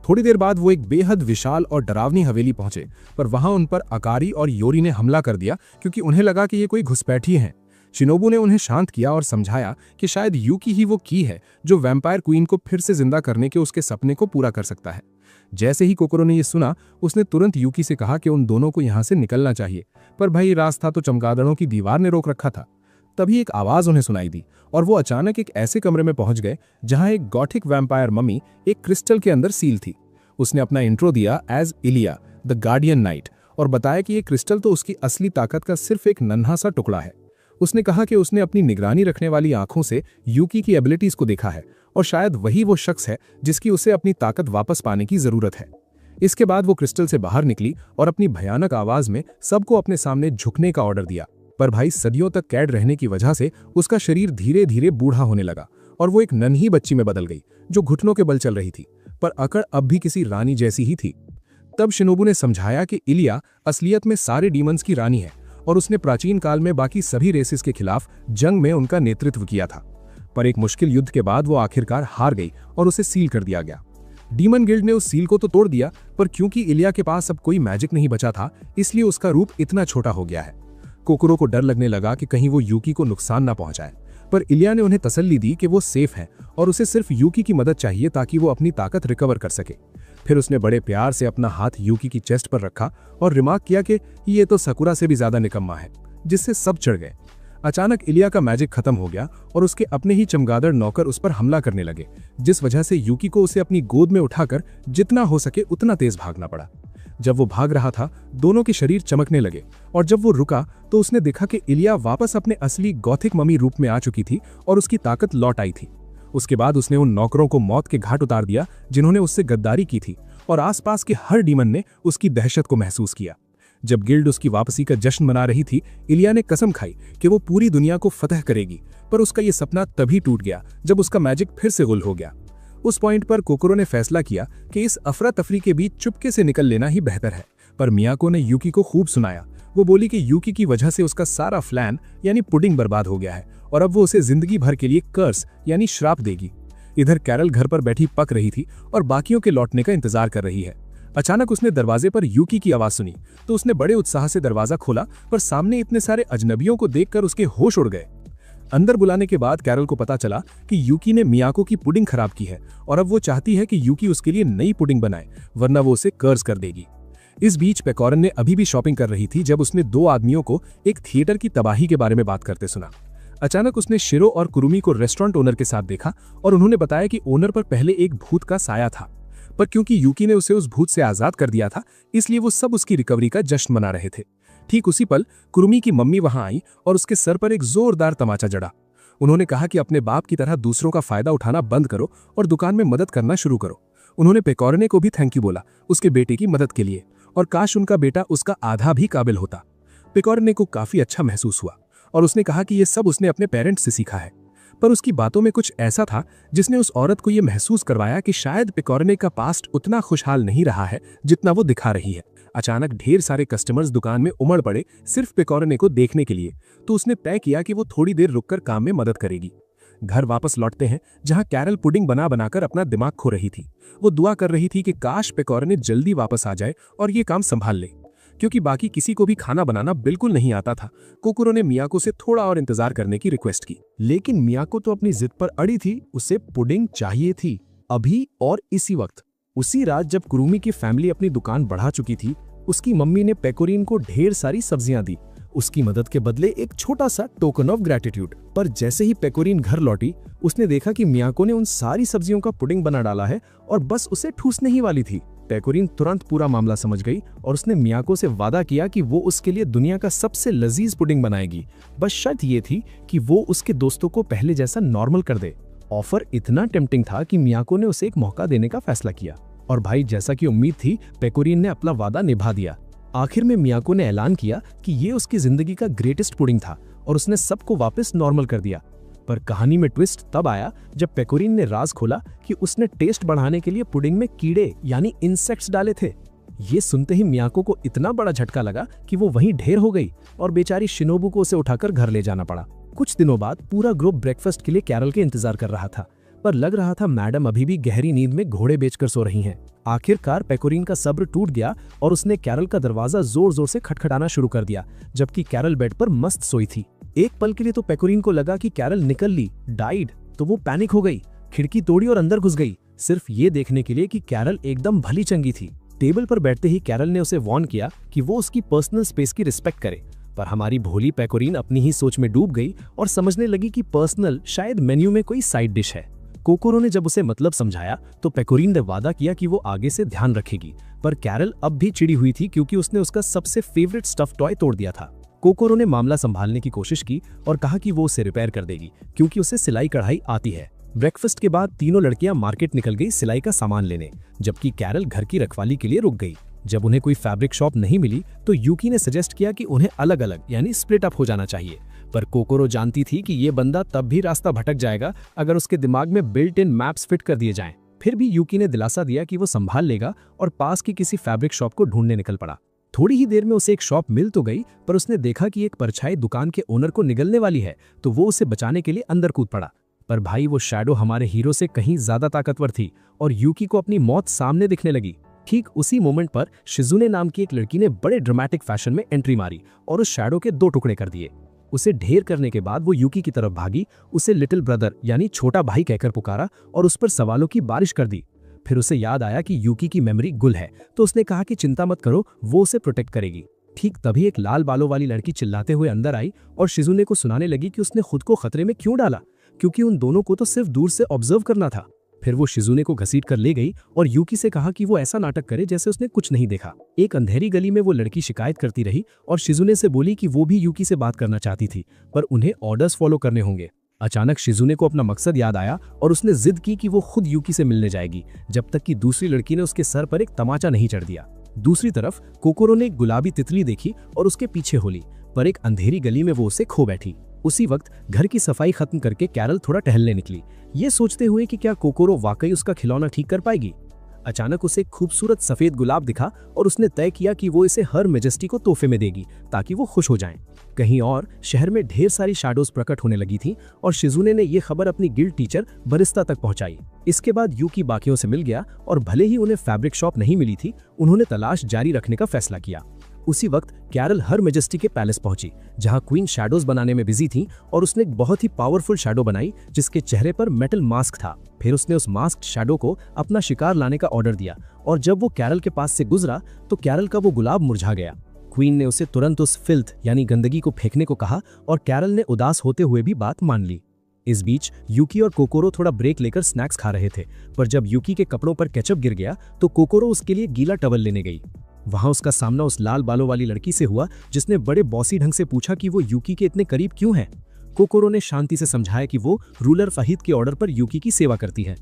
थोड़ी देर बाद वो एक बेहद विशाल और डरावनी हवेली पहुंचे, पर वहां उन पर अकारी और योरी ने हमला कर दिया, क्योंकि उन्हें लगा कि ये कोई घुसपैठी हैं। शिनोबू ने उन्हें शांत किया और समझाया कि शायद यूकी ही वो की है जो वैम्पायर क्वीन को फिर से जिंदा करने के उसके सपने को पूरा कर सकता है। जैसे ही कोकोरो ने ये सुना, उसने तुरंत यूकी से कहा कि उन दोनों को यहाँ से निकलना चाहिए, पर भाई रास्ता तो चमगादड़ों की दीवार ने रोक रखा था। तभी एक आवाज उन्हें सुनाई दी और वो अचानक एक ऐसे कमरे में पहुंच गए जहां एक गॉथिक वैम्पायर मम्मी एक क्रिस्टल के अंदर सील थी। उसने अपना इंट्रो दिया as Iliya the guardian night और बताया कि ये क्रिस्टल तो उसकी असली ताकत का सिर्फ एक नन्हा सा टुकड़ा है। उसने कहा कि उसने अपनी निगरानी रखने वाली आंखों से यूकी की एबिलिटीज को देखा है और शायद वही वो शख्स है जिसकी उसे अपनी ताकत वापस पाने की जरूरत है। इसके बाद वो क्रिस्टल से बाहर निकली और अपनी भयानक आवाज में सबको अपने सामने झुकने का ऑर्डर दिया। पर भाई, सदियों तक कैद रहने की वजह से उसका शरीर धीरे धीरे बूढ़ा होने लगा और वो एक नन्ही बच्ची में बदल गई जो घुटनों के बल चल रही थी, पर अकड़ अब भी किसी रानी जैसी ही थी। तब शिनोबू ने समझाया कि इलिया असलियत में सारे डीमंस की रानी है और उसने प्राचीन काल में बाकी सभी रेसेस के खिलाफ जंग में उनका नेतृत्व किया था। पर एक मुश्किल युद्ध के बाद वो आखिरकार हार गई और उसे सील कर दिया गया। डीमन गिल्ड ने उस सील को तो तोड़ दिया, पर क्योंकि इलिया के पास अब कोई मैजिक नहीं बचा था, इसलिए उसका रूप इतना छोटा हो गया है। कोकोरो को डर लगने लगा कि कहीं वो यूकी को नुकसान ना पहुंचाए, पर इलिया ने उन्हें तसल्ली दी कि वो सेफ है और उसे सिर्फ यूकी की मदद चाहिए ताकि वो अपनी ताकत रिकवर कर सके। फिर उसने बड़े प्यार से अपना हाथ यूकी की चेस्ट पर रखा और रिमार्क किया कि ये तो सकुरा से भी ज्यादा निकम्मा है, जिससे सब चढ़ गए। अचानक इलिया का मैजिक खत्म हो गया और उसके अपने ही चमगादड़ नौकर उस पर हमला करने लगे, जिस वजह से यूकी को उसे अपनी गोद में उठाकर जितना हो सके उतना तेज भागना पड़ा। जब वो भाग रहा था, दोनों के शरीर चमकने लगे और जब वो रुका तो उसने देखा कि इलिया वापस अपने असली गॉथिक मम्मी रूप में आ चुकी थी और उसकी ताकत लौट आई थी। उसके बाद उसने उन नौकरों को मौत के घाट उतार दिया जिन्होंने उससे गद्दारी की थी, और आसपास के हर डीमन ने उसकी दहशत को महसूस किया। जब गिल्ड उसकी वापसी का जश्न मना रही थी, इलिया ने कसम खाई कि वो पूरी दुनिया को फतह करेगी, पर उसका ये सपना तभी टूट गया जब उसका मैजिक फिर से गुल हो गया। उस पॉइंट पर कोकोरो ने फैसला किया कि इस अफरा तफरी के बीच चुपके से निकल लेना ही बेहतर है, पर मियाको ने यूकी को खूब सुनाया। वो बोली कि यूकी की वजह से उसका सारा प्लान यानी पुडिंग बर्बाद हो गया है और अब वो उसे जिंदगी भर के लिए कर्स यानी श्राप देगी। इधर कैरल घर पर बैठी पक रही थी और बाकियों के लौटने का इंतजार कर रही है। अचानक उसने दरवाजे पर यूकी की आवाज सुनी तो उसने बड़े उत्साह से दरवाजा खोला, पर सामने इतने सारे अजनबियों को देखकर उसके होश उड़ गए। अंदर बुलाने के बाद कैरल को पता चला कि यूकी ने मियाको की पुडिंग खराब की है और अब वो चाहती है कि यूकी उसके लिए नई पुडिंग बनाए, वरना वो उसे कर्ज कर देगी। इस बीच पेकोरन ने अभी भी शॉपिंग कर रही थी जब उसने दो आदमियों को एक थिएटर की तबाही के बारे में बात करते सुना। अचानक उसने शिरो और कुरुमी को रेस्टोरेंट ओनर के साथ देखा और उन्होंने बताया कि ओनर पर पहले एक भूत का साया था, पर क्योंकि यूकी ने उसे उस भूत से आजाद कर दिया था इसलिए वो सब उसकी रिकवरी का जश्न मना रहे थे। ठीक उसी पल कुरुमी की मम्मी वहां आई और उसके सर पर एक जोरदार तमाचा जड़ा। उन्होंने कहा कि अपने बाप की तरह दूसरों का फायदा उठाना बंद करो और दुकान में मदद करना शुरू करो। उन्होंने पेकोरने को भी थैंक यू बोला उसके बेटे की मदद के लिए, और काश उनका बेटा उसका आधा भी काबिल होता। पेकोरने को काफी अच्छा महसूस हुआ और उसने कहा कि ये सब उसने अपने पेरेंट्स से सीखा है, पर उसकी बातों में कुछ ऐसा था जिसने उस औरत को यह महसूस करवाया कि शायद पेकोरने का पास्ट उतना खुशहाल नहीं रहा है जितना वो दिखा रही है। अचानक ढेर सारे कस्टमर्स दुकान में उमड़ पड़े सिर्फ पेकोरने को देखने के लिए, तो उसने तय किया कि वो थोड़ी देर रुककर काम में मदद करेगी। घर वापस लौटते हैं जहां कैरल पुडिंग बना बनाकर अपना दिमाग खो रही थी। वो दुआ कर रही थी कि काश पेकोरने जल्दी वापस आ जाए और ये काम संभाल ले, क्योंकि बाकी किसी को भी खाना बनाना बिल्कुल नहीं आता था। कोकोरो ने मियाको से थोड़ा और इंतजार करने की रिक्वेस्ट की, लेकिन मियाको तो अपनी जिद पर अड़ी थी। उसे पुडिंग चाहिए थी, अभी और इसी वक्त। उसी रात जब कुरुमी की फैमिली अपनी दुकान बढ़ा चुकी थी, उसकी मम्मी ने पेकोरिन को ढेर सारी सब्जियां दी, उसकी मदद के बदले एक छोटा सा टोकन ऑफ ग्रेटिट्यूड। पर जैसे ही पेकोरिन घर लौटी उसने देखा कि मियाको ने उन सारी सब्जियों का पुडिंग बना डाला है और बस उसे ठूसने ही वाली थी। पेकोरिन तुरंत पूरा मामला समझ गई और उसने मियाको से वादा किया कि वो उसके लिए दुनिया का सबसे लजीज पुडिंग बनाएगी। बस शर्त ये थी कि वो उसके दोस्तों को पहले जैसा नॉर्मल कर दे। ऑफर इतना टेम्पटिंग था कि मियाको ने उसे एक मौका देने का फैसला किया, और भाई जैसा कि उम्मीद थी पेकोरिन ने अपना वादा निभा दिया। आखिर में मियाको ने ऐलान किया कि ये उसकी जिंदगी का ग्रेटेस्ट पुडिंग था और उसने सबको वापस नॉर्मल कर दिया। पर कहानी में ट्विस्ट तब आया जब पेकोरिन ने राज खोला कि उसने टेस्ट बढ़ाने के लिए पुडिंग में कीड़े यानी इंसेक्ट्स डाले थे। ये सुनते ही मियाको को इतना बड़ा झटका लगा कि वो वहीं ढेर हो गई और बेचारी शिनोबू को उसे उठाकर घर ले जाना पड़ा। कुछ दिनों बाद पूरा ग्रुप ब्रेकफास्ट के लिए कैरल के इंतजार कर रहा था, पर लग रहा था मैडम अभी भी गहरी नींद में घोड़े बेचकर सो रही हैं। आखिरकार पेकोरिन का सब्र टूट गया और उसने कैरल का दरवाजा जोर जोर से खटखटाना शुरू कर दिया, जबकि कैरल बेड पर मस्त सोई थी। एक पल के लिए तो पेकोरिन को लगा कि कैरल निकल ली, डाइड, तो वो पैनिक हो गई, खिड़की तोड़ी और अंदर घुस गई, सिर्फ ये देखने के लिए कि कैरल एकदम भली चंगी थी। टेबल पर बैठते ही कैरल ने उसे वार्न किया कि वो उसकी पर्सनल स्पेस की रिस्पेक्ट करे, पर हमारी भोली पेकोरिन अपनी ही सोच में डूब गई और समझने लगी कि पर्सनल शायद मेन्यू में कोई साइड डिश है। कोकोरो ने जब उसे मतलब समझाया तो पेकोरिन ने वादा किया कि वो आगे से ध्यान रखेगी, पर कैरल अब भी चिड़ी हुई थी क्योंकि उसने उसका सबसे फेवरेट स्टफ टॉय तोड़ दिया था। कोकोरो ने मामला संभालने की कोशिश की और कहा कि वो उसे रिपेयर कर देगी क्योंकि उसे सिलाई कढ़ाई आती है। ब्रेकफास्ट के बाद तीनों लड़कियां मार्केट निकल गई सिलाई का सामान लेने, जबकि कैरल घर की रखवाली के लिए रुक गई। जब उन्हें कोई फैब्रिक शॉप नहीं मिली तो यूकी ने सजेस्ट किया कि उन्हें अलग अलग यानी स्प्लिट अप हो जाना चाहिए, पर कोकोरो जानती थी कि ये बंदा तब भी रास्ता भटक जाएगा अगर उसके दिमाग में बिल्ट इन मैप्स फिट कर दिए जाएं। फिर भी यूकी ने दिलासा दिया कि वो संभाल लेगा और पास की किसी फैब्रिक शॉप को ढूंढने निकल पड़ा। थोड़ी ही देर में उसे एक शॉप मिल तो गई, पर उसने देखा कि एक परछाई दुकान के ओनर को निगलने वाली है, तो वो उसे बचाने के लिए अंदर कूद पड़ा। पर भाई वो शैडो हमारे हीरो से कहीं ज्यादा ताकतवर थी और यूकी को अपनी मौत सामने दिखने लगी। ठीक उसी मोमेंट पर शिजुने नाम की एक लड़की ने बड़े ड्रामेटिक फैशन में एंट्री मारी और उस शैडो के 2 टुकड़े कर दिए। उसे ढेर करने के बाद वो यूकी की तरफ भागी, उसे लिटिल ब्रदर यानी छोटा भाई कहकर पुकारा और उस पर सवालों की बारिश कर दी। फिर उसे याद आया कि यूकी की मेमोरी गुल है, तो उसने कहा कि चिंता मत करो, वो उसे प्रोटेक्ट करेगी। ठीक तभी एक लाल बालों वाली लड़की चिल्लाते हुए अंदर आई और शिजुने को सुनाने लगी कि उसने खुद को खतरे में क्यों डाला, क्योंकि उन दोनों को तो सिर्फ दूर से ऑब्जर्व करना था। फिर वो शिजुने को घसीट कर ले गई और यूकी से कहा कि वो ऐसा नाटक करे जैसे उसने कुछ नहीं देखा। एक अंधेरी गली में वो लड़की शिकायत करती रही और शिजुने से बोली कि वो भी यूकी से बात करना चाहती थी, पर उन्हें ऑर्डर्स फॉलो करने होंगे। अचानक शिजुने को अपना मकसद याद आया और उसने जिद की कि वो खुद यूकी से मिलने जाएगी, जब तक कि दूसरी लड़की ने उसके सर पर एक तमाचा नहीं चढ़ दिया। दूसरी तरफ कोकोरो ने एक गुलाबी तितली देखी और उसके पीछे हो ली, पर एक अंधेरी गली में वो उसे खो बैठी। उसी वक्त घर की सफाई खत्म करके कैरल थोड़ा टहलने निकली, ये सोचते हुए कि क्या कोकोरो वाकई उसका खिलौना ठीक कर पाएगी। अचानक उसे एक खूबसूरत सफेद गुलाब दिखा और उसने तय किया कि वो इसे हर मेजेस्टी को तोहफे में देगी ताकि वो खुश हो जाएं। कहीं और शहर में ढेर सारी शैडोज प्रकट होने लगी थी और शिजुने ने ये खबर अपनी गिल्ड टीचर बरिस्ता तक पहुंचाई। इसके बाद यूकी बाकियों से मिल गया और भले ही उन्हें फैब्रिक शॉप नहीं मिली थी, उन्होंने तलाश जारी रखने का फैसला किया। उसी वक्त कैरल हर मेजेस्टी के पैलेस पहुंची जहां क्वीन शैडोज बनाने में बिजी थी और उसने एक बहुत ही पावरफुल शैडो बनाई जिसके चेहरे पर मेटल मास्क था। फिर उसने उस मास्क्ड शैडो को अपना शिकार लाने का ऑर्डर दिया और जब वो कैरल के पास से गुजरा तो कैरल का वो गुलाब मुरझा गया। क्वीन ने उसे तुरंत उस फिल्थ यानी गंदगी को फेंकने को कहा और कैरल ने उदास होते हुए भी बात मान ली। इस बीच यूकी और कोकोरो थोड़ा ब्रेक लेकर स्नैक्स खा रहे थे, पर जब यूकी के कपड़ों पर केचप गिर गया तो कोकोरो उसके लिए गीला टवल लेने गई। वहां उसका सामना उस लाल बालों वाली लड़की से हुआ जिसने बड़े बॉसी ढंग से पूछा कि वो यूकी के इतने करीब क्यों है। कोकोरो ने शांति से समझाया कि वो रूलर फहीद के ऑर्डर पर यूकी की सेवा करती है।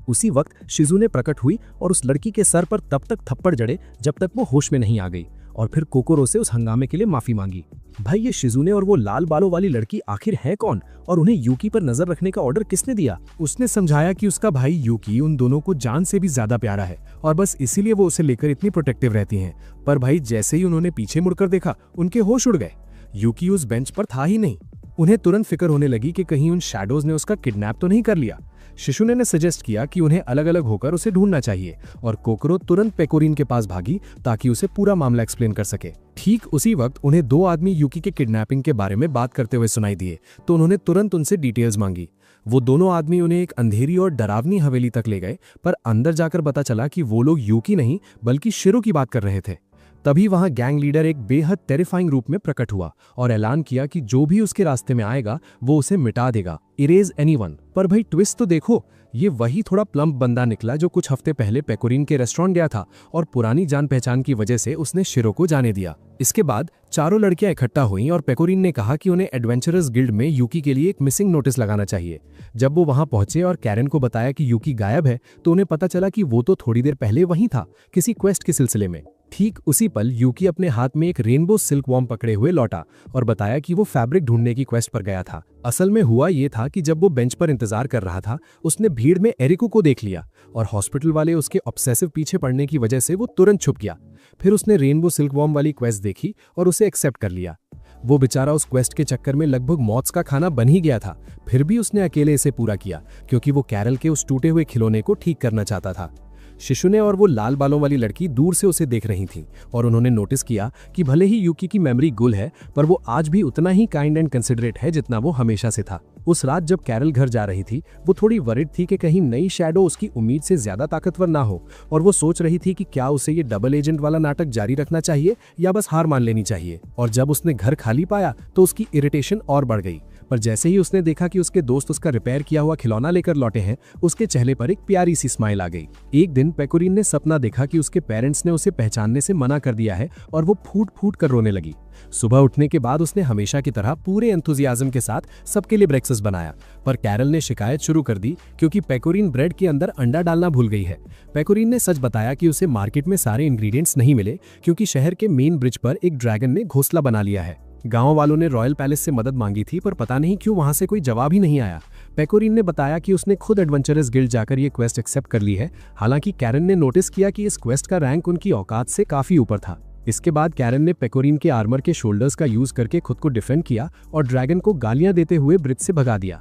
उसी वक्त शिजुने प्रकट हुई और उस लड़की के सर पर तब तक थप्पड़ जड़े जब तक वो होश में नहीं आ गई और फिर कोकोरो से उस हंगामे के लिए माफी मांगी। भाई, ये शिजुने और वो लाल बालों वाली लड़की आखिर है कौन और उन्हें यूकी पर नजर रखने का ऑर्डर किसने दिया? उसने समझाया कि उसका भाई यूकी उन दोनों को जान से भी ज्यादा प्यारा है और बस इसीलिए वो उसे लेकर इतनी प्रोटेक्टिव रहती हैं। पर भाई, जैसे ही उन्होंने पीछे मुड़कर देखा उनके होश उड़ गए। यूकी उस बेंच पर था ही नहीं। उन्हें तुरंत फिक्र होने लगी कि कहीं उन शैडोज ने उसका किडनैप तो नहीं कर लिया। शिशुने ने सजेस्ट किया कि उन्हें अलग अलग होकर उसे ढूंढना चाहिए और कोकरो तुरंत पेकोरिन के पास भागी ताकि उसे पूरा मामला एक्सप्लेन कर सके। ठीक उसी वक्त उन्हें दो आदमी यूकी के किडनैपिंग के बारे में बात करते हुए सुनाई दिए तो उन्होंने तुरंत उनसे डिटेल्स मांगी। वो दोनों आदमी उन्हें एक अंधेरी और डरावनी हवेली तक ले गए, पर अंदर जाकर पता चला कि वो लोग यूकी नहीं बल्कि शिरो की बात कर रहे थे। तभी वहां गैंग लीडर एक बेहद टेरिफाइंग रूप में प्रकट हुआ और ऐलान किया कि जो भी उसके रास्ते में आएगा वो उसे मिटा देगा, इरेज एनीवन। पर भाई, ट्विस्ट तो देखो, ये वही थोड़ा प्लम्प बंदा निकला जो कुछ हफ्ते पहले पेकोरिन के रेस्टोरेंट गया था और पुरानी जान पहचान की वजह से उसने शिरो को जाने दिया। इसके बाद चारों लड़कियां इकट्ठा हुईं और पेकोरिन ने कहा कि उन्हें एडवेंचरस गिल्ड में यूकी के लिए एक मिसिंग नोटिस लगाना चाहिए। जब वो वहां पहुंचे और कैरन को बताया कि यूकी गायब है तो उन्हें पता चला कि वो तो थोड़ी देर पहले वहीं था, किसी क्वेस्ट के सिलसिले में। ठीक उसी पल यूकी अपने हाथ में एक रेनबो सिल्क वॉर्म पकड़े हुए लौटा और बताया कि वो फैब्रिक ढूंढने की क्वेस्ट पर गया था। असल में हुआ ये था कि जब वो बेंच पर इंतजार कर रहा था उसने भीड़ में एरिको को देख लिया और हॉस्पिटल वाले उसके ऑब्सेसिव पीछे पड़ने की वजह से वो तुरंत छुप गया। फिर उसने रेनबो सिल्क वॉर्म वाली क्वेस्ट देखी और उसे एक्सेप्ट कर लिया। वो बेचारा उस क्वेस्ट के चक्कर में लगभग मौत का खाना बन ही गया था, फिर भी उसने अकेले इसे पूरा किया क्योंकि वो कैरल के उस टूटे हुए खिलौने को ठीक करना चाहता था। शिशुने और वो लाल बालों वाली लड़की दूर से उसे देख रही थी और उन्होंने नोटिस किया कि भले ही यूकी की मेमोरी गुल है पर वो आज भी उतना ही काइंड एंड कंसिडरेट है जितना वो हमेशा से था। उस रात जब कैरल घर जा रही थी वो थोड़ी वरिड थी कि कहीं नई शैडो उसकी उम्मीद से ज्यादा ताकतवर ना हो और वो सोच रही थी कि क्या उसे ये डबल एजेंट वाला नाटक जारी रखना चाहिए या बस हार मान लेनी चाहिए। और जब उसने घर खाली पाया तो उसकी इरिटेशन और बढ़ गई, पर जैसे ही उसने देखा कि उसके दोस्त उसका रिपेयर किया हुआ खिलौना लेकर लौटे हैं उसके चेहरे पर एक प्यारी सी स्माइल आ गई। एक दिन पेकोरिन ने सपना देखा कि उसके पेरेंट्स ने उसे पहचानने से मना कर दिया है और वो फूट फूट कर रोने लगी। सुबह उठने के बाद उसने हमेशा की तरह पूरे एंथुजियाज्म के साथ सबके लिए ब्रेकफास्ट बनाया, पर कैरल ने शिकायत शुरू कर दी क्योंकि पेकोरिन ब्रेड के अंदर अंडा डालना भूल गई है। पेकोरिन ने सच बताया कि उसे मार्केट में सारे इंग्रेडिएंट्स नहीं मिले क्योंकि शहर के मेन ब्रिज पर एक ड्रैगन ने घोंसला बना लिया है। गांव वालों ने रॉयल पैलेस से मदद मांगी थी पर पता नहीं क्यों वहां से कोई जवाब ही नहीं आया। पेकोरिन ने बताया कि उसने खुद एडवेंचरस गिल्ड जाकर ये क्वेस्ट एक्सेप्ट कर ली है। हालांकि कैरन ने नोटिस किया कि इस क्वेस्ट का रैंक उनकी औकात से काफी ऊपर था। इसके बाद कैरन ने पेकोरिन के आर्मर के शोल्डर्स का यूज करके खुद को डिफेंड किया और ड्रैगन को गालियां देते हुए ब्रिज से भगा दिया।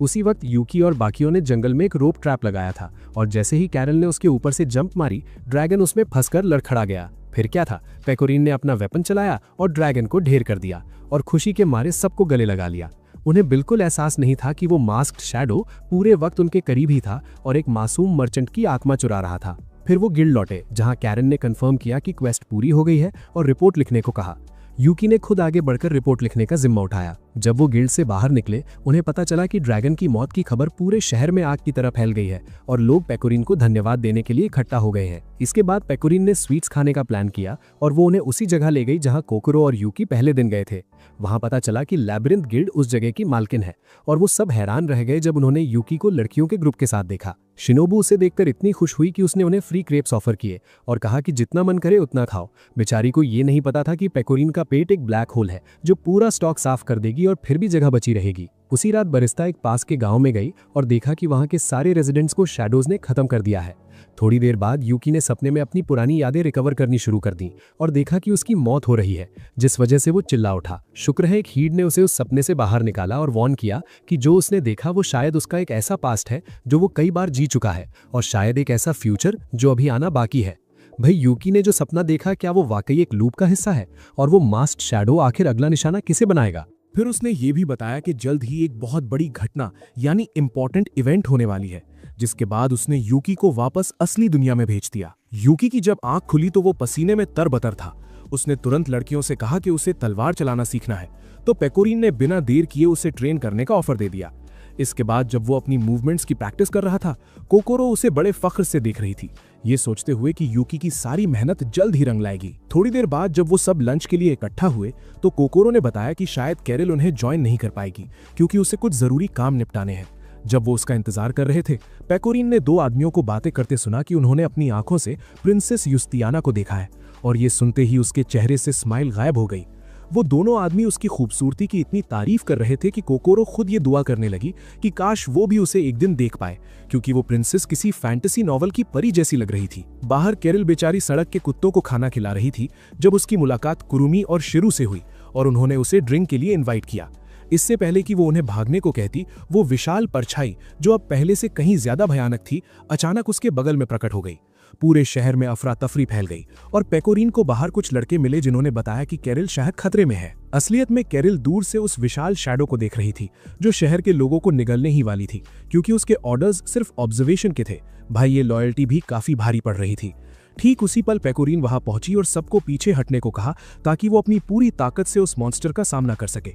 उसी वक्त यूकी और बाकियों ने जंगल में एक रोप ट्रैप लगाया था और जैसे ही कैरल ने उसके ऊपर से जंप मारी ड्रैगन उसमें फंसकर लड़खड़ा गया। फिर क्या था, पेकोरिन ने अपना वेपन चलाया और ड्रैगन को ढेर कर दिया और खुशी के मारे सबको गले लगा लिया। उन्हें बिल्कुल एहसास नहीं था कि वो मास्क्ड शैडो पूरे वक्त उनके करीब ही था और एक मासूम मर्चेंट की आत्मा चुरा रहा था। फिर वो गिल्ड लौटे जहां कैरन ने कंफर्म किया कि क्वेस्ट पूरी हो गई है और रिपोर्ट लिखने को कहा। यूकी ने खुद आगे बढ़कर रिपोर्ट लिखने का जिम्मा उठाया। जब वो गिल्ड से बाहर निकले उन्हें पता चला कि ड्रैगन की मौत की खबर पूरे शहर में आग की तरह फैल गई है और लोग पेकोरिन को धन्यवाद देने के लिए इकट्ठा हो गए हैं। इसके बाद पेकोरिन ने स्वीट्स खाने का प्लान किया और वो उन्हें उसी जगह ले गई जहां कोकोरो और यूकी पहले दिन गए थे। वहां पता चला कि लैबिरिंथ गिल्ड उस जगह की मालकिन है और वो सब हैरान रह गए जब उन्होंने यूकी को लड़कियों के ग्रुप के साथ देखा। शिनोबू उसे देखकर इतनी खुश हुई कि उसने उन्हें फ्री क्रेप्स ऑफर किए और कहा कि जितना मन करे उतना खाओ। बेचारी को ये नहीं पता था कि पेकोरिन का पेट एक ब्लैक होल है जो पूरा स्टॉक साफ कर देगी जाएगी और फिर भी जगह बची रहेगी। उसी रात बरिस्ता एक पास के गांव में गई और देखा कि वहां के सारे रेजिडेंट्स को शैडोज ने खत्म कर दिया है। थोड़ी देर बाद यूकी ने सपने में अपनी पुरानी यादें रिकवर करनी शुरू कर दी और देखा कि उसकी मौत हो रही है, जिस वजह से वो चिल्ला उठा। शुक्र है एक हीड ने उसे उस सपने से बाहर निकाला और वार्न किया कि जो उसने देखा वो शायद उसका एक ऐसा पास्ट है जो वो कई बार जी चुका है और शायद एक ऐसा फ्यूचर जो अभी आना बाकी है। भाई यूकी ने जो सपना देखा, क्या वो वाकई एक लूप का हिस्सा है? और वो मास्क्ड शैडो आखिर अगला निशाना किसे बनाएगा? फिर उसने ये भी बताया कि जल्द ही एक बहुत बड़ी घटना यानी इंपॉर्टेंट इवेंट होने वाली है, जिसके बाद उसने यूकी को वापस असली दुनिया में भेज दिया। यूकी की जब आंख खुली तो वो पसीने में तरबतर था। उसने तुरंत लड़कियों से कहा कि उसे तलवार चलाना सीखना है, तो पेकोरिन ने बिना देर किए उसे ट्रेन करने का ऑफर दे दिया। इसके बाद जब वो अपनी मूवमेंट्स की प्रैक्टिस कर रहा था, कोकोरो उसे बड़े फख्र से देख रही थी, ये सोचते हुए कि यूकी की सारी मेहनत जल्द ही रंग लाएगी। थोड़ी देर बाद जब वो सब लंच के लिए इकट्ठा हुए तो कोकोरो ने बताया कि शायद कैरल उन्हें ज्वाइन नहीं कर पाएगी क्योंकि उसे कुछ जरूरी काम निपटाने हैं। जब वो उसका इंतजार कर रहे थे, पेकोरिन ने दो आदमियों को बातें करते सुना कि उन्होंने अपनी आंखों से प्रिंसेस युस्तियाना को देखा है, और ये सुनते ही उसके चेहरे से स्माइल गायब हो गई। वो दोनों आदमी उसकी खूबसूरती की इतनी तारीफ कर रहे थे कि कोकोरो खुद ये दुआ करने लगी कि काश वो भी उसे एक दिन देख पाए, क्योंकि वो प्रिंसेस किसी फैंटेसी नॉवल की परी जैसी लग रही थी। बाहर कैरल बेचारी सड़क के कुत्तों को खाना खिला रही थी जब उसकी मुलाकात कुरुमी और शिरू से हुई और उन्होंने उसे ड्रिंक के लिए इन्वाइट किया। इससे पहले कि वो उन्हें भागने को कहती, वो विशाल परछाई जो अब पहले से कहीं ज्यादा भयानक थी, अचानक उसके बगल में प्रकट हो गई। पूरे शहर में अफरा तफरी फैल गई और पेकोरिन को बाहर कुछ लड़के मिले जिन्होंने बताया कि कैरल शायद खतरे में है। असलियत में कैरल दूर से उस विशाल शैडो को देख रही थी जो शहर के लोगों को निगलने ही वाली थी, क्योंकि उसके ऑर्डर्स सिर्फ ऑब्जर्वेशन के थे। भाई ये लॉयल्टी भी काफी भारी पड़ रही थी। ठीक उसी पल पेकोरिन वहां पहुंची और सबको पीछे हटने को कहा ताकि वो अपनी पूरी ताकत से उस मॉन्स्टर का सामना कर सके।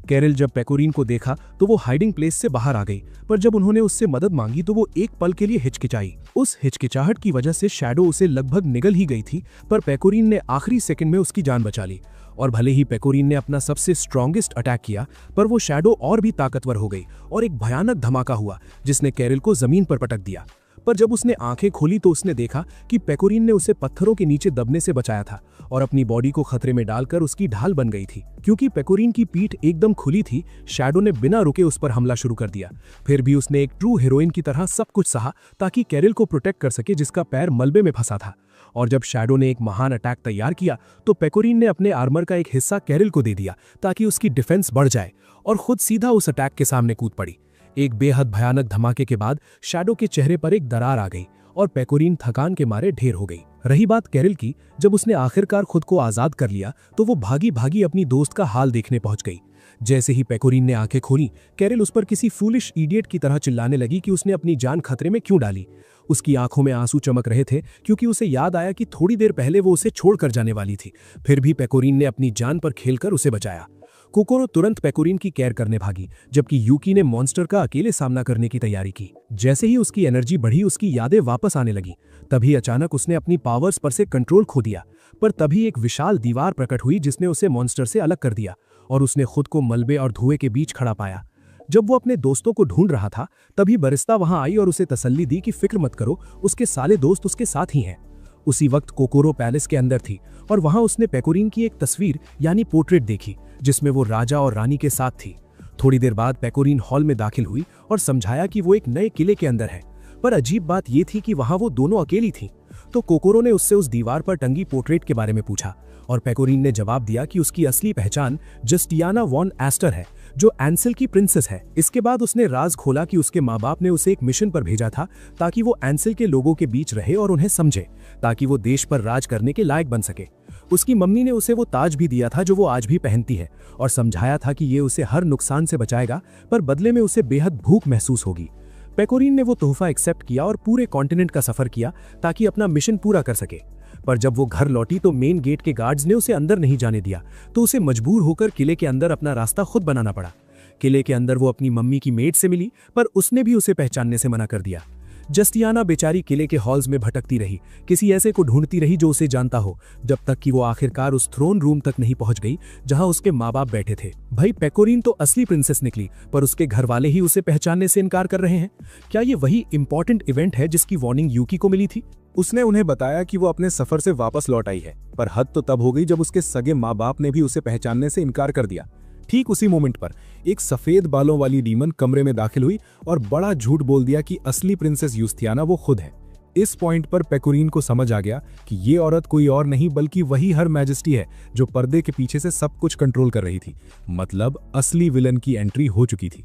कैरल जब पेकोरिन को देखा तो वो हाइडिंग प्लेस से बाहर आ गई, पर जब उन्होंने उससे मदद मांगी तो वो एक पल के लिए हिचकिचाई। उस हिचकिचाहट की वजह से शैडो उसे लगभग निगल ही गई थी, पर पेकोरिन ने आखिरी सेकंड में उसकी जान बचा ली। और भले ही पेकोरिन ने अपना सबसे स्ट्रॉन्गेस्ट अटैक किया, पर वो शैडो और भी ताकतवर हो गई और एक भयानक धमाका हुआ जिसने कैरल को जमीन पर पटक दिया। पर जब उसने आंखें खोली तो उसने देखा कि पेकोरिन ने उसे पत्थरों के नीचे दबने से बचाया था और अपनी बॉडी को खतरे में डालकर उसकी ढाल बन गई थी। क्योंकि पेकोरिन की पीठ एकदम खुली थी, शैडो ने बिना रुके उस पर हमला शुरू कर दिया। फिर भी उसने एक ट्रू हीरोइन की तरह सब कुछ सहा ताकि कैरल को प्रोटेक्ट कर सके, जिसका पैर मलबे में फंसा था। और जब शैडो ने एक महान अटैक तैयार किया तो पेकोरिन ने अपने आर्मर का एक हिस्सा कैरल को दे दिया ताकि उसकी डिफेंस बढ़ जाए, और खुद सीधा उस अटैक के सामने कूद पड़ी। एक बेहद भयानक धमाके के बाद शैडो के चेहरे पर एक दरार आ गई और पेकोरिन थकान के मारे ढेर हो गई। रही बात कैरल की, जब उसने आखिरकार खुद को आजाद कर लिया तो वो भागी भागी अपनी दोस्त का हाल देखने पहुंच गई। जैसे ही पेकोरिन ने आंखें खोली, कैरल उस पर किसी फूलिश इडियट की तरह चिल्लाने लगी कि उसने अपनी जान खतरे में क्यों डाली। उसकी आंखों में आंसू चमक रहे थे क्योंकि उसे याद आया कि थोड़ी देर पहले वो उसे छोड़कर जाने वाली थी। फिर भी पेकोरिन ने अपनी जान पर खेलकर उसे बचाया। कोकोरो तुरंत पेकोरिन की केयर करने भागी, जबकि यूकी ने मॉन्स्टर का अकेले सामना करने की तैयारी की। जैसे ही उसकी एनर्जी बढ़ी, उसकी यादें वापस आने लगी। तभी अचानक उसने अपनी पावर्स पर से कंट्रोल खो दिया, पर तभी एक विशाल दीवार प्रकट हुई जिसने उसे मॉन्स्टर से अलग कर दिया और उसने खुद को मलबे और धुएं के बीच खड़ा पाया। जब वो अपने दोस्तों को ढूंढ रहा था, तभी बरिस्ता वहां आई और उसे तसल्ली दी कि फिक्र मत करो, उसके साले दोस्त उसके साथ ही हैं। उसी वक्त कोकोरो पैलेस के अंदर थी और वहां उसने पेकोरिन की एक तस्वीर यानी पोर्ट्रेट देखी जिसमें वो राजा और रानी के साथ थी। थोड़ी देर बाद पेकोरिन हॉल में दाखिल हुई और समझाया कि वो एक नए किले के अंदर है, पर अजीब बात ये थी कि वहां वो दोनों अकेली थी। तो कोकोरो ने उससे उस दीवार पर टंगी पोर्ट्रेट के बारे में पूछा और पेकोरिन ने जवाब दिया कि उसकी असली पहचान जस्टियाना वॉन एस्टर है, जो एंसेल की प्रिंसेस है। इसके बाद उसने राज खोला कि उसके माँ बाप ने उसे एक मिशन पर भेजा था ताकि वो एंसेल के लोगों के बीच रहे और उन्हें समझे, ताकि वो देश पर राज करने के लायक बन सके। उसकी मम्मी ने उसे वो ताज भी दिया था जो वो आज भी पहनती है और समझाया था कि ये उसे हर नुकसान से बचाएगा, पर बदले में उसे बेहद भूख महसूस होगी। पेकोरिन ने वो तोहफा एक्सेप्ट किया और पूरे कॉन्टिनेंट का सफर किया ताकि अपना मिशन पूरा कर सके। पर जब वो घर लौटी तो मेन गेट के गार्ड्स ने उसे अंदर नहीं जाने दिया, तो उसे मजबूर होकर किले के अंदर अपना रास्ता खुद बनाना पड़ा। किले के अंदर वो अपनी मम्मी की मेड से मिली, पर उसने भी उसे पहचानने से मना कर दिया। जस्टियाना बेचारी किले के हॉल्स में भटकती रही, किसी ऐसे को ढूंढती रही जो उसे जानता हो, जब तक कि वो आखिरकार उस थ्रोन रूम तक नहीं पहुंच गई जहां उसके माँ बाप बैठे थे। भाई पेकोरिन तो असली प्रिंसेस निकली, पर उसके घर वाले ही उसे पहचानने से इनकार कर रहे हैं। क्या ये वही इंपॉर्टेंट इवेंट है जिसकी वार्निंग यूकी को मिली थी? उसने उन्हें बताया कि वो अपने सफर से वापस लौट आई है, पर हद तो तब हो गई जब उसके सगे माँ बाप ने भी उसे पहचानने से इनकार कर दिया। ठीक उसी मोमेंट पर एक सफेद बालों वाली डीमन कमरे में दाखिल हुई और बड़ा झूठ बोल दिया कि असली प्रिंसेस यूस्तियाना वो खुद है। इस पॉइंट पर पेकोरीन को समझ आ गया कि ये औरत कोई और नहीं बल्कि वही हर मैजेस्टी है जो पर्दे के पीछे से सब कुछ कंट्रोल कर रही थी। मतलब असली विलन की एंट्री हो चुकी थी।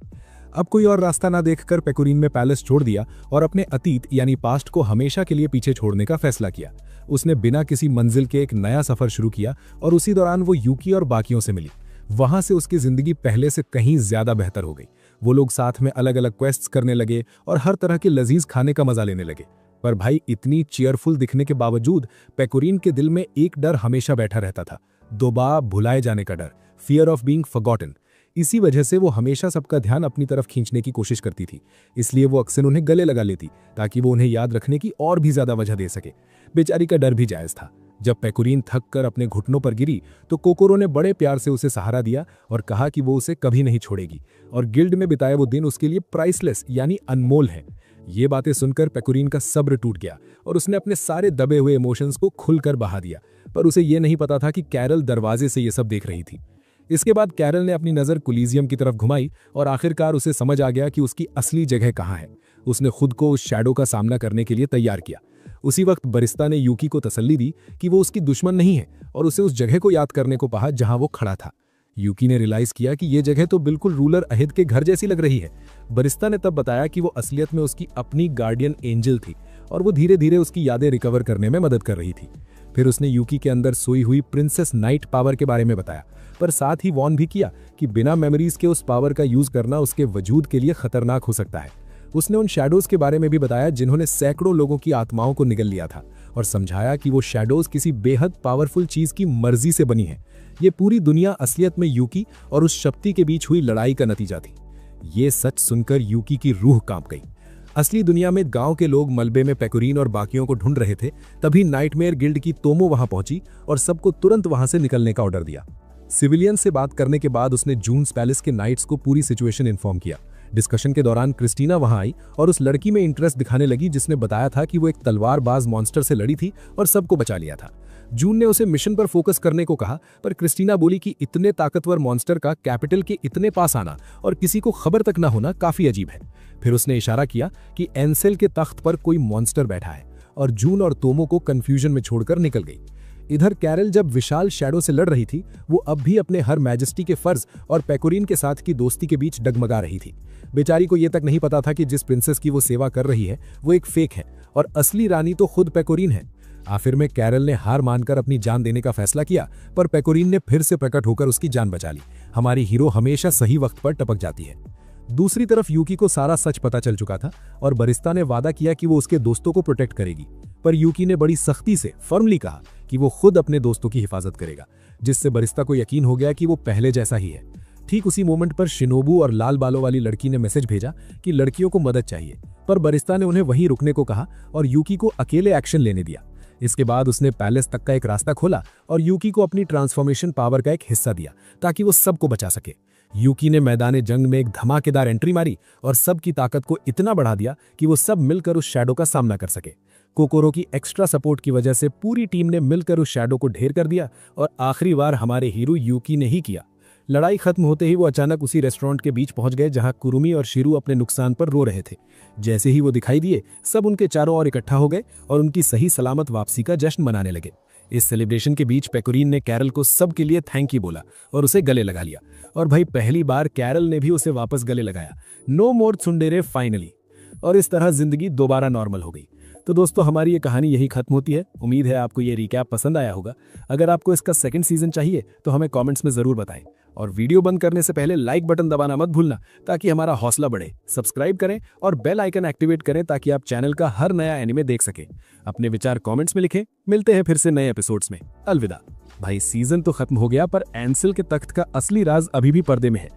अब कोई और रास्ता ना देखकर पेकोरीन ने पैलेस छोड़ दिया और अपने अतीत यानी पास्ट को हमेशा के लिए पीछे छोड़ने का फैसला किया। उसने बिना किसी मंजिल के एक नया सफर शुरू किया और उसी दौरान वो यूकी और बाकियों से मिली। वहां से उसकी जिंदगी पहले से कहीं ज्यादा बेहतर हो गई। वो लोग साथ में अलग अलग क्वेस्ट्स करने लगे और हर तरह के लजीज खाने का मजा लेने लगे। पर भाई इतनी चीयरफुल दिखने के बावजूद पेकोरीन के दिल में एक डर हमेशा बैठा रहता था, दोबारा भुलाए जाने का डर, फियर ऑफ बीइंग फॉरगॉटन। इसी वजह से वो हमेशा सबका ध्यान अपनी तरफ खींचने की कोशिश करती थी। इसलिए वो अक्सर उन्हें गले लगा लेती ताकि वो उन्हें याद रखने की और भी ज्यादा वजह दे सके। बेचारी का डर भी जायज था। जब पेकोरीन थक कर अपने घुटनों पर गिरी तो कोकोरो ने बड़े प्यार से उसे सहारा दिया और कहा कि वो उसे कभी नहीं छोड़ेगी और गिल्ड में बिताया वो दिन उसके लिए प्राइसलेस यानी अनमोल है। ये बातें सुनकर पेकोरीन का सब्र टूट गया और उसने अपने सारे दबे हुए इमोशंस को खुलकर बहा दिया। पर उसे ये नहीं पता था कि कैरल दरवाजे से ये सब देख रही थी। इसके बाद कैरल ने अपनी नजर कोलिजियम की तरफ घुमाई और आखिरकार उसे समझ आ गया कि उसकी असली जगह कहाँ है। उसने खुद को उस शैडो का सामना करने के लिए तैयार किया। उसी वक्त बरिस्ता ने यूकी को तसल्ली दी कि वो उसकी दुश्मन नहीं है और उसे उस जगह को याद करने को कहा जहां वो खड़ा था। यूकी ने रियलाइज किया कि ये जगह तो बिल्कुल रूलर अहिद के घर जैसी लग रही है। बरिस्ता ने तब बताया कि वो असलियत में उसकी अपनी गार्डियन एंजल थी और वो धीरे धीरे उसकी यादें रिकवर करने में मदद कर रही थी। फिर उसने यूकी के अंदर सोई हुई प्रिंसेस नाइट पावर के बारे में बताया, पर साथ ही वॉर्न भी किया कि बिना मेमोरीज के उस पावर का यूज करना उसके वजूद के लिए खतरनाक हो सकता है। उसने उन शैडोज के बारे में भी बताया जिन्होंने सैकड़ों लोगों की आत्माओं को निगल लिया था और समझाया कि वो शैडोज किसी बेहद पावरफुल चीज की मर्जी से बनी है। ये पूरी दुनिया असलियत में यूकी और उस शक्ति के बीच हुई लड़ाई का नतीजा थी। ये सच सुनकर यूकी की रूह कांप गई। असली दुनिया में गांव के लोग मलबे में पेकोरीन और बाकियों को ढूंढ रहे थे, तभी नाइटमेयर गिल्ड की तोमो वहां पहुंची और सबको तुरंत वहां से निकलने का ऑर्डर दिया। सिविलियन से बात करने के बाद उसने जून्स पैलेस के नाइट्स को पूरी सिचुएशन इन्फॉर्म किया। डिस्कशन के दौरान क्रिस्टीना वहां आई और उस लड़की में इंटरेस्ट दिखाने लगी जिसने बताया था कि वो एक तलवारबाज मॉन्स्टर से लड़ी थी और सबको बचा लिया था। जून ने उसे मिशन पर फोकस करने को कहा, पर क्रिस्टीना बोली कि इतने ताकतवर मॉन्स्टर का कैपिटल के इतने पास आना और किसी को खबर तक न होना काफी अजीब है। फिर उसने इशारा किया कि एंसेल के तख्त पर कोई मॉन्स्टर बैठा है और जून और तोमो को कंफ्यूजन में छोड़कर निकल गई। इधर कैरल जब विशाल शैडो से लड़ रही थी, वो अब भी अपने हर मैजेस्टी के फर्ज और पेकोरीन के साथ की दोस्ती के बीच डगमगा रही थी। बेचारी को यह तक नहीं पता था कि जिस प्रिंसेस की वो सेवा कर रही है वो एक फेक है और असली रानी तो खुद पेकोरीन है। आखिर में कैरल ने हार मानकर अपनी जान देने का फैसला किया, पर पेकोरीन ने फिर से प्रकट होकर उसकी जान बचा ली। हमारी हीरो हमेशा सही वक्त पर टपक जाती है। दूसरी तरफ यूकी को सारा सच पता चल चुका था और बरिस्ता ने वादा किया कि वो उसके दोस्तों को प्रोटेक्ट करेगी, पर यूकी ने बड़ी सख्ती से फर्मली कहा कि वो खुद अपने दोस्तों की हिफाजत करेगा, जिससे बरिस्ता को यकीन हो गया कि वो पहले जैसा ही है। ठीक उसी मोमेंट पर शिनोबू और लाल बालों वाली लड़की ने मैसेज भेजा कि लड़कियों को मदद चाहिए, पर बरिस्ता ने उन्हें वहीं रुकने को कहा और यूकी को अकेले एक्शन लेने दिया। इसके बाद उसने पैलेस तक का एक रास्ता खोला और यूकी को अपनी ट्रांसफॉर्मेशन पावर का एक हिस्सा दिया ताकि वो सबको बचा सके। यूकी ने मैदान जंग में एक धमाकेदार एंट्री मारी और सबकी ताकत को इतना बढ़ा दिया कि वो सब मिलकर उस शैडो का सामना कर सके। कोकोरो की एक्स्ट्रा सपोर्ट की वजह से पूरी टीम ने मिलकर उस शैडो को ढेर कर दिया और आखिरी बार हमारे हीरो यूकी ने ही किया। लड़ाई खत्म होते ही वो अचानक उसी रेस्टोरेंट के बीच पहुंच गए जहां कुरुमी और शिरू अपने नुकसान पर रो रहे थे। जैसे ही वो दिखाई दिए, सब उनके चारों ओर इकट्ठा हो गए और उनकी सही सलामत वापसी का जश्न मनाने लगे। इस सेलिब्रेशन के बीच पेकोरीन ने कैरल को सबके लिए थैंक यू बोला और उसे गले लगा लिया। और भाई पहली बार कैरल ने भी उसे वापस गले लगाया। नो मोर त्सुंडेरे फाइनली। और इस तरह जिंदगी दोबारा नॉर्मल हो गई। तो दोस्तों, हमारी ये कहानी यही खत्म होती है। उम्मीद है आपको ये रिकैप पसंद आया होगा। अगर आपको इसका सेकंड सीजन चाहिए तो हमें कमेंट्स में जरूर बताएं और वीडियो बंद करने से पहले लाइक बटन दबाना मत भूलना ताकि हमारा हौसला बढ़े। सब्सक्राइब करें और बेल आइकन एक्टिवेट करें ताकि आप चैनल का हर नया एनिमे देख सकें। अपने विचार कमेंट्स में लिखें। मिलते हैं फिर से नए एपिसोड्स में। अलविदा। भाई सीजन तो खत्म हो गया, पर एंसेल के तख्त का असली राज अभी भी पर्दे में है।